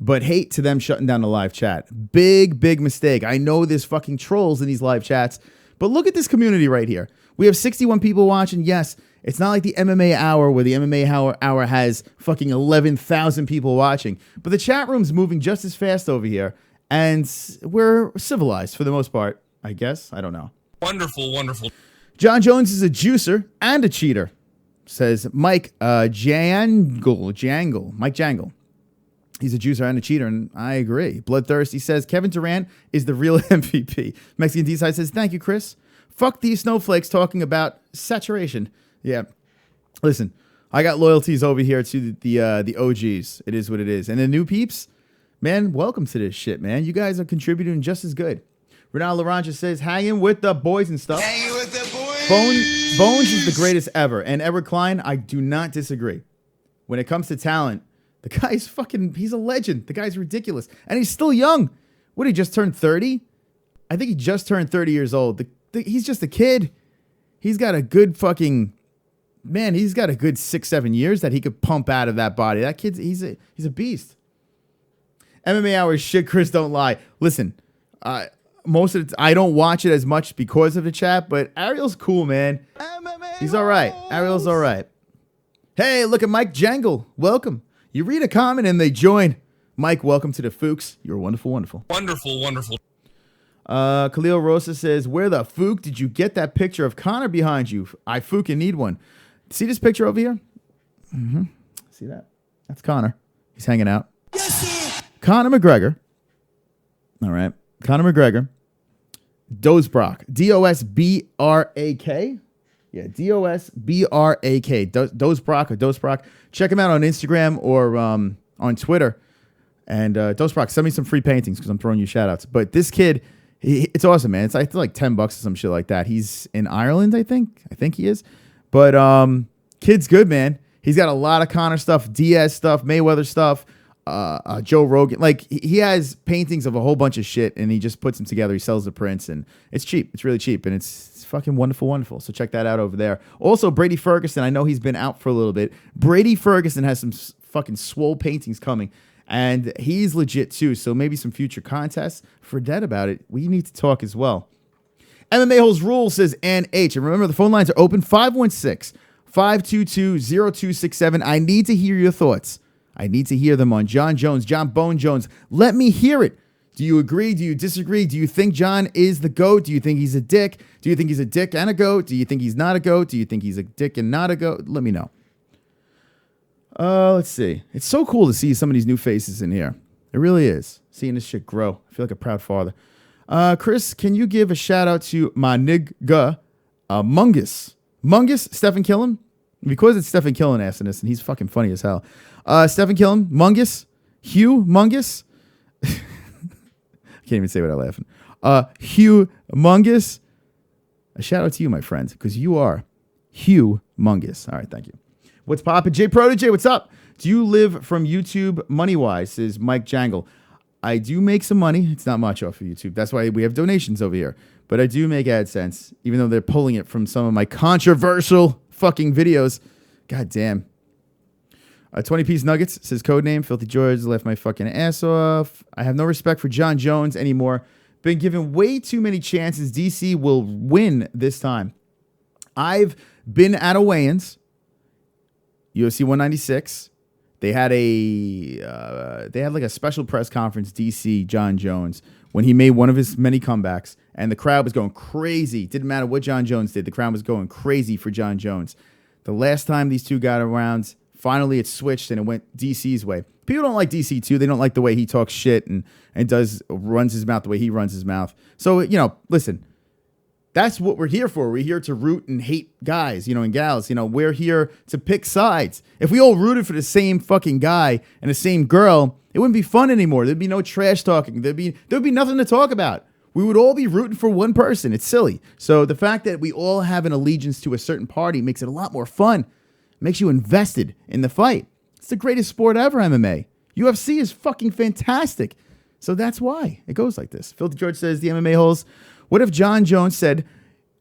but hate to them shutting down the live chat. Big, big mistake. I know there's fucking trolls in these live chats, but look at this community right here. We have 61 people watching. Yes, it's not like the MMA Hour where the MMA Hour has fucking 11,000 people watching, but the chat room's moving just as fast over here, and we're civilized for the most part, I guess. I don't know. Wonderful, wonderful. John Jones is a juicer and a cheater, says Mike Jangle. Mike Jangle. He's a juicer and a cheater, and I agree. Bloodthirsty says Kevin Durant is the real MVP. Mexican D-Side says, thank you, Chris. Fuck these snowflakes talking about saturation. Yeah. Listen, I got loyalties over here to the OGs. It is what it is. And the new peeps, man, welcome to this shit, man. You guys are contributing just as good. Ronaldo Laranja says, hanging with the boys and stuff. Hanging with the boys. Bones is the greatest ever. And Edward Klein, I do not disagree. When it comes to talent, the guy's he's a legend. The guy's ridiculous. And he's still young. What, he just turned 30? I think he just turned 30 years old. He's just a kid. He's got a good he's got a good 6-7 years that he could pump out of that body. That kid's, he's a beast. MMA Hour shit, Chris, don't lie. Listen, most of I don't watch it as much because of the chat, but Ariel's cool, man. He's all right. Ariel's all right. Hey, look at Mike Jangle. Welcome. You read a comment and they join. Mike, welcome to the Fooks. You're wonderful, wonderful. Wonderful, wonderful. Khalil Rosa says, where the Fook did you get that picture of Conor behind you? I Fookin need one. See this picture over here? Mm-hmm. See that? That's Conor. He's hanging out. Yes, sir. Conor McGregor. All right. Conor McGregor. Dozbrak. D-O-S-B-R-A-K. Yeah, D-O-S-B-R-A-K. Dozbrak or Dozbrak. Check him out on Instagram or on Twitter. And Dozbrak, send me some free paintings because I'm throwing you shout outs. But this kid, it's awesome, man. It's I feel like $10 or some shit like that. He's in Ireland, I think. I think he is. But kid's good, man. He's got a lot of Conor stuff, Diaz stuff, Mayweather stuff. Joe Rogan. Like he has paintings of a whole bunch of shit, and he just puts them together. He sells the prints, and it's cheap. It's really cheap, and it's fucking wonderful. So check that out over there. Also, Brady Ferguson. I know he's been out for a little bit. Brady Ferguson has some fucking swole paintings coming, and he's legit too. So maybe some future contests. Forget about it. We need to talk as well. MMA Holes Rule, says Ann H. And remember, the phone lines are open, 516-522-0267. I need to hear your thoughts. I need to hear them on John Jones, John Bone Jones. Let me hear it. Do you agree? Do you disagree? Do you think John is the GOAT? Do you think he's a dick? Do you think he's a dick and a GOAT? Do you think he's not a GOAT? Do you think he's a dick and not a GOAT? Let me know. Let's see. It's so cool to see some of these new faces in here. It really is. Seeing this shit grow. I feel like a proud father. Chris, can you give a shout out to my nigga, Mungus? Mungus, Stephen Killen? Because it's Stephen Killen asking this, and he's fucking funny as hell. Stephen Killen, Mungus, Hugh Mungus. I can't even say without laughing. Hugh Mungus. A shout out to you, my friend, because you are Hugh Mungus. All right, thank you. What's poppin'? J Protege, what's up? Do you live from YouTube money-wise, says Mike Jangle. I do make some money. It's not much off of YouTube. That's why we have donations over here. But I do make AdSense, even though they're pulling it from some of my controversial fucking videos. God damn. 20-piece nuggets, says Codename. Filthy George left my fucking ass off. I have no respect for John Jones anymore. Been given way too many chances. DC will win this time. I've been at a weigh-ins. UFC 196. They had like a special press conference, DC, John Jones, when he made one of his many comebacks, and the crowd was going crazy. Didn't matter what John Jones did. The crowd was going crazy for John Jones. The last time these two got around, finally it switched and it went DC's way. People don't like DC too. They don't like the way he talks shit and runs his mouth the way he runs his mouth. So, listen, that's what we're here for. We're here to root and hate guys, and gals. We're here to pick sides. If we all rooted for the same fucking guy and the same girl, it wouldn't be fun anymore. There'd be no trash talking. There'd be nothing to talk about. We would all be rooting for one person. It's silly. So the fact that we all have an allegiance to a certain party makes it a lot more fun. Makes you invested in the fight. It's the greatest sport ever, MMA. UFC is fucking fantastic. So that's why it goes like this. Filthy George says, the MMA Holes. What if John Jones said,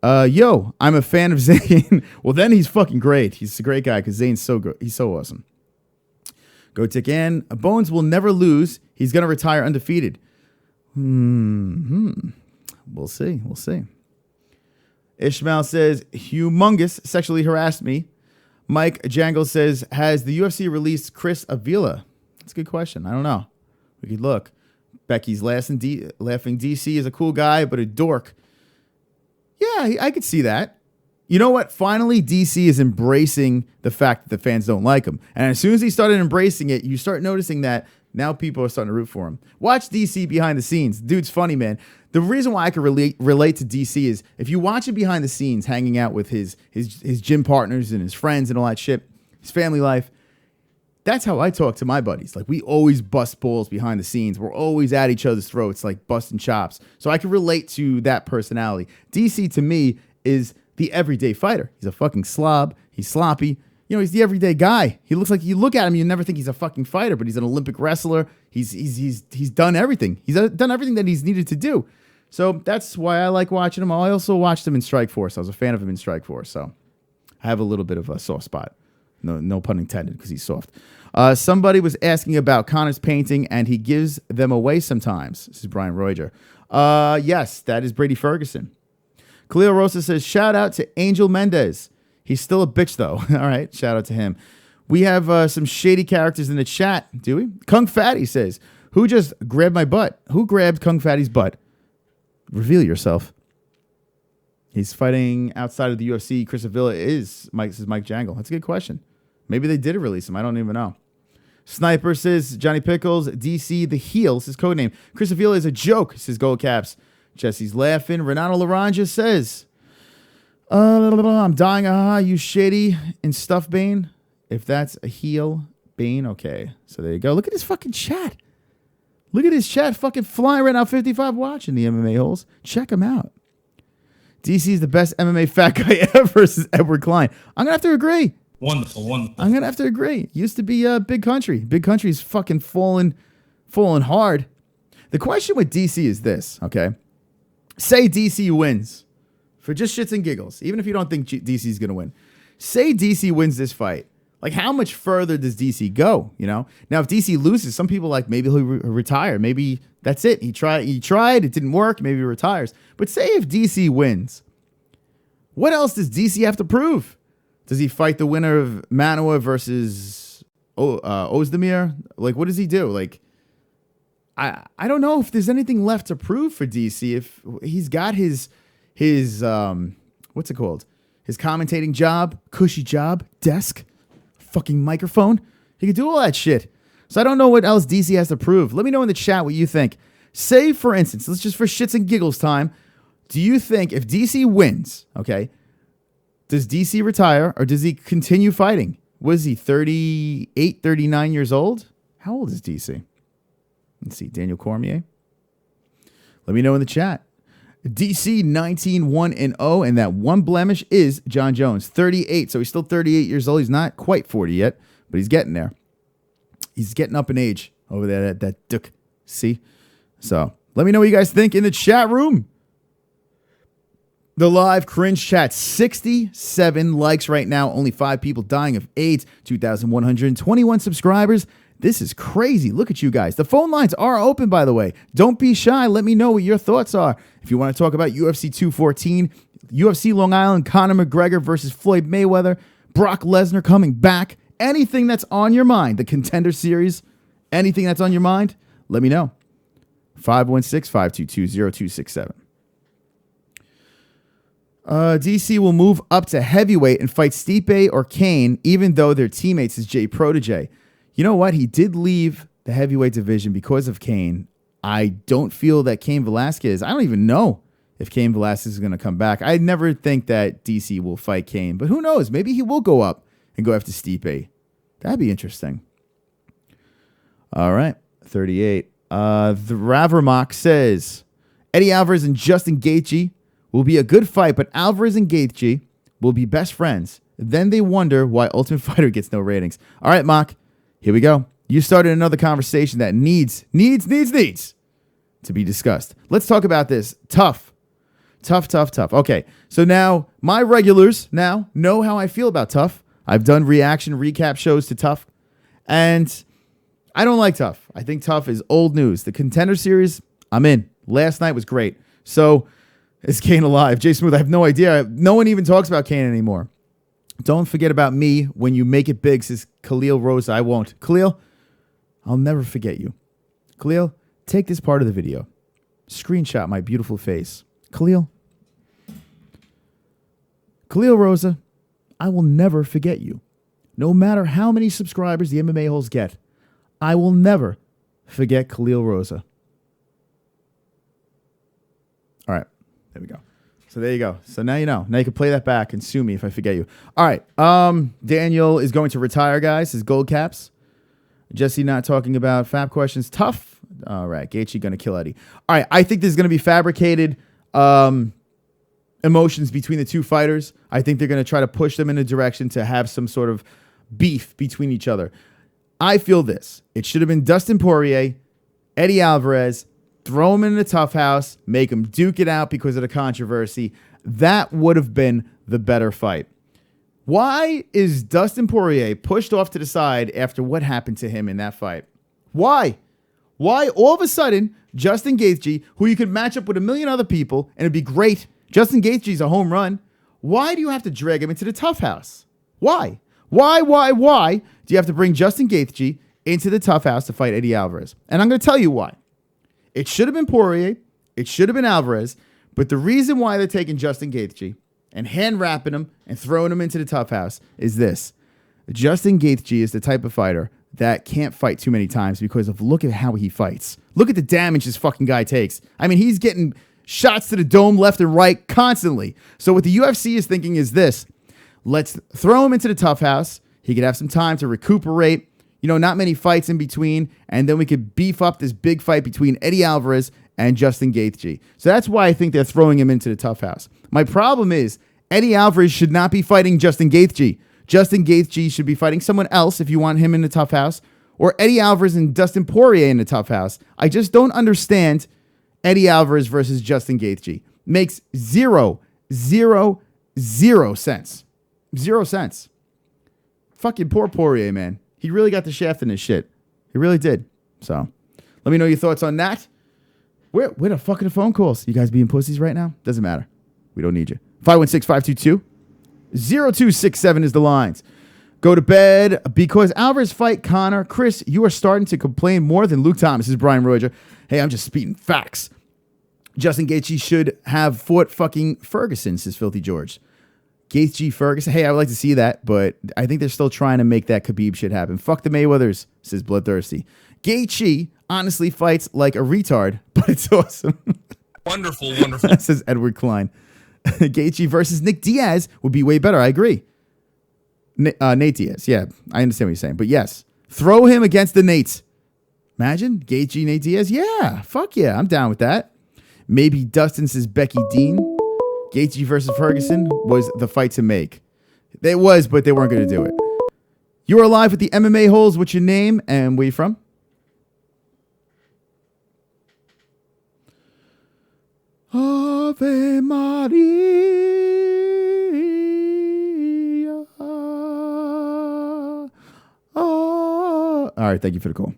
yo, I'm a fan of Zane? Well, then he's fucking great. He's a great guy because Zane's so good. He's so awesome. Go Tick Ann. Bones will never lose. He's going to retire undefeated. We'll see. We'll see. Ishmael says, humongous sexually harassed me. Mike Jangle says, has the UFC released Chris Avila? That's a good question. I don't know. We could look. Becky's laughing. DC is a cool guy, but a dork. Yeah, I could see that. You know what? Finally, DC is embracing the fact that the fans don't like him. And as soon as he started embracing it, you start noticing that now people are starting to root for him. Watch DC behind the scenes. Dude's funny, man. The reason why I can relate to DC is if you watch him behind the scenes, hanging out with his gym partners and his friends and all that shit, his family life, that's how I talk to my buddies. Like, we always bust balls behind the scenes. We're always at each other's throats, like busting chops. So I can relate to that personality. DC, to me, is the everyday fighter. He's a fucking slob. He's sloppy. He's the everyday guy. He looks like, you look at him, you never think he's a fucking fighter, but he's an Olympic wrestler. He's done everything. He's done everything that he's needed to do. So that's why I like watching him. I also watched him in Strikeforce. I was a fan of him in Strikeforce. So I have a little bit of a soft spot. No pun intended, because he's soft. Somebody was asking about Conor's painting, and he gives them away sometimes. This is Brian Reuter. Yes, that is Brady Ferguson. Khalil Rosa says, shout out to Angel Mendez. He's still a bitch, though. All right, shout out to him. We have some shady characters in the chat, do we? Kung Fatty says, who just grabbed my butt? Who grabbed Kung Fatty's butt? Reveal yourself. He's fighting outside of the UFC. Chris Avila is Mike Jangle. That's a good question. Maybe they did release him. I don't even know. Sniper says, Johnny Pickles, DC, the heel, is his codename. Chris Avila is a joke, says Gold Caps. Jesse's laughing. Renato Laranja says, I'm dying, you shady and stuff, Bane. If that's a heel, Bane, okay. So there you go. Look at his fucking chat. Look at his chat fucking flying right now. 55 watching the MMA Holes. Check him out. DC is the best MMA fat guy ever, says Edward Klein. I'm going to have to agree. Wonderful. I'm gonna have to agree. Used to be Big Country. Big Country's fucking falling hard. The question with DC is this, okay? Say DC wins for just shits and giggles, even if you don't think DC's gonna win. Say DC wins this fight. Like, how much further does DC go? You know. Now, if DC loses, some people like maybe he'll retire. Maybe that's it. He tried. It didn't work. Maybe he retires. But say if DC wins, what else does DC have to prove? Does he fight the winner of Manoa versus Ozdemir? Like, what does he do? Like, I don't know if there's anything left to prove for DC. If he's got his what's it called? His commentating job, cushy job, desk, fucking microphone. He could do all that shit. So I don't know what else DC has to prove. Let me know in the chat what you think. Say, for instance, let's just for shits and giggles time. Do you think if DC wins, okay, does DC retire or does he continue fighting? Was he 38, 39 years old? How old is DC? Let's see, Daniel Cormier. Let me know in the chat. DC 19-1-0, and that one blemish is John Jones, 38. So he's still 38 years old. He's not quite 40 yet, but he's getting there. He's getting up in age over there at that duck. See? So let me know what you guys think in the chat room. The live cringe chat, 67 likes right now. Only 5 people dying of AIDS. 2,121 subscribers. This is crazy. Look at you guys. The phone lines are open, by the way. Don't be shy. Let me know what your thoughts are. If you want to talk about UFC 214, UFC Long Island, Conor McGregor versus Floyd Mayweather, Brock Lesnar coming back, anything that's on your mind, the Contender Series, anything that's on your mind, let me know. 516-522-0267. DC will move up to heavyweight and fight Stipe or Kane, even though they're teammates, is Jay Protege. You know what? He did leave the heavyweight division because of Kane. I don't feel that Cain Velasquez, I don't even know if Cain Velasquez is going to come back. I never think that DC will fight Kane, but who knows? Maybe he will go up and go after Stipe. That'd be interesting. All right, 38. The Ravermock says, Eddie Alvarez and Justin Gaethje will be a good fight, but Alvarez and Gaethje will be best friends. Then they wonder why Ultimate Fighter gets no ratings. All right, Mock. Here we go. You started another conversation that needs to be discussed. Let's talk about this. Tough. Okay, so now my regulars now know how I feel about Tough. I've done reaction recap shows to Tough, and I don't like Tough. I think Tough is old news. The Contender Series, I'm in. Last night was great. So is Kane alive? Jay Smooth, I have no idea. No one even talks about Kane anymore. Don't forget about me when you make it big, says Khalil Rosa. I won't. Khalil, I'll never forget you. Khalil, take this part of the video. Screenshot my beautiful face. Khalil Rosa, I will never forget you. No matter how many subscribers the MMA-Holes get, I will never forget Khalil Rosa. All right, there we go. So there you go. So now you know. Now you can play that back and sue me if I forget you. All right. Daniel is going to retire, guys. His gold caps. Jesse not talking about fab questions. Tough. All right. Gaethje going to kill Eddie. All right. I think there's going to be fabricated emotions between the two fighters. I think they're going to try to push them in a direction to have some sort of beef between each other. I feel this. It should have been Dustin Poirier, Eddie Alvarez, throw him in the tough house, make him duke it out because of the controversy. That would have been the better fight. Why is Dustin Poirier pushed off to the side after what happened to him in that fight? Why? Why all of a sudden, Justin Gaethje, who you could match up with a million other people, and it'd be great. Justin Gaethje's a home run. Why do you have to drag him into the tough house? Why? Why do you have to bring Justin Gaethje into the tough house to fight Eddie Alvarez? And I'm going to tell you why. It should have been Poirier. It should have been Alvarez. But the reason why they're taking Justin Gaethje and hand wrapping him and throwing him into the tough house is this. Justin Gaethje is the type of fighter that can't fight too many times because of look at how he fights. Look at the damage this fucking guy takes. I mean, he's getting shots to the dome left and right constantly. So what the UFC is thinking is this. Let's throw him into the tough house. He could have some time to recuperate. You know, not many fights in between. And then we could beef up this big fight between Eddie Alvarez and Justin Gaethje. So that's why I think they're throwing him into the tough house. My problem is Eddie Alvarez should not be fighting Justin Gaethje. Justin Gaethje should be fighting someone else if you want him in the tough house, or Eddie Alvarez and Dustin Poirier in the tough house. I just don't understand Eddie Alvarez versus Justin Gaethje. Makes zero sense. 0 cents. Fucking poor Poirier, man. He really got the shaft in his shit. He really did. So, let me know your thoughts on that. Where the fuck are the phone calls? You guys being pussies right now? Doesn't matter. We don't need you. 516-522-0267 is the lines. Go to bed because Alvarez fight Conor. Chris, you are starting to complain more than Luke Thomas. This is Brian Roger. Hey, I'm just speaking facts. Justin Gaethje should have fought fucking Ferguson, says Filthy George. Gaethje, Ferguson. Hey, I would like to see that, but I think they're still trying to make that Khabib shit happen. Fuck the Mayweathers, says Bloodthirsty. Gaethje honestly fights like a retard, but it's awesome. Wonderful, wonderful. Says Edward Klein. Gaethje versus Nick Diaz would be way better. I agree. Nate Diaz. Yeah, I understand what you're saying. But yes, throw him against the Nates. Imagine Gaethje, Nate Diaz. Yeah, fuck yeah. I'm down with that. Maybe Dustin says Becky Dean. Gaethje versus Ferguson was the fight to make. It was, but they weren't going to do it. You are live with the MMA-Holes. What's your name and where you from? Ave Maria. All right, thank you for the call.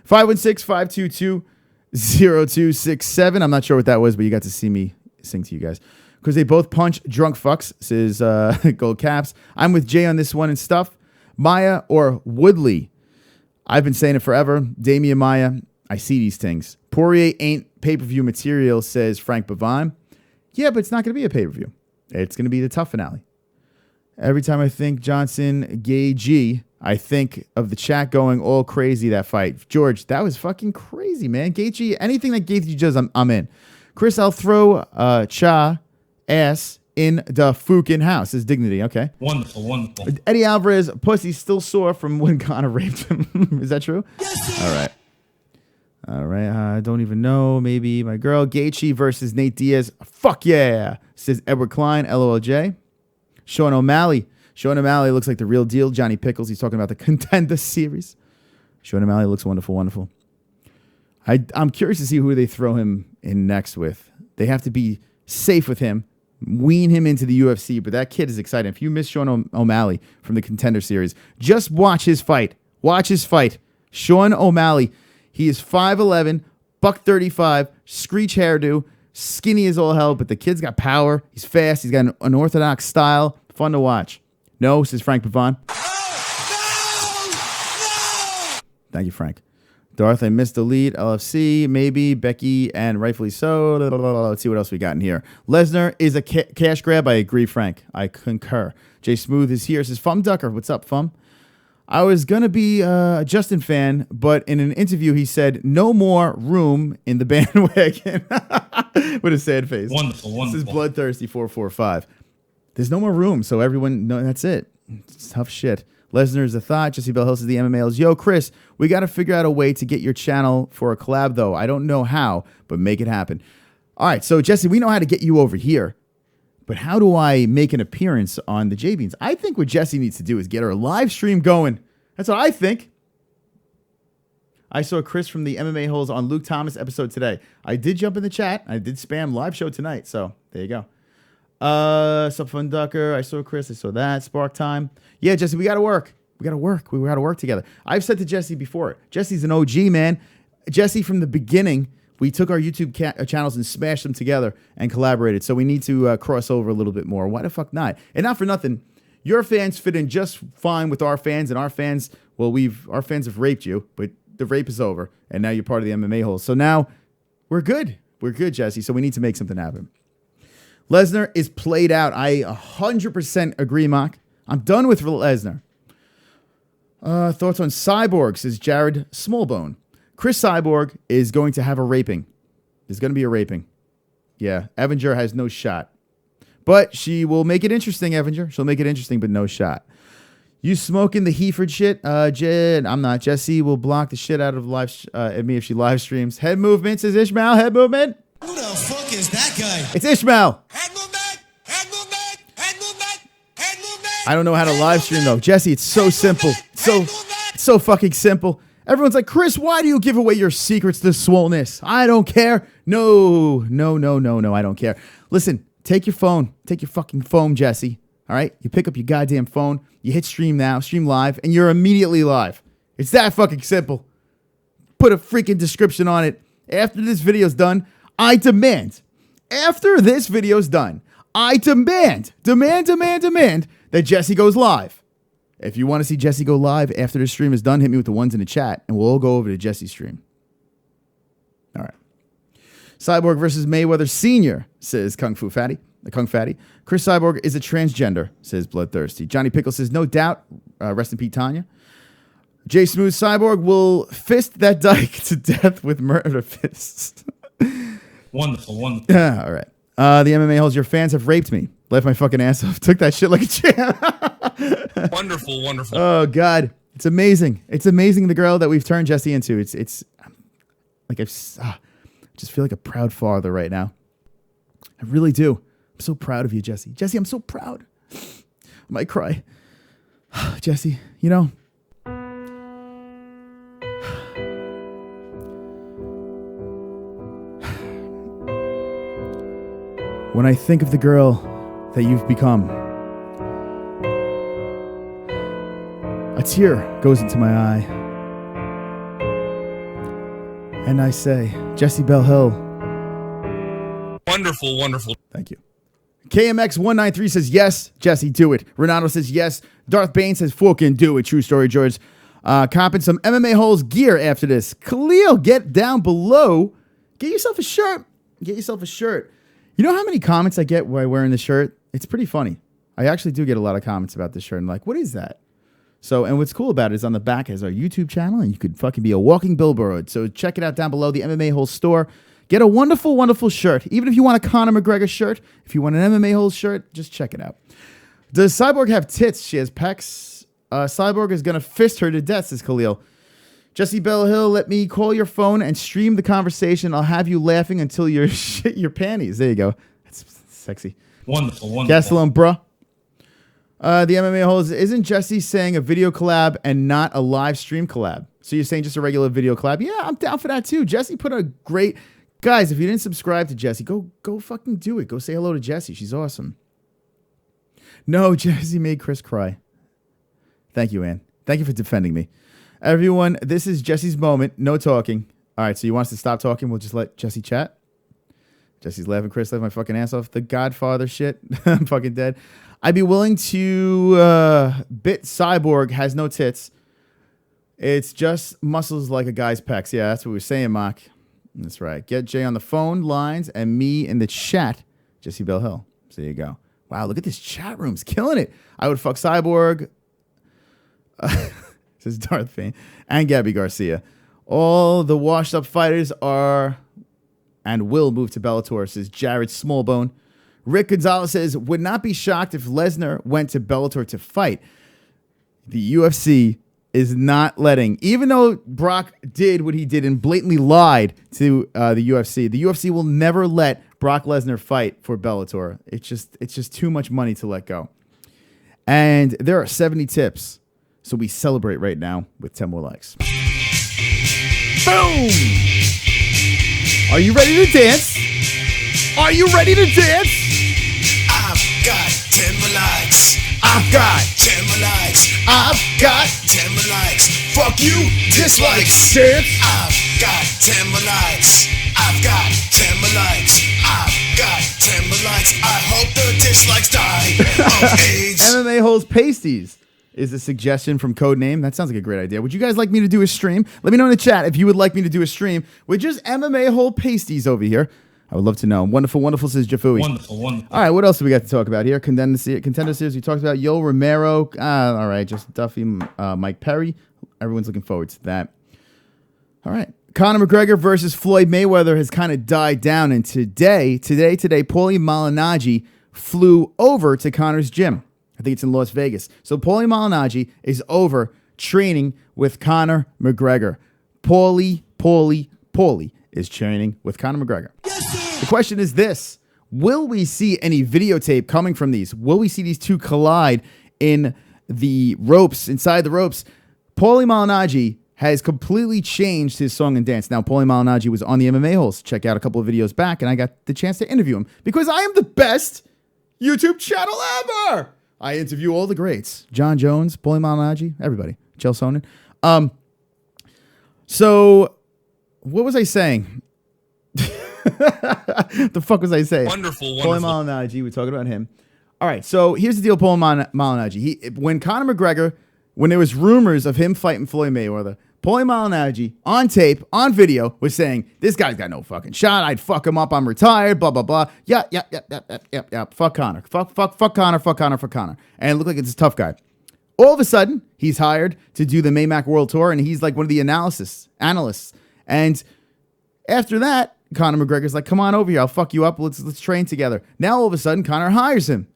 516-522-0267. I'm not sure what that was, but you got to see me sing to you guys. Because they both punch drunk fucks, says Gold Caps. I'm with Jay on this one and stuff. Maya or Woodley. I've been saying it forever. Damian Maya. I see these things. Poirier ain't pay-per-view material, says Frank Bavon. Yeah, but it's not going to be a pay-per-view. It's going to be the tough finale. Every time I think Johnson Gaethje, I think of the chat going all crazy that fight. George, that was fucking crazy, man. Gaethje, anything that Gaethje does, I'm in. Chris, I'll throw Cha ass in the FOOKIN house. His dignity, okay. Wonderful, wonderful. Eddie Alvarez, pussy still sore from when Conor raped him. Is that true? Yes, all right. All right. I don't even know. Maybe my girl. Gaethje versus Nate Diaz. Fuck yeah, says Edward Klein, LOLJ. Sean O'Malley. Sean O'Malley looks like the real deal. Johnny Pickles. He's talking about the Contender series. Sean O'Malley looks wonderful, wonderful. I'm curious to see who they throw him in next with. They have to be safe with him, wean him into the UFC, but that kid is exciting. If you miss Sean O'Malley from the Contender series, just watch his fight. Watch his fight. Sean O'Malley. He is 5'11", $135, screech hairdo, skinny as all hell, but the kid's got power. He's fast. He's got an unorthodox style. Fun to watch. No, says Frank Pavon. No! Thank you, Frank. Darth, I missed the lead. LFC, maybe. Becky, and rightfully so. Let's see what else we got in here. Lesnar is a cash grab. I agree, Frank. I concur. Jay Smooth is here. Says, Fum Ducker. What's up, Fum? I was going to be a Justin fan, but in an interview, he said, no more room in the bandwagon. With a sad face. Wonderful, wonderful. This is Bloodthirsty 445. There's no more room, so everyone, no, that's it. It's tough shit. Lesnar is a thought. Jesse Bell Hills is the MMA-Holes. Yo, Chris, we got to figure out a way to get your channel for a collab, though. I don't know how, but make it happen. All right, so, Jesse, we know how to get you over here. But how do I make an appearance on the J-Beans? I think what Jesse needs to do is get her live stream going. That's what I think. I saw Chris from the MMA-Holes on Luke Thomas episode today. I did jump in the chat. I did spam live show tonight, so there you go. Sup Fun Ducker. I saw Chris. I saw that. Spark Time. Yeah, Jesse, we got to work. We got to work. We got to work together. I've said to Jesse before, Jesse's an OG, man. Jesse, from the beginning, we took our YouTube channels and smashed them together and collaborated. So we need to cross over a little bit more. Why the fuck not? And not for nothing, your fans fit in just fine with our fans, and our fans, well, our fans have raped you, but the rape is over, and now you're part of the MMA-Holes. So now we're good. We're good, Jesse. So we need to make something happen. Lesnar is played out. I 100% agree, Mock. I'm done with Lesnar. Thoughts on Cyborg, says Jared Smallbone. Chris Cyborg is going to have a raping. There's going to be a raping. Yeah, Evinger has no shot. But she will make it interesting, Evinger. She'll make it interesting, but no shot. You smoking the Heford shit? Jed, I'm not. Jesse will block the shit out of at me if she live streams. Head movement, says Ishmael. Head movement. Who the fuck is that guy? It's Ishmael. Head movement! Head movement! Head movement! Head movement! I don't know how to live stream though. Jesse, it's so simple. It's so fucking simple. Everyone's like, Chris, why do you give away your secrets to swollenness? I don't care. No, I don't care. Listen, take your phone. Take your fucking phone, Jesse. All right? You pick up your goddamn phone. You hit stream now, stream live, and you're immediately live. It's that fucking simple. Put a freaking description on it. After this video's done, I demand. After this video's done, I demand that Jesse goes live. If you want to see Jesse go live after the stream is done, hit me with the ones in the chat, and we'll all go over to Jesse's stream. All right. Cyborg versus Mayweather Sr., says Kung Fatty. Chris Cyborg is a transgender, says Bloodthirsty. Johnny Pickle says, no doubt. Rest in peace, Tanya. J Smooth Cyborg will fist that dyke to death with murder fists. Wonderful. Yeah, all right. The MMA Holes, your fans have raped me. Left my fucking ass off. Took that shit like a champ. Wonderful. Oh, God. It's amazing. It's amazing the girl that we've turned Jesse into. It's like I just feel like a proud father right now. I really do. I'm so proud of you, Jesse. Jesse, I'm so proud. I might cry. Jesse, you know, when I think of the girl that you've become, a tear goes into my eye. And I say, Jesse Bell Hill. Wonderful. Thank you. KMX193 says, yes, Jesse, do it. Renato says, yes. Darth Bane says, fucking do it. True story, George. Copping some MMA Holes gear after this. Khalil, get down below. Get yourself a shirt. You know how many comments I get while wearing this shirt? It's pretty funny. I actually do get a lot of comments about this shirt. I'm like, what is that? So, and what's cool about it is on the back is our YouTube channel, and you could fucking be a walking billboard. So check it out down below, the MMA Holes store. Get a wonderful shirt. Even if you want a Conor McGregor shirt, if you want an MMA Holes shirt, just check it out. Does Cyborg have tits? She has pecs. Cyborg is going to fist her to death, says Khalil. Jesse Bell Hill, let me call your phone and stream the conversation. I'll have you laughing until you shit your panties. There you go. That's sexy. Wonderful. Gastelum, bruh. The MMA Holes, isn't Jesse saying a video collab and not a live stream collab? So you're saying just a regular video collab? Yeah, I'm down for that too. Jesse put a great... Guys, if you didn't subscribe to Jesse, go fucking do it. Go say hello to Jesse. She's awesome. No, Jesse made Chris cry. Thank you, Ann. Thank you for defending me. Everyone, this is Jesse's moment. No talking. All right, so you want us to stop talking? We'll just let Jesse chat. Jesse's laughing. Chris left my fucking ass off. The Godfather shit. I'm fucking dead. I'd be willing to bit Cyborg has no tits. It's just muscles like a guy's pecs. Yeah, that's what we're saying, Mark. That's right. Get Jay on the phone lines and me in the chat. Jesse Bell Hill. So there you go. Wow, look at this chat room's killing it. I would fuck Cyborg. Says Darth Fane and Gabby Garcia. All the washed up fighters are and will move to Bellator, says Jared Smallbone. Rick Gonzalez says, would not be shocked if Lesnar went to Bellator to fight. The UFC is not letting, even though Brock did what he did and blatantly lied to the UFC will never let Brock Lesnar fight for Bellator. It's just too much money to let go. And there are 70 tips. So we celebrate right now with 10 more likes. Boom! Are you ready to dance? Are you ready to dance? I've got 10 more likes. I've got 10 more likes. I've got 10 more likes. Fuck you, dislikes. Dance. I've got 10 more likes. I've got 10 more likes. I've got 10 more likes. I hope the dislikes die of AIDS. MMA Holes Pasties is a suggestion from Codename. That sounds like a great idea. Would you guys like me to do a stream? Let me know in the chat if you would like me to do a stream with just MMA Hole Pasties over here. I would love to know. Wonderful, says Jafui. Wonderful. All right, what else do we got to talk about here? Contender Series, we talked about Yo Romero. All right, just Duffy, Mike Perry. Everyone's looking forward to that. All right. Conor McGregor versus Floyd Mayweather has kind of died down. And today, Paulie Malignaggi flew over to Conor's gym. I think it's in Las Vegas. So Paulie Malignaggi is over training with Conor McGregor. Paulie is training with Conor McGregor. The question is this. Will we see any videotape coming from these? Will we see these two collide in the ropes, inside the ropes. Paulie Malignaggi has completely changed his song and dance. Now, Paulie Malignaggi was on the MMA-Holes. Check out a couple of videos back, and I got the chance to interview him because I am the best YouTube channel ever. I interview all the greats. John Jones, Paulie Malignaggi, everybody. Chael Sonnen. So, what was I saying? The fuck was I saying? Wonderful. Paulie Malignaggi, we're talking about him. All right, so here's the deal, Paulie Malignaggi. When Conor McGregor, when there was rumors of him fighting Floyd Mayweather, Paulie Malignaggi, on tape, on video, was saying, this guy's got no fucking shot. I'd fuck him up. I'm retired, blah, blah, blah. Yeah. Fuck Conor. Fuck Conor. And it looked like it's a tough guy. All of a sudden, he's hired to do the Maymac World Tour, and he's like one of the analysts. And after that, Conor McGregor's like, come on over here. I'll fuck you up. Let's train together. Now, all of a sudden, Conor hires him.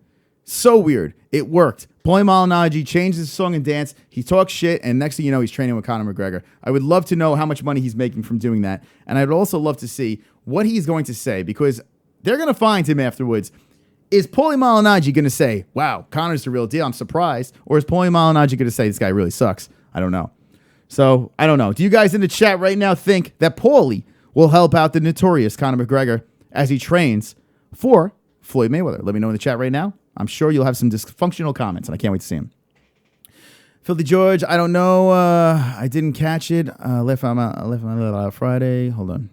So weird. It worked. Paulie Malignaggi changed his song and dance. He talks shit, and next thing you know, he's training with Conor McGregor. I would love to know how much money he's making from doing that, and I'd also love to see what he's going to say, because they're going to find him afterwards. Is Paulie Malignaggi going to say, wow, Conor's the real deal, I'm surprised, or is Paulie Malignaggi going to say, this guy really sucks? I don't know. So, I don't know. Do you guys in the chat right now think that Paulie will help out the notorious Conor McGregor as he trains for Floyd Mayweather? Let me know in the chat right now. I'm sure you'll have some dysfunctional comments, and I can't wait to see him. Filthy George, I don't know. I didn't catch it. Left on Friday. Hold on.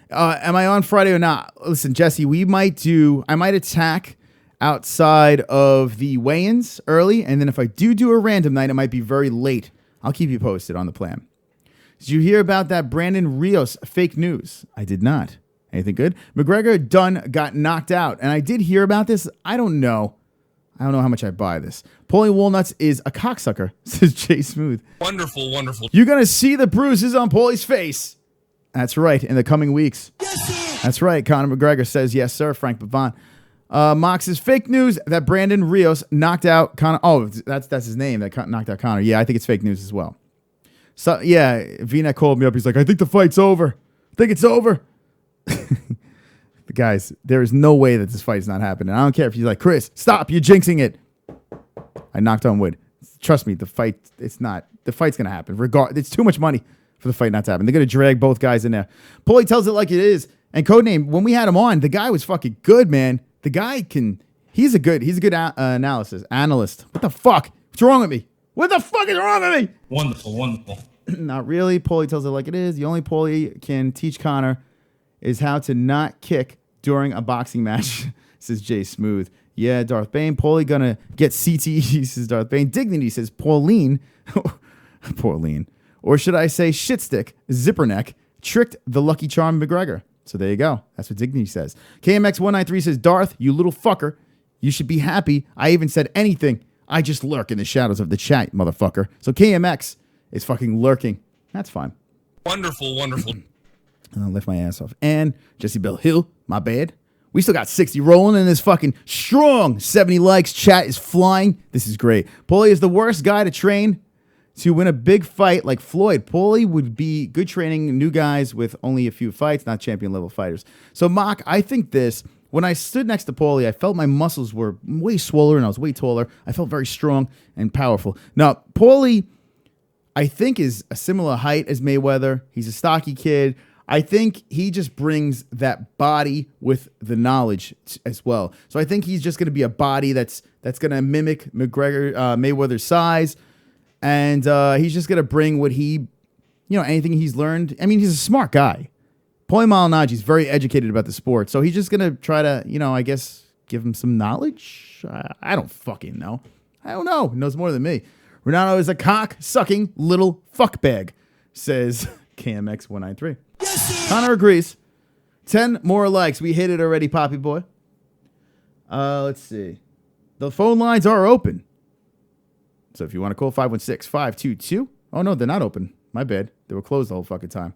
Am I on Friday or not? Listen, Jesse, I might attack outside of the weigh-ins early, and then if I do a random night, it might be very late. I'll keep you posted on the plan. Did you hear about that Brandon Rios fake news? I did not. Anything good? McGregor got knocked out, and I did hear about this. I don't know how much I buy this. Paulie Walnuts is a cocksucker, says Jay Smooth. Wonderful. You're going to see the bruises on Paulie's face. That's right, in the coming weeks. Yes, that's right, Conor McGregor says, yes, sir, Frank Pavon. Mox is fake news that Brandon Rios knocked out Conor. Oh, that's his name, that knocked out Conor. Yeah, I think it's fake news as well. So, yeah, V-Net called me up. He's like, I think the fight's over. I think it's over. Guys, there is no way that this fight is not happening. I don't care if you're like, Chris, stop, you're jinxing it. I knocked on wood. Trust me, the fight's going to happen. It's too much money for the fight not to happen. They're going to drag both guys in there. Paulie tells it like it is. And Codename, when we had him on, the guy was fucking good, man. The guy he's a good analyst. What the fuck? What's wrong with me? What the fuck is wrong with me? Wonderful. Not really. Paulie tells it like it is. The only Paulie can teach Conor is how to not kick during a boxing match, says Jay Smooth. Yeah, Darth Bane. Paulie gonna get CTE, says Darth Bane. Dignity says Pauline. Pauline. Or should I say shitstick, zipperneck, tricked the Lucky Charm McGregor. So there you go. That's what Dignity says. KMX193 says, Darth, you little fucker. You should be happy. I even said anything. I just lurk in the shadows of the chat, motherfucker. So KMX is fucking lurking. That's fine. Wonderful. And I'll lift my ass off. And Jesse Bell Hill, my bad. We still got 60 rolling in this fucking strong 70 likes. Chat is flying. This is great. Paulie is the worst guy to train to win a big fight like Floyd. Paulie would be good training new guys with only a few fights, not champion level fighters. So, Mock, I think this. When I stood next to Paulie, I felt my muscles were way swoller and I was way taller. I felt very strong and powerful. Now, Paulie, I think, is a similar height as Mayweather. He's a stocky kid. I think he just brings that body with the knowledge as well. So I think he's just going to be a body that's going to mimic Mayweather's size, and he's just going to bring what anything he's learned. I mean, he's a smart guy. Paulie Malignaggi is very educated about the sport, so he's just going to try to, I guess, give him some knowledge. I don't fucking know. I don't know. He knows more than me. Renato is a cock-sucking little fuckbag, says KMX193. Yes, Conor agrees. 10 more likes. We hit it already, Poppy Boy. Let's see. The phone lines are open. So if you want to call 516-522. Oh, no, they're not open. My bad. They were closed the whole fucking time.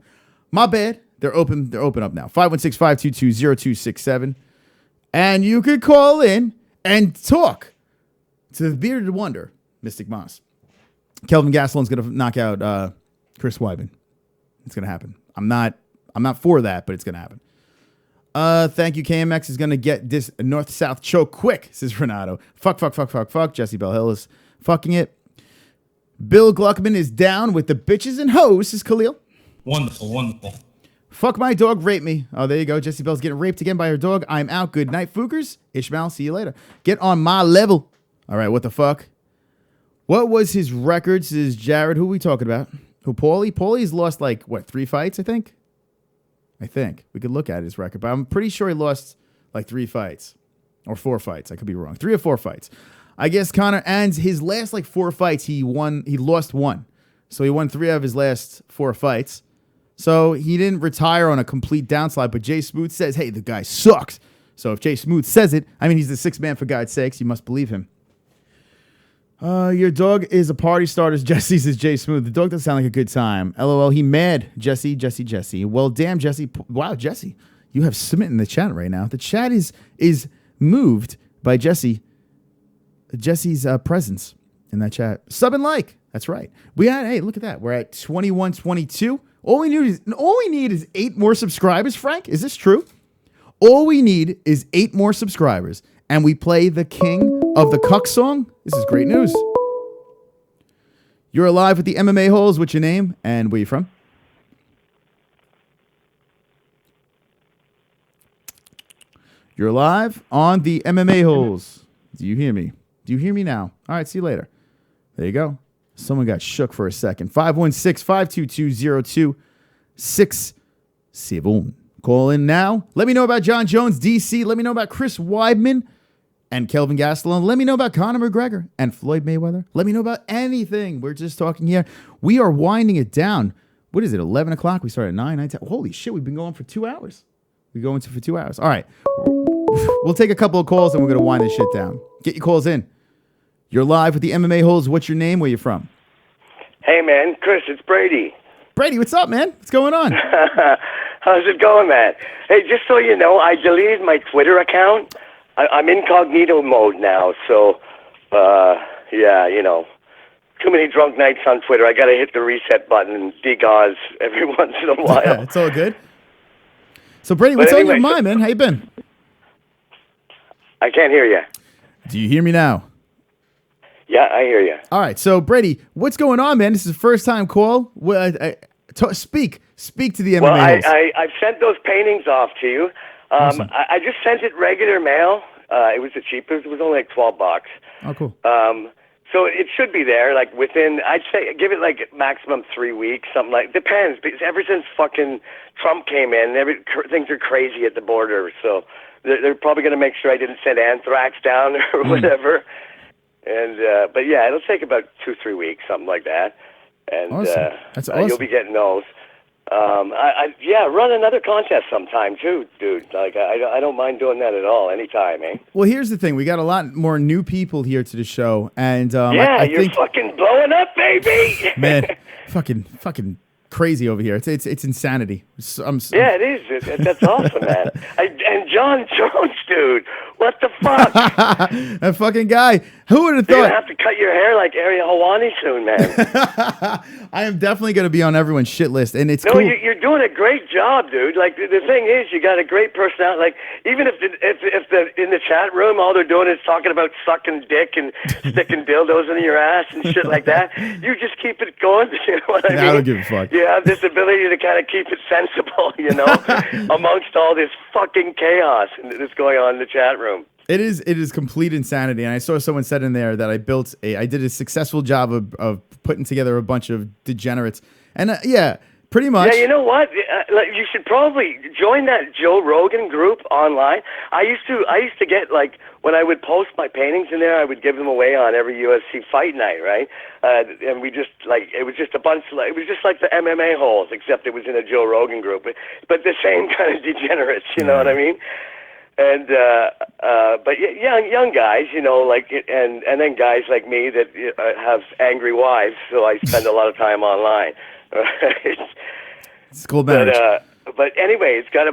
My bad. They're open. They're open up now. 516-522-0267. And you could call in and talk to the bearded wonder, Mystic Moss. Kelvin Gastelum's going to knock out Chris Weidman. It's going to happen. I'm not for that, but it's going to happen. Thank you. KMX is going to get this north-south choke quick, says Renato. Fuck. Jesse Bell Hill is fucking it. Bill Gluckman is down with the bitches and hoes, says Khalil. Wonderful. Fuck my dog, rape me. Oh, there you go. Jesse Bell's getting raped again by her dog. I'm out. Good night, Fookers. Ishmael, see you later. Get on my level. All right, what the fuck? What was his record, says Jared. Who are we talking about? Who, Paulie? Paulie's lost, 3 fights, I think? We could look at his record, but I'm pretty sure he lost 3 fights or 4 fights. I could be wrong. 3 or 4 fights. I guess Conor ends his last 4 fights. He lost 1. So he won 3 of his last 4 fights. So he didn't retire on a complete downslide, but Jay Smooth says, hey, the guy sucks. So if Jay Smooth says it, I mean, he's the 6th man for God's sakes. You must believe him. Your dog is a party starter, Jesse, says Jay Smooth. The dog doesn't sound like a good time. LOL, he mad. Jesse. Well, damn, Jesse. Wow, Jesse, you have smitten the chat right now. The chat is moved by Jesse's presence in that chat. Sub and like. That's right. Hey, look at that. We're at 2122. All we need is 8 more subscribers, Frank. Is this true? All we need is 8 more subscribers, and we play the King of the Cuck song. This is great news. You're alive with the MMA-Holes. What's your name and where you from? You're alive on the MMA-Holes. Do you hear me? Do you hear me now? All right, see you later. There you go. Someone got shook for a second. 516-522-0267. Call in now. Let me know about John Jones, DC. Let me know about Chris Weidman and Kelvin Gastelum. Let me know about Conor McGregor and Floyd Mayweather. Let me know about anything. We're just talking here. We are winding it down. What is it, 11 o'clock? We started at 9, 10. Holy shit, we've been going for 2 hours. We're going for 2 hours. All right. We'll take a couple of calls and we're going to wind this shit down. Get your calls in. You're live with the MMA-Holes. What's your name? Where you from? Hey, man. Chris, it's Brady. Brady, what's up, man? What's going on? How's it going, man? Hey, just so you know, I deleted my Twitter account. I'm incognito mode now, so, yeah, too many drunk nights on Twitter. I got to hit the reset button and degauze every once in a while. It's all good. So, Brady, what's on your mind, man? How you been? I can't hear you. Do you hear me now? Yeah, I hear you. All right, so, Brady, what's going on, man? This is a first-time call. Speak to the MMA. Well, I've sent those paintings off to you. Awesome. I just sent it regular mail. It was the cheapest. It was only $12. Oh, cool. So it should be there, within, I'd say, give it, maximum 3 weeks, something depends, because ever since fucking Trump came in, things are crazy at the border, so they're probably going to make sure I didn't send anthrax down or whatever. And, but yeah, it'll take about 2-3 weeks, something like that. And, awesome. That's awesome. You'll be getting those. Run another contest sometime too, dude. I don't mind doing that at all, anytime, eh? Well, here's the thing: we got a lot more new people here to the show, and I you're think, fucking blowing up, baby. Man, fucking crazy over here. It's insanity. Yeah, it is. That's awesome, man. And John Jones, dude. What the fuck? That fucking guy. Who would have thought? You're gonna have to cut your hair like Ariel Helwani soon, man. I am definitely going to be on everyone's shit list, and it's no, cool. You're doing a great job, dude. The thing is, you got a great personality. Even if in the chat room all they're doing is talking about sucking dick and sticking dildos in your ass and shit like that, you just keep it going. You know what I mean? I don't give a fuck. You have this ability to kind of keep it sensible, amongst all this fucking chaos that's going on in the chat room. It is complete insanity, and I saw someone said in there that I did a successful job of putting together a bunch of degenerates, and yeah, pretty much. Yeah, you know what? You should probably join that Joe Rogan group online. I used to get when I would post my paintings in there, I would give them away on every UFC fight night, right? And we just it was just a bunch it was just like the MMA-Holes, except it was in a Joe Rogan group, but the same kind of degenerates, you know what I mean? And but young guys, and then guys like me that have angry wives, so I spend a lot of time online. It's cool marriage. But anyway, it's got a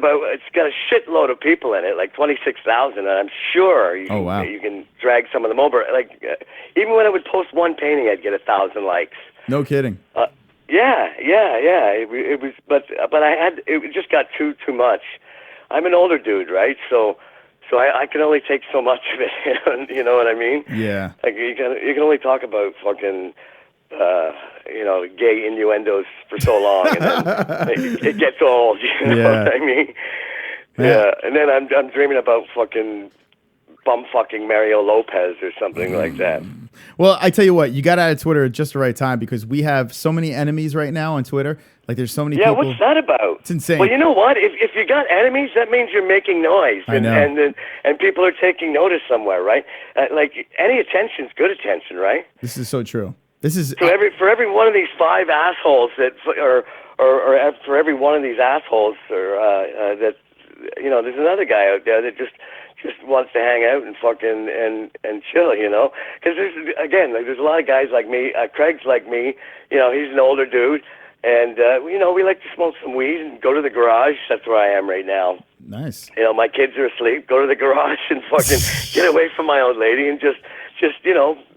shitload of people in it, 26,000, and I'm sure you can drag some of them over. Even when I would post one painting, I'd get 1,000 likes. No kidding. Yeah. It was, but it just got too much. I'm an older dude, right? So I can only take so much of it. You know what I mean? Yeah. Like you can only talk about fucking gay innuendos for so long, and then it gets old. You know what I mean? Yeah. And then I'm dreaming about fucking bum-fucking Mario Lopez or something like that. Well, I tell you what, you got out of Twitter at just the right time because we have so many enemies right now on Twitter. Like, there's so many people. Yeah, what's that about? It's insane. Well, you know what? If you got enemies, that means you're making noise, and people are taking notice somewhere, right? Like any attention's good attention, right? This is so true. This is so for every one of these 5 assholes that, or for every one of these assholes, that there's another guy out there that just wants to hang out and fucking and chill, you know? Because there's a lot of guys like me. Craig's like me. You know, he's an older dude. And, we like to smoke some weed and go to the garage. That's where I am right now. Nice. You know, my kids are asleep. Go to the garage and fucking get away from my old lady and just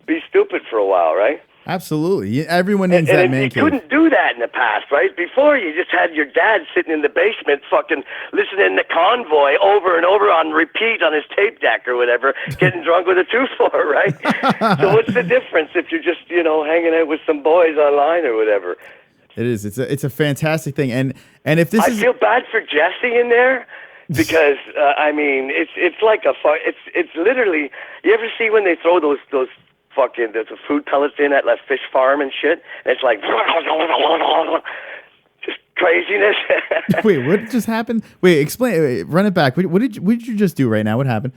be stupid for a while, right? Absolutely. Everyone needs that man cave. You couldn't do that in the past, right? Before, you just had your dad sitting in the basement fucking listening to Convoy over and over on repeat on his tape deck or whatever, getting drunk with a 2-4, right? So what's the difference if you're just, hanging out with some boys online or whatever? It is. It's a fantastic thing. And if this I feel bad for Jesse in there because, it's like it's literally, you ever see when they throw those fucking the food pellets in at like fish farm and shit, and it's like just craziness. Wait, what just happened? Wait, explain. Wait, run it back. What did you just do right now? What happened?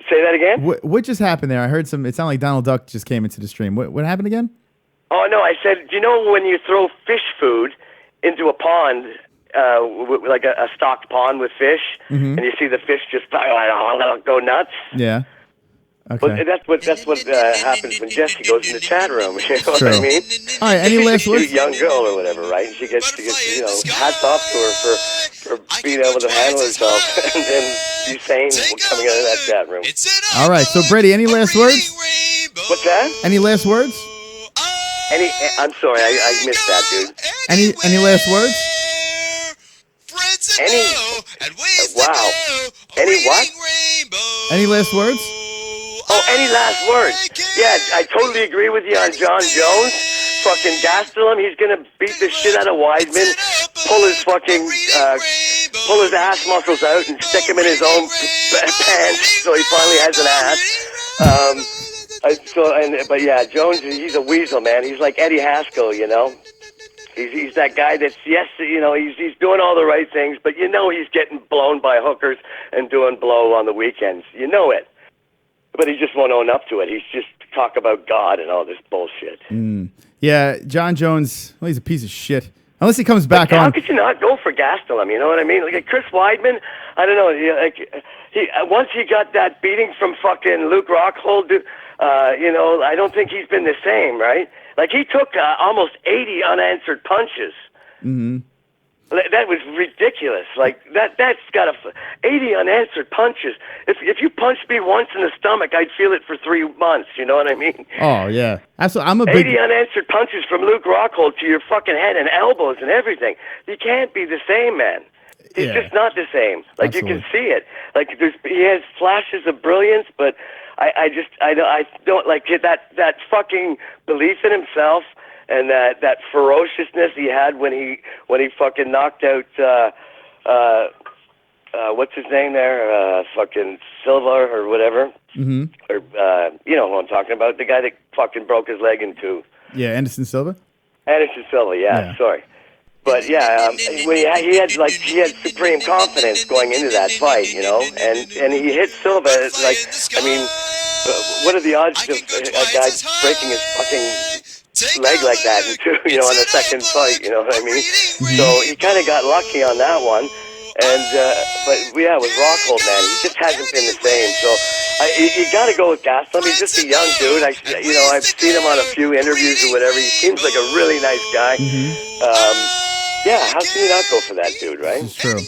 Say that again. What just happened there? I heard some. It sounded like Donald Duck just came into the stream. What happened again? Oh no, I said, do you know when you throw fish food into a pond, like a stocked pond with fish, and you see the fish just go nuts? Yeah. Okay. Well, that's what happens when Jessie goes in the chat room. You know what I mean? All right. Any last words? She's a cute young girl or whatever, right? And she gets hats off to her for being able to handle herself and be sane coming out of that chat room. All right. So Brady, any last words? What's that? Any last words? I'm sorry, I missed that, dude. Any last words? Wow. Any what? Any last words? Oh, any last words? Yeah, I totally agree with you on John Jones. Fucking Gastelum, he's gonna beat the shit out of Weidman, pull his ass muscles out and stick him in his own pants so he finally has an ass. But yeah, Jones, he's a weasel, man. He's like Eddie Haskell, you know. He's that guy that's, yes, he's doing all the right things, but he's getting blown by hookers and doing blow on the weekends. You know it. But he just won't own up to it. He's just talk about God and all this bullshit. Yeah, John Jones, well, he's a piece of shit. Unless he comes back on. How could you not go for Gastelum? You know what I mean? Like Chris Weidman, I don't know. He once he got that beating from fucking Luke Rockhold, I don't think he's been the same, right? Like he took almost 80 unanswered punches. Mm-hmm. That was ridiculous. Like that's got 80 unanswered punches. If you punched me once in the stomach, I'd feel it for 3 months. You know what I mean? Oh yeah, absolutely. I'm a 80 unanswered punches from Luke Rockhold to your fucking head and elbows and everything. You can't be the same, man. He's just not the same. Like absolutely. You can see it. Like he has flashes of brilliance, but I don't like that fucking belief in himself. And that ferociousness he had when he fucking knocked out what's his name there, fucking Silva or whatever, or you know who I'm talking about, the guy that fucking broke his leg in two. Yeah, Anderson Silva. Anderson Silva, yeah. Sorry, but yeah, when he had supreme confidence going into that fight, you know, and he hit Silva like, I mean, what are the odds of a guy breaking his fucking leg like that in two, you know, on the second fight, you know what I mean? So he kind of got lucky on that one, and but yeah, with Rockhold, man, he just hasn't been the same. So you got to go with Gastelum. He's just a young dude. I've seen him on a few interviews or whatever. He seems like a really nice guy. Yeah, how can you not go for that dude, right? It's true.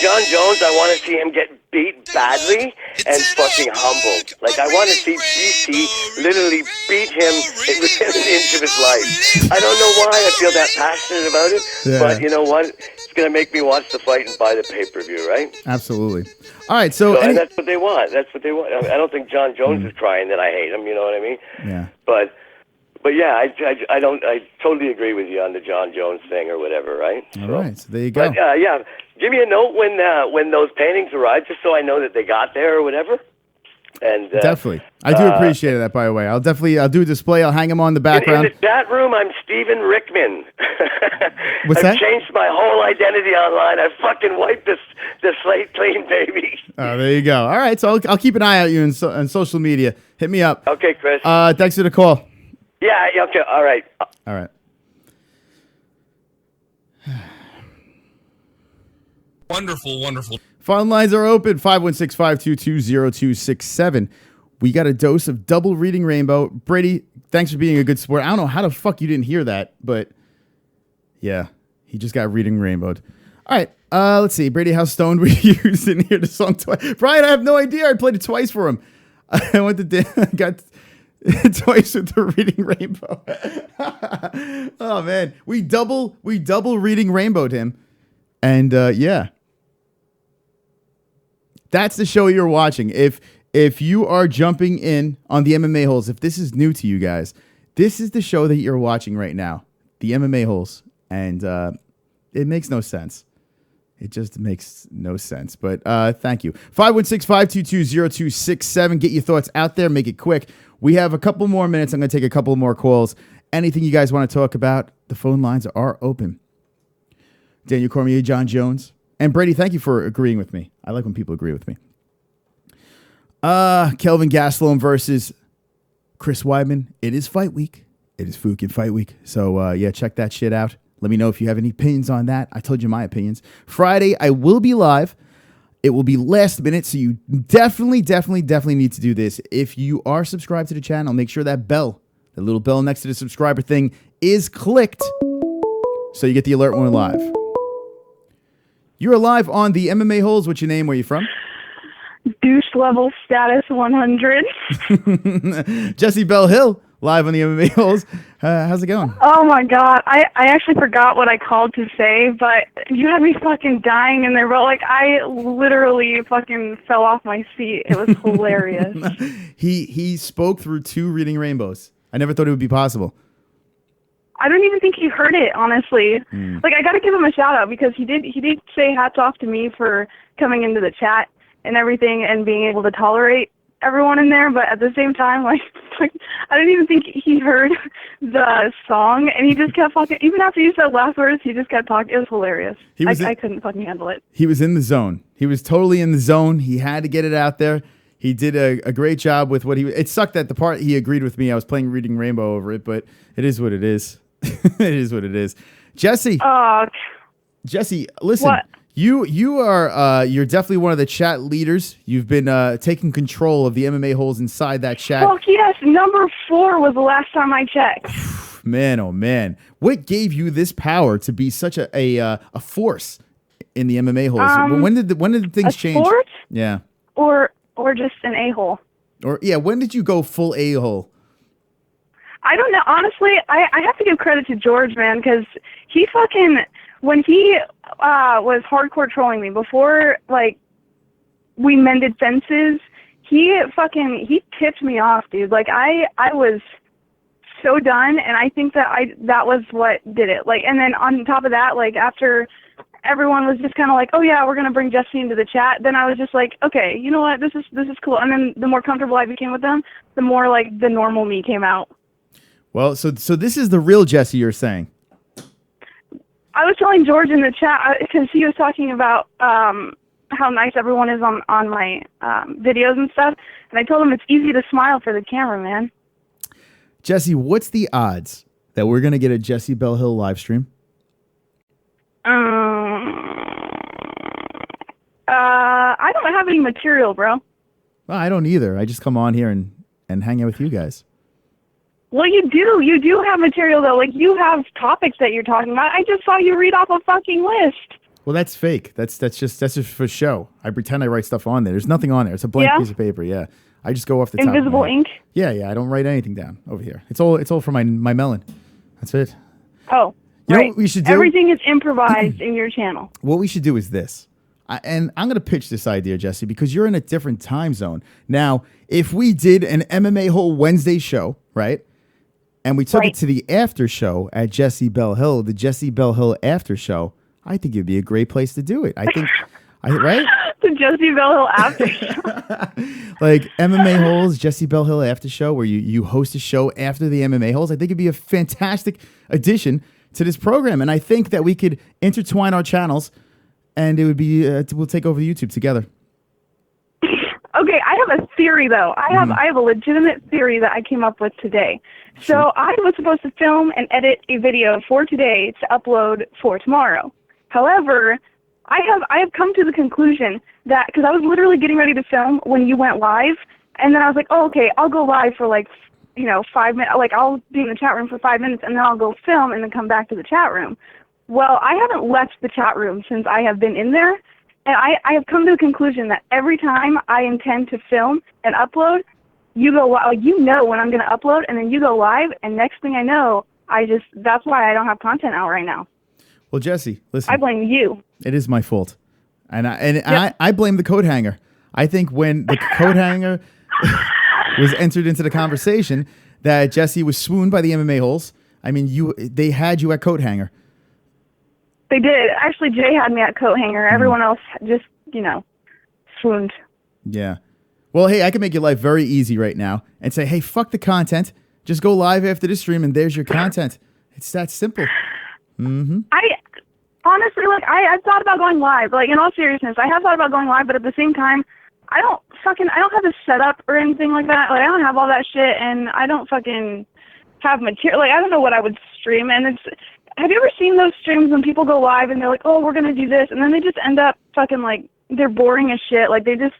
John Jones, I want to see him get beat badly and fucking humbled. Like, I want to see DC literally beat him within an inch of his life. I don't know why I feel that passionate about it, but you know what? It's going to make me watch the fight and buy the pay-per-view, right? Absolutely. All right, so And that's what they want. That's what they want. I don't think John Jones is crying that I hate him. You know what I mean? Yeah. But yeah, I don't. I totally agree with you on the John Jones thing or whatever, right? All right, so there you go. But yeah, give me a note when those paintings arrive, just so I know that they got there or whatever. And Definitely, I do appreciate that. By the way, I'll do a display. I'll hang them on the background. In the chat room, I'm Stephen Rickman. What's I've that? changed my whole identity online. I fucking wiped the slate clean, baby. Oh, there you go. All right, so I'll keep an eye out you on social media. Hit me up. Okay, Chris. Thanks for the call. Yeah. Okay. All right. All right. Wonderful, wonderful. Phone lines are open, 516-522-0267. We got a dose of double reading rainbow. Brady, thanks for being a good sport. I don't know how the fuck you didn't hear that, but yeah, he just got reading rainbowed. All right, let's see. Brady, how stoned we used in here the song twice. Brian, I have no idea. I played it twice for him. I went to got twice with the reading rainbow. Oh man, we double reading rainbowed him, and yeah. That's the show you're watching. If you are jumping in on the MMA-Holes, if this is new to you guys, this is the show that you're watching right now, the MMA-Holes, and it makes no sense. It just makes no sense. But thank you. 516-522-0267. Get your thoughts out there. Make it quick. We have a couple more minutes. I'm going to take a couple more calls. Anything you guys want to talk about, the phone lines are open. Daniel Cormier, John Jones. And Brady, thank you for agreeing with me. I like when people agree with me. Kelvin Gastelum versus Chris Weidman. It is fight week. It is FOOKIN fight week. So, yeah, check that shit out. Let me know if you have any opinions on that. I told you my opinions. Friday, I will be live. It will be last minute, so you definitely need to do this. If you are subscribed to the channel, make sure that bell, the little bell next to the subscriber thing, is clicked so you get the alert when we're live. You're live on the MMA-Holes. What's your name? Where are you from? Douche level status 100. Jesse Bell Hill, live on the MMA-Holes. How's it going? Oh my god, I actually forgot what I called to say, but you had me fucking dying in there, bro. Like, I literally fucking fell off my seat. It was hilarious. He spoke through 2 reading rainbows. I never thought it would be possible. I don't even think he heard it, honestly. Like, I gotta give him a shout out because he did say hats off to me for coming into the chat and everything and being able to tolerate everyone in there, but at the same time, like I don't even think he heard the song, and he just kept fucking, even after you said last words, he just kept talking. It was hilarious. I couldn't fucking handle it. He was in the zone. He was totally in the zone. He had to get it out there. He did a great job with what he... It sucked that the part he agreed with me, I was playing Reading Rainbow over it, but it is what it is. It is what it is. Jesse. Jesse, listen. What? You are you're definitely one of the chat leaders. You've been taking control of the MMA-Holes inside that chat. Fuck yes, number 4 was the last time I checked. Man, oh man, what gave you this power to be such a force in the MMA-Holes? When did things change? Sport? Yeah. Or just an a-hole. Or yeah, when did you go full a-hole? I don't know. Honestly, I have to give credit to George, man, because he fucking, when he was hardcore trolling me before, like, we mended fences, he tipped me off, dude. Like, I was so done, and I think that was what did it. Like, and then on top of that, like, after everyone was just kind of like, oh yeah, we're gonna bring Jesse into the chat, then I was just like, okay, you know what, this is cool. And then the more comfortable I became with them, the more like the normal me came out. Well, so this is the real Jesse you're saying. I was telling George in the chat because he was talking about how nice everyone is on my videos and stuff, and I told him it's easy to smile for the camera, man. Jesse, what's the odds that we're gonna get a Jesse Bell Hill live stream? I don't have any material, bro. Well, I don't either. I just come on here and hang out with you guys. Well, you do. You do have material, though. Like, you have topics that you're talking about. I just saw you read off a fucking list. Well, that's fake. That's just for show. I pretend I write stuff on there. There's nothing on there. It's a blank piece of paper. Yeah, I just go off the top. Invisible ink. Yeah. I don't write anything down over here. It's all for my melon. That's it. Oh. You know what we should do? Everything is improvised in your channel. What we should do is this. And I'm going to pitch this idea, Jesse, because you're in a different time zone. Now, if we did an MMA Hole Wednesday show, right? And we took it to the after show at Jesse Bell Hill, the Jesse Bell Hill after show, I think it'd be a great place to do it. I think, right? The Jesse Bell Hill after show. Like MMA Holes, Jesse Bell Hill after show, where you host a show after the MMA Holes. I think it'd be a fantastic addition to this program. And I think that we could intertwine our channels and it would be, we'll take over the YouTube together. Okay, I have a theory though. I have a legitimate theory that I came up with today. So I was supposed to film and edit a video for today to upload for tomorrow. However, I have come to the conclusion that, because I was literally getting ready to film when you went live, and then I was like, oh, okay, I'll go live for 5 minutes. Like, I'll be in the chat room for 5 minutes, and then I'll go film and then come back to the chat room. Well, I haven't left the chat room since I have been in there, and I have come to the conclusion that every time I intend to film and upload, you go, you know when I'm going to upload, and then you go live, and next thing I know, that's why I don't have content out right now. Well, Jesse, listen. I blame you. It is my fault. And I blame the coat hanger. I think when the coat hanger was entered into the conversation that Jesse was swooned by the MMA Holes. I mean, they had you at coat hanger. They did. Actually, Jay had me at coat hanger. Everyone else just, swooned. Yeah. Well, hey, I can make your life very easy right now and say, hey, fuck the content. Just go live after the stream and there's your content. It's that simple. Mm-hmm. Honestly, I've thought about going live. Like, in all seriousness, I have thought about going live, but at the same time, I don't have a setup or anything like that. Like, I don't have all that shit, and I don't fucking have material. Like, I don't know what I would stream, and have you ever seen those streams when people go live and they're like, oh, we're gonna do this, and then they just end up fucking, like, they're boring as shit. Like, they just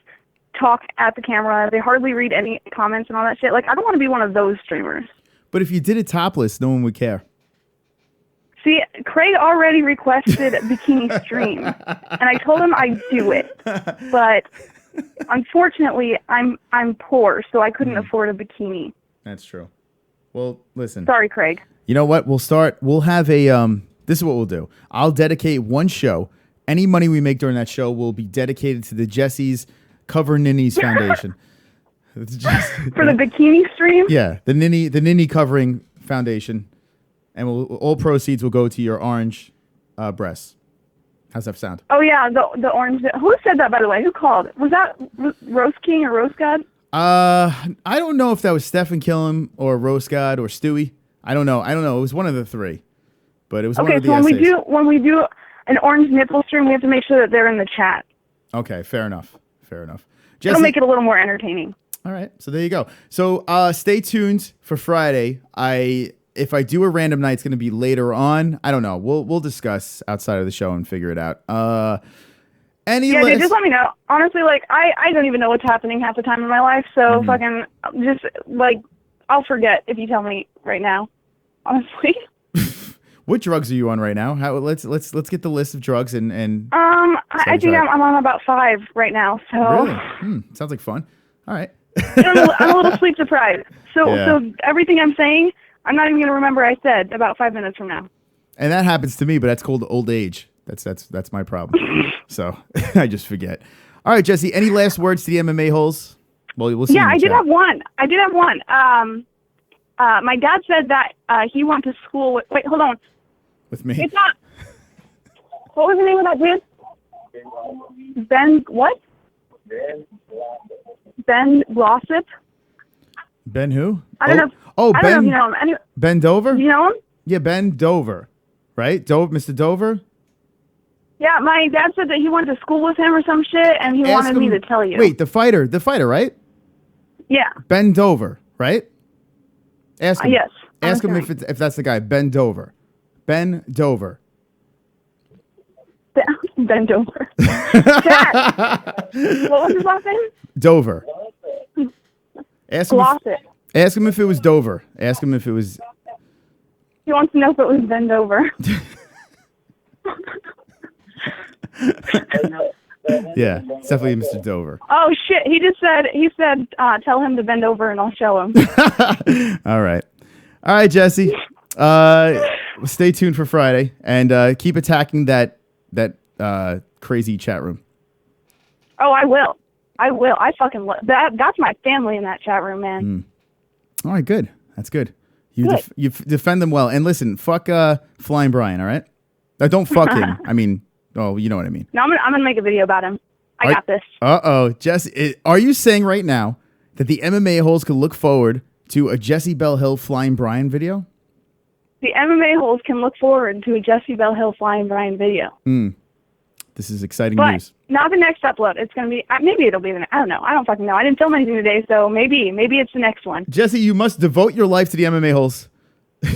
talk at the camera. They hardly read any comments and all that shit. Like, I don't want to be one of those streamers. But if you did it topless, no one would care. See, Craig already requested bikini stream, and I told him I'd do it. But unfortunately, I'm poor, so I couldn't afford a bikini. That's true. Well, listen. Sorry, Craig. You know what? We'll have a this is what we'll do. I'll dedicate one show. Any money we make during that show will be dedicated to the Jesse's Cover Ninnies Foundation. For the bikini stream? Yeah, the Ninny Covering Foundation. And all proceeds will go to your orange breasts. How's that sound? Oh, yeah, the orange. Who said that, by the way? Who called? Was that Roast King or Roast God? I don't know if that was Stefan Killam or Roast God or Stewie. I don't know. It was one of the three. But it was one of the so essays. when we do an orange nipple stream, we have to make sure that they're in the chat. Okay, fair enough. Jesse, it'll make it a little more entertaining. All right, so there you go. So stay tuned for Friday. If I do a random night, it's going to be later on. I don't know. We'll discuss outside of the show and figure it out. Dude, just let me know. Honestly, I don't even know what's happening half the time in my life. So fucking just I'll forget if you tell me right now. Honestly. What drugs are you on right now? Let's get the list of drugs and. I think I'm on about 5 right now. So. Really? Sounds like fun. All right. I'm a little sleep deprived. So everything I'm saying, I'm not even going to remember I said about 5 minutes from now. And that happens to me, but that's called old age. That's my problem. So I just forget. All right, Jesse, any last words to the MMA Holes? Well, we'll see. Yeah, I did have one. My dad said that he went to school with... Wait, hold on. With me? It's not... What was the name of that dude? Ben... What? Ben Glossip? Ben who? I don't know. I don't know if you know him. Anyway, Ben Dover? Do you know him? Yeah, Ben Dover. Right? Mr. Dover? Yeah, my dad said that he went to school with him or some shit, and he wanted me to tell you. Wait, the fighter, right? Yeah. Ben Dover, right? Ask him. Yes. Ask him if that's the guy. Ben Dover. Ben Dover. Ben Dover. Dad, what was his last name? Dover. Ask him if it was Dover. Ask him if it was... He wants to know if it was Ben Dover. Yeah, it's definitely Mr. Dover. Oh shit! He said, tell him to bend over and I'll show him. All right, Jesse. Stay tuned for Friday and keep attacking that crazy chat room. Oh, I will. I fucking love that. That's my family in that chat room, man. All right, good. That's good. You defend them well. And listen, fuck Flying Brian, all right? Don't fuck him. I mean, you know what I mean. No, I'm gonna make a video about him. I got this. Jesse, are you saying right now that the MMA holes could look forward to a Jesse Bell Hill Flying Brian video? The MMA holes can look forward to a Jesse Bell Hill Flying Brian video. This is exciting But news. not the next upload. It's going to be, maybe it'll be I don't know. I don't fucking know. I didn't film anything today, so maybe it's the next one. Jesse, you must devote your life to the MMA holes. I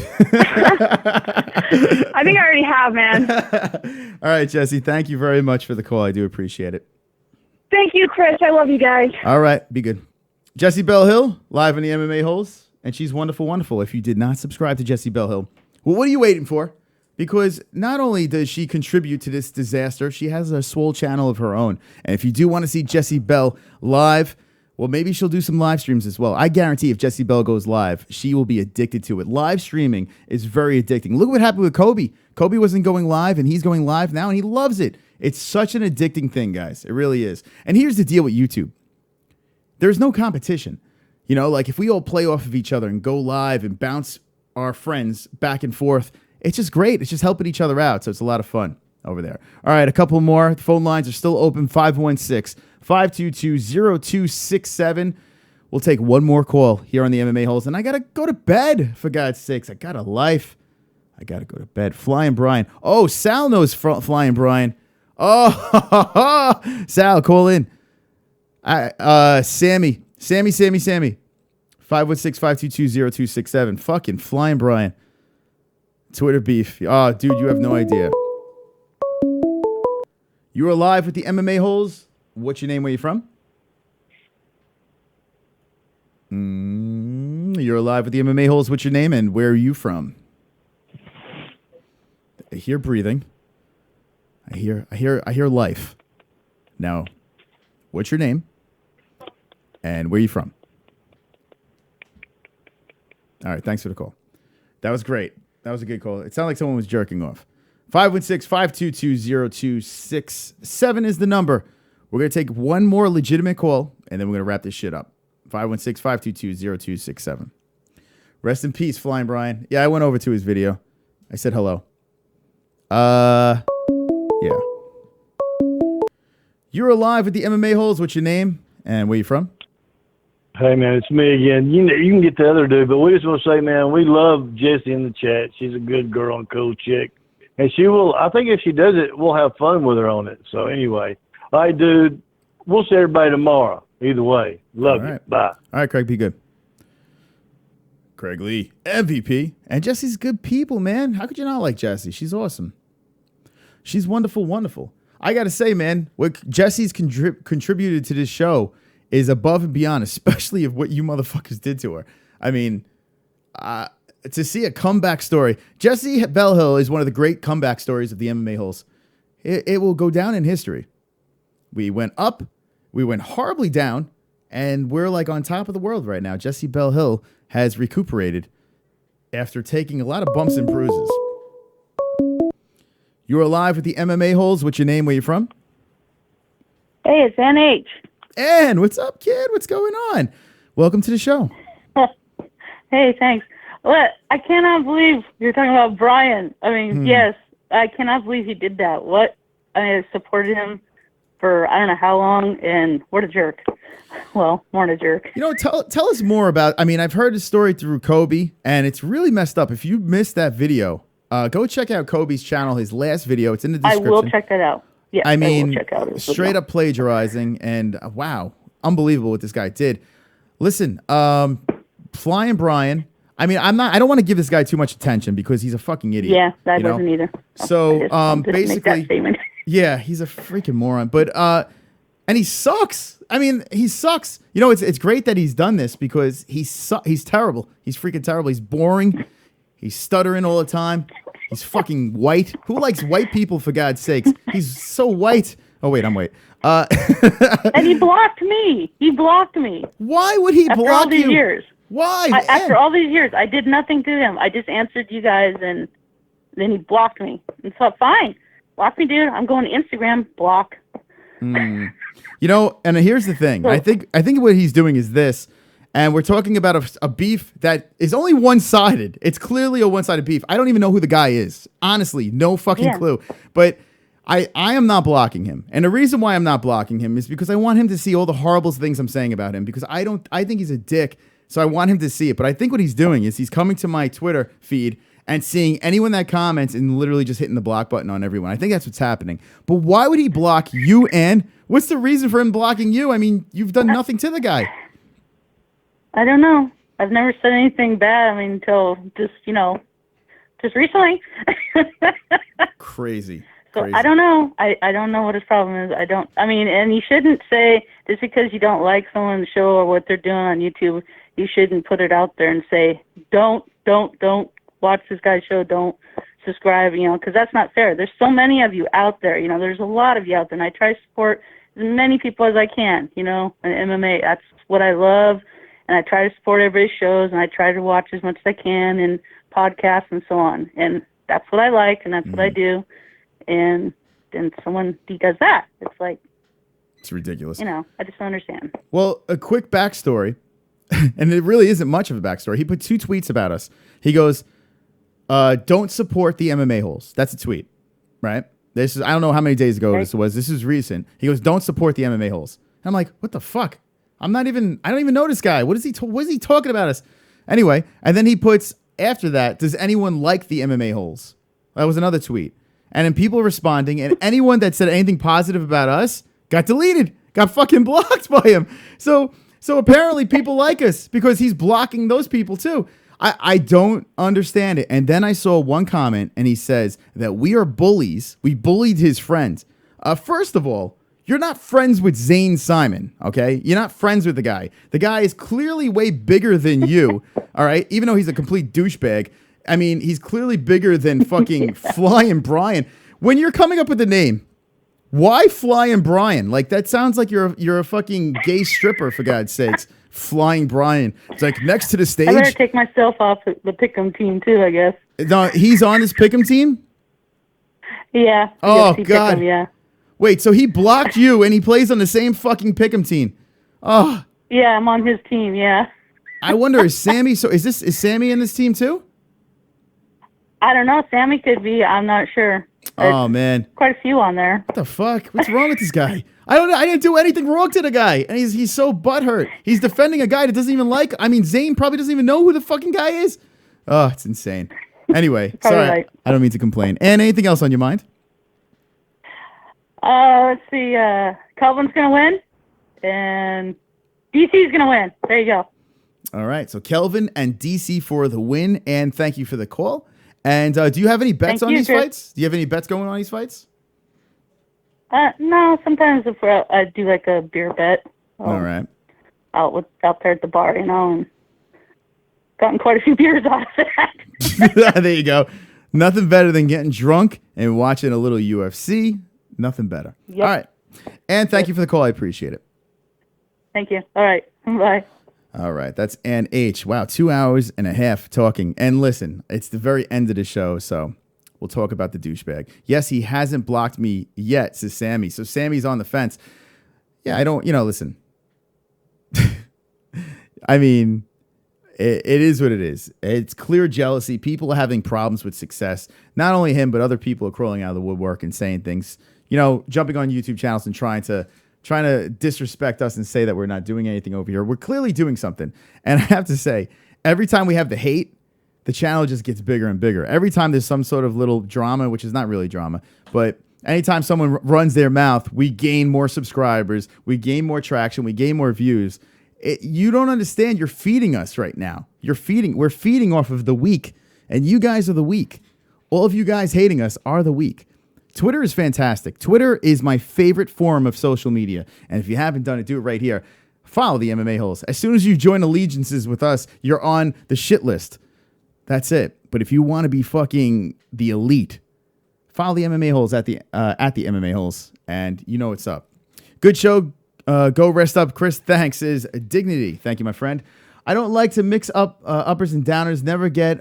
think I already have, man. All right, Jesse, thank you very much for the call. I do appreciate it. Thank you, Chris. I love you guys. All right, be good. Jesse Bell Hill, live in the MMA holes, and she's wonderful, wonderful. If you did not subscribe to Jesse Bell Hill, well, what are you waiting for? Because not only does she contribute to this disaster, she has a swole channel of her own. And if you do want to see Jesse Bell live, well, maybe she'll do some live streams as well. I guarantee if Jesse Bell goes live, she will be addicted to it. Live streaming is very addicting. Look what happened with Kobe. Kobe wasn't going live, and he's going live now, and he loves it. It's such an addicting thing, guys. It really is. And here's the deal with YouTube. There's no competition. You know, like if we all play off of each other and go live and bounce our friends back and forth, it's just great. It's just helping each other out. So it's a lot of fun over there. All right, a couple more. The phone lines are still open. 516-522-0267. We'll take one more call here on the MMA Holes. And I got to go to bed, for God's sakes. I got a life. I got to go to bed. Flying Brian. Oh, Sal knows Flying Brian. Oh, Sal, call in. Sammy. 516-522-0267. Fucking Flying Brian. Twitter beef. Oh, dude, you have no idea. You are live with the MMA Holes. What's your name? Where you from? You're live with the MMA Holes. What's your name and where are you from? I hear breathing. I hear life. Now, what's your name? And where are you from? All right, thanks for the call. That was great. That was a good call. It sounded like someone was jerking off. 516-522-0267 is the number. We're going to take one more legitimate call, and then we're going to wrap this shit up. 516-522-0267. Rest in peace, Flying Brian. Yeah, I went over to his video. I said hello. Yeah. You're alive with the MMA Holes. What's your name and where you from? Hey, man, it's me again. You can get the other dude, but we just want to say, man, we love Jessie in the chat. She's a good girl and cool chick. And she will, I think if she does it, we'll have fun with her on it. So anyway, all right, dude, we'll see everybody tomorrow. Either way. Love you. Bye. All right, Craig, be good. Craig Lee, MVP. And Jessie's good people, man. How could you not like Jessie? She's awesome. She's wonderful, wonderful. I got to say, man, what Jessie's contributed to this show is above and beyond, especially of what you motherfuckers did to her. I mean, to see a comeback story. Jesse Bell Hill is one of the great comeback stories of the MMA Holes. It will go down in history. We went up, we went horribly down, and we're like on top of the world right now. Jesse Bell Hill has recuperated after taking a lot of bumps and bruises. You're alive with the MMA Holes. What's your name? Where you from? Hey, it's NH. Ann, what's up, kid? What's going on? Welcome to the show. Hey, thanks. What? I cannot believe you're talking about Brian. I mean, yes, I cannot believe he did that. What? I mean, I supported him for I don't know how long, and what a jerk. Well, more than a jerk. You know, tell us more about, I mean, I've heard his story through Kobe, and it's really messed up. If you missed that video, go check out Kobe's channel, his last video. It's in the description. I will check that out. Yeah, I mean, will check out straight up plagiarizing, and wow, unbelievable what this guy did. Listen, Flying Brian. I mean, I don't want to give this guy too much attention because he's a fucking idiot. Yeah, that doesn't either. So, just basically, yeah, he's a freaking moron. But and he sucks. I mean, he sucks. You know, it's great that he's done this because he's terrible. He's freaking terrible. He's boring. He's stuttering all the time. He's fucking white. Who likes white people, for God's sakes? He's so white. Oh, wait, I'm white. And he blocked me. He blocked me. Why would he block you? After all these years. Why? After all these years, I did nothing to him. I just answered you guys, and Then he blocked me. And so, fine. Block me, dude. I'm going to Instagram. Block. You know, and here's the thing. I think what he's doing is this, and we're talking about a beef that is only one-sided. It's clearly a one-sided beef. I don't even know who the guy is. Honestly, no fucking clue. But I am not blocking him. And the reason why I'm not blocking him is because I want him to see all the horrible things I'm saying about him, because I think he's a dick. So I want him to see it. But I think what he's doing is he's coming to my Twitter feed and seeing anyone that comments and literally just hitting the block button on everyone. I think that's what's happening. But why would he block you, Ann? What's the reason for him blocking you? I mean, you've done nothing to the guy. I don't know. I've never said anything bad. I mean, until just recently. Crazy. So I don't know. I don't know what his problem is. And you shouldn't say, just because you don't like someone's show or what they're doing on YouTube, you shouldn't put it out there and say, don't watch this guy's show, don't subscribe, because that's not fair. There's so many of you out there, there's a lot of you out there, and I try to support as many people as I can, in MMA. That's what I love, and I try to support everybody's shows, and I try to watch as much as I can, and podcasts and so on, and that's what I like, and that's what I do, and then someone does that. It's like, it's ridiculous. I just don't understand. Well, a quick backstory, and it really isn't much of a backstory. He put 2 tweets about us. He goes, don't support the MMA-Holes. That's a tweet, right? This is, I don't know how many days ago this was. This is recent. He goes, don't support the MMA-Holes. I'm like, what the fuck? I don't even know this guy. What is he talking about us? Anyway, and then he puts, after that, does anyone like the MMA-Holes? That was another tweet. And then people responding, and anyone that said anything positive about us got deleted, got fucking blocked by him. So apparently people like us because he's blocking those people too. I don't understand it. And then I saw one comment, and he says that we are bullies. We bullied his friends. First of all, you're not friends with Zane Simon, okay? You're not friends with the guy. The guy is clearly way bigger than you, all right? Even though he's a complete douchebag. I mean, he's clearly bigger than fucking Flying Brian. When you're coming up with the name, why Flying Brian? Like, that sounds like you're a fucking gay stripper, for God's sakes. Flying Brian. It's like next to the stage. I better take myself off the Pick'em team too, I guess. No, he's on this Pick'em team? Yeah. Oh, UFC God. Pick'em, yeah. Wait, so he blocked you and he plays on the same fucking Pick'em team. Oh. Yeah, I'm on his team, yeah. I wonder, is Sammy Sammy in this team too? I don't know. Sammy could be. I'm not sure. Oh, man. Quite a few on there. What the fuck? What's wrong with this guy? I don't know. I didn't do anything wrong to the guy. And he's so butthurt. He's defending a guy that doesn't even like. I mean, Zane probably doesn't even know who the fucking guy is. Oh, it's insane. Anyway, sorry. Right. I don't mean to complain. And anything else on your mind? Let's see. Calvin's going to win. And DC's going to win. There you go. All right. So Kelvin and DC for the win. And thank you for the call. And do you have any bets on these fights? Do you have any bets going on these fights? No, sometimes if I do like a beer bet. All right. Out there at the bar, and gotten quite a few beers out of that. There you go. Nothing better than getting drunk and watching a little UFC. Nothing better. Yep. All right. And thank you for the call. I appreciate it. Thank you. All right. Bye. All right. That's Ann H. Wow, 2 hours and a half talking. And listen, it's the very end of the show, so we'll talk about the douchebag. Yes, he hasn't blocked me yet, says Sammy. So Sammy's on the fence. Yeah, I don't, listen. I mean, it is what it is. It's clear jealousy. People are having problems with success. Not only him, but other people are crawling out of the woodwork and saying things, jumping on YouTube channels and trying to disrespect us and say that we're not doing anything over here. We're clearly doing something. And I have to say, every time we have the hate, the channel just gets bigger and bigger. Every time there's some sort of little drama, which is not really drama, but anytime someone runs their mouth, we gain more subscribers, we gain more traction, we gain more views. You don't understand. You're feeding us right now. We're feeding off of the weak, and you guys are the weak. All of you guys hating us are the weak. Twitter is fantastic. Twitter is my favorite form of social media. And if you haven't done it, do it right here. Follow the MMA-Holes. As soon as you join allegiances with us, you're on the shit list. That's it. But if you want to be fucking the elite, follow the MMA-Holes at the MMA-Holes, and you know what's up. Good show. Go rest up, Chris. Thanks. Is Dignity. Thank you, my friend. I don't like to mix up uppers and downers. Never get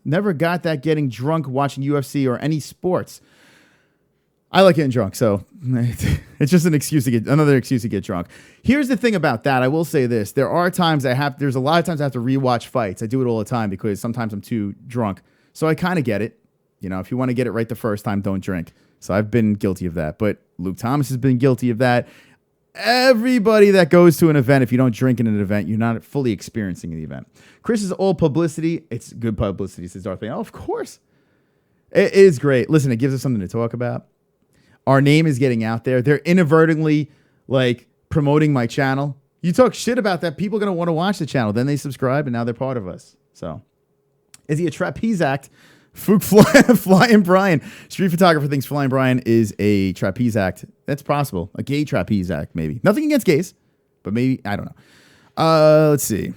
Never got that getting drunk watching UFC or any sports. I like getting drunk, so it's just another excuse to get drunk. Here's the thing about that. I will say this. There's a lot of times I have to rewatch fights. I do it all the time because sometimes I'm too drunk. So I kind of get it. You know, if you want to get it right the first time, don't drink. So I've been guilty of that. But Luke Thomas has been guilty of that. Everybody that goes to an event, if you don't drink in an event, you're not fully experiencing the event. Chris is all publicity. It's good publicity, says Darth Vader. Oh, of course. It is great. Listen, it gives us something to talk about. Our name is getting out there. They're inadvertently like promoting my channel. You talk shit about that, people are going to want to watch the channel. Then they subscribe and now they're part of us. So is he a trapeze act? Flying Brian. Street photographer thinks Flying Brian is a trapeze act. That's possible. A gay trapeze act, maybe. Nothing against gays, but maybe, I don't know. Let's see.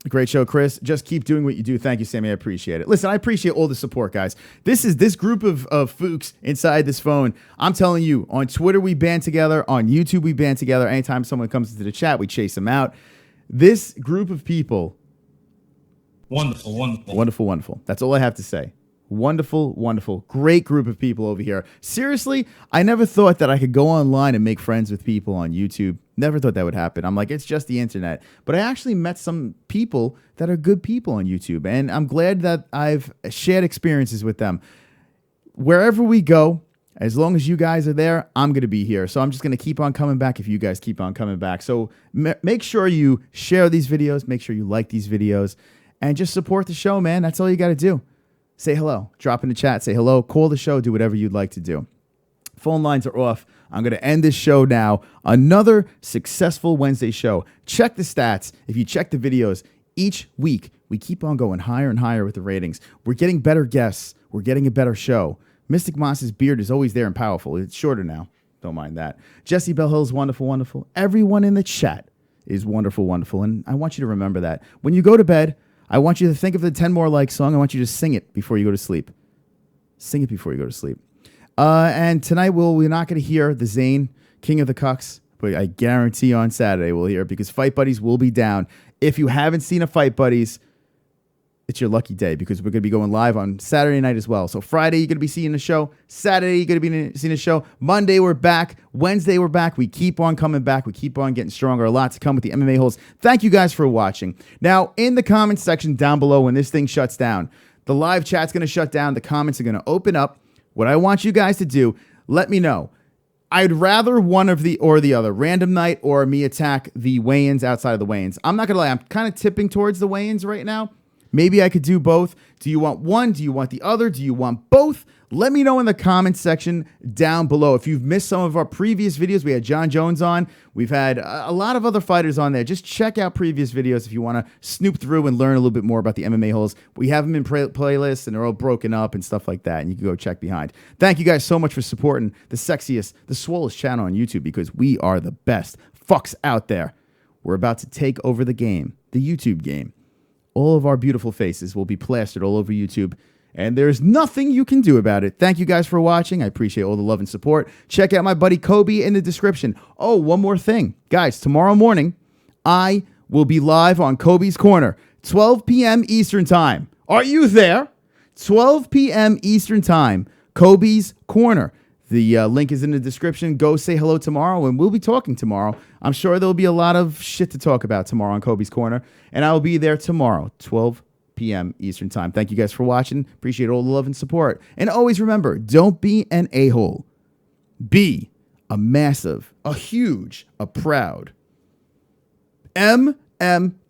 Great show, Chris. Just keep doing what you do. Thank you, Sammy. I appreciate it. Listen, I appreciate all the support, guys. This group of Fooks inside this phone. I'm telling you, on Twitter, we band together. On YouTube, we band together. Anytime someone comes into the chat, we chase them out. This group of people. Wonderful, wonderful. Wonderful, wonderful. That's all I have to say. Wonderful, wonderful. Great group of people over here. Seriously, I never thought that I could go online and make friends with people on YouTube. Never thought that would happen. I'm like, it's just the internet. But I actually met some people that are good people on YouTube. And I'm glad that I've shared experiences with them. Wherever we go, as long as you guys are there, I'm going to be here. So I'm just going to keep on coming back if you guys keep on coming back. So make sure you share these videos. Make sure you like these videos. And just support the show, man. That's all you got to do. Say hello. Drop in the chat. Say hello. Call the show. Do whatever you'd like to do. Phone lines are off. I'm going to end this show now. Another successful Wednesday show. Check the stats. If you check the videos, each week we keep on going higher and higher with the ratings. We're getting better guests. We're getting a better show. Mystic Moss's beard is always there and powerful. It's shorter now. Don't mind that. Jesse Bell Hill's wonderful, wonderful. Everyone in the chat is wonderful, wonderful. And I want you to remember that. When you go to bed, I want you to think of the 10 More Likes song. I want you to sing it before you go to sleep. Sing it before you go to sleep. And tonight we're not going to hear the Zane, King of the Cucks, but I guarantee on Saturday we'll hear it because Fight Buddies will be down. If you haven't seen a Fight Buddies, it's your lucky day because we're going to be going live on Saturday night as well. So Friday, you're going to be seeing the show. Saturday, you're going to be seeing the show. Monday, we're back. Wednesday, we're back. We keep on coming back. We keep on getting stronger. A lot to come with the MMA-Holes. Thank you guys for watching. Now, in the comments section down below, when this thing shuts down, the live chat's going to shut down. The comments are going to open up. What I want you guys to do, let me know. I'd rather one of the or the other, random night or me attack the weigh-ins outside of the weigh-ins. I'm not going to lie. I'm kind of tipping towards the weigh-ins right now. Maybe I could do both. Do you want one? Do you want the other? Do you want both? Let me know in the comments section down below. If you've missed some of our previous videos, we had John Jones on. We've had a lot of other fighters on there. Just check out previous videos if you want to snoop through and learn a little bit more about the MMA-Holes. We have them in playlists, and they're all broken up and stuff like that, and you can go check behind. Thank you guys so much for supporting the sexiest, the swollest channel on YouTube because we are the best fucks out there. We're about to take over the game, the YouTube game. All of our beautiful faces will be plastered all over YouTube, and there's nothing you can do about it. Thank you guys for watching. I appreciate all the love and support. Check out my buddy Kobe in the description. Oh, one more thing. Guys, tomorrow morning, I will be live on Kobe's Corner, 12 p.m. Eastern Time. Are you there? 12 p.m. Eastern Time, Kobe's Corner. The link is in the description. Go say hello tomorrow, and we'll be talking tomorrow. I'm sure there'll be a lot of shit to talk about tomorrow on Kobe's Corner, and I will be there tomorrow, 12 p.m. Eastern Time. Thank you guys for watching. Appreciate all the love and support. And always remember, don't be an a-hole. Be a massive, a huge, a proud MMA-hole.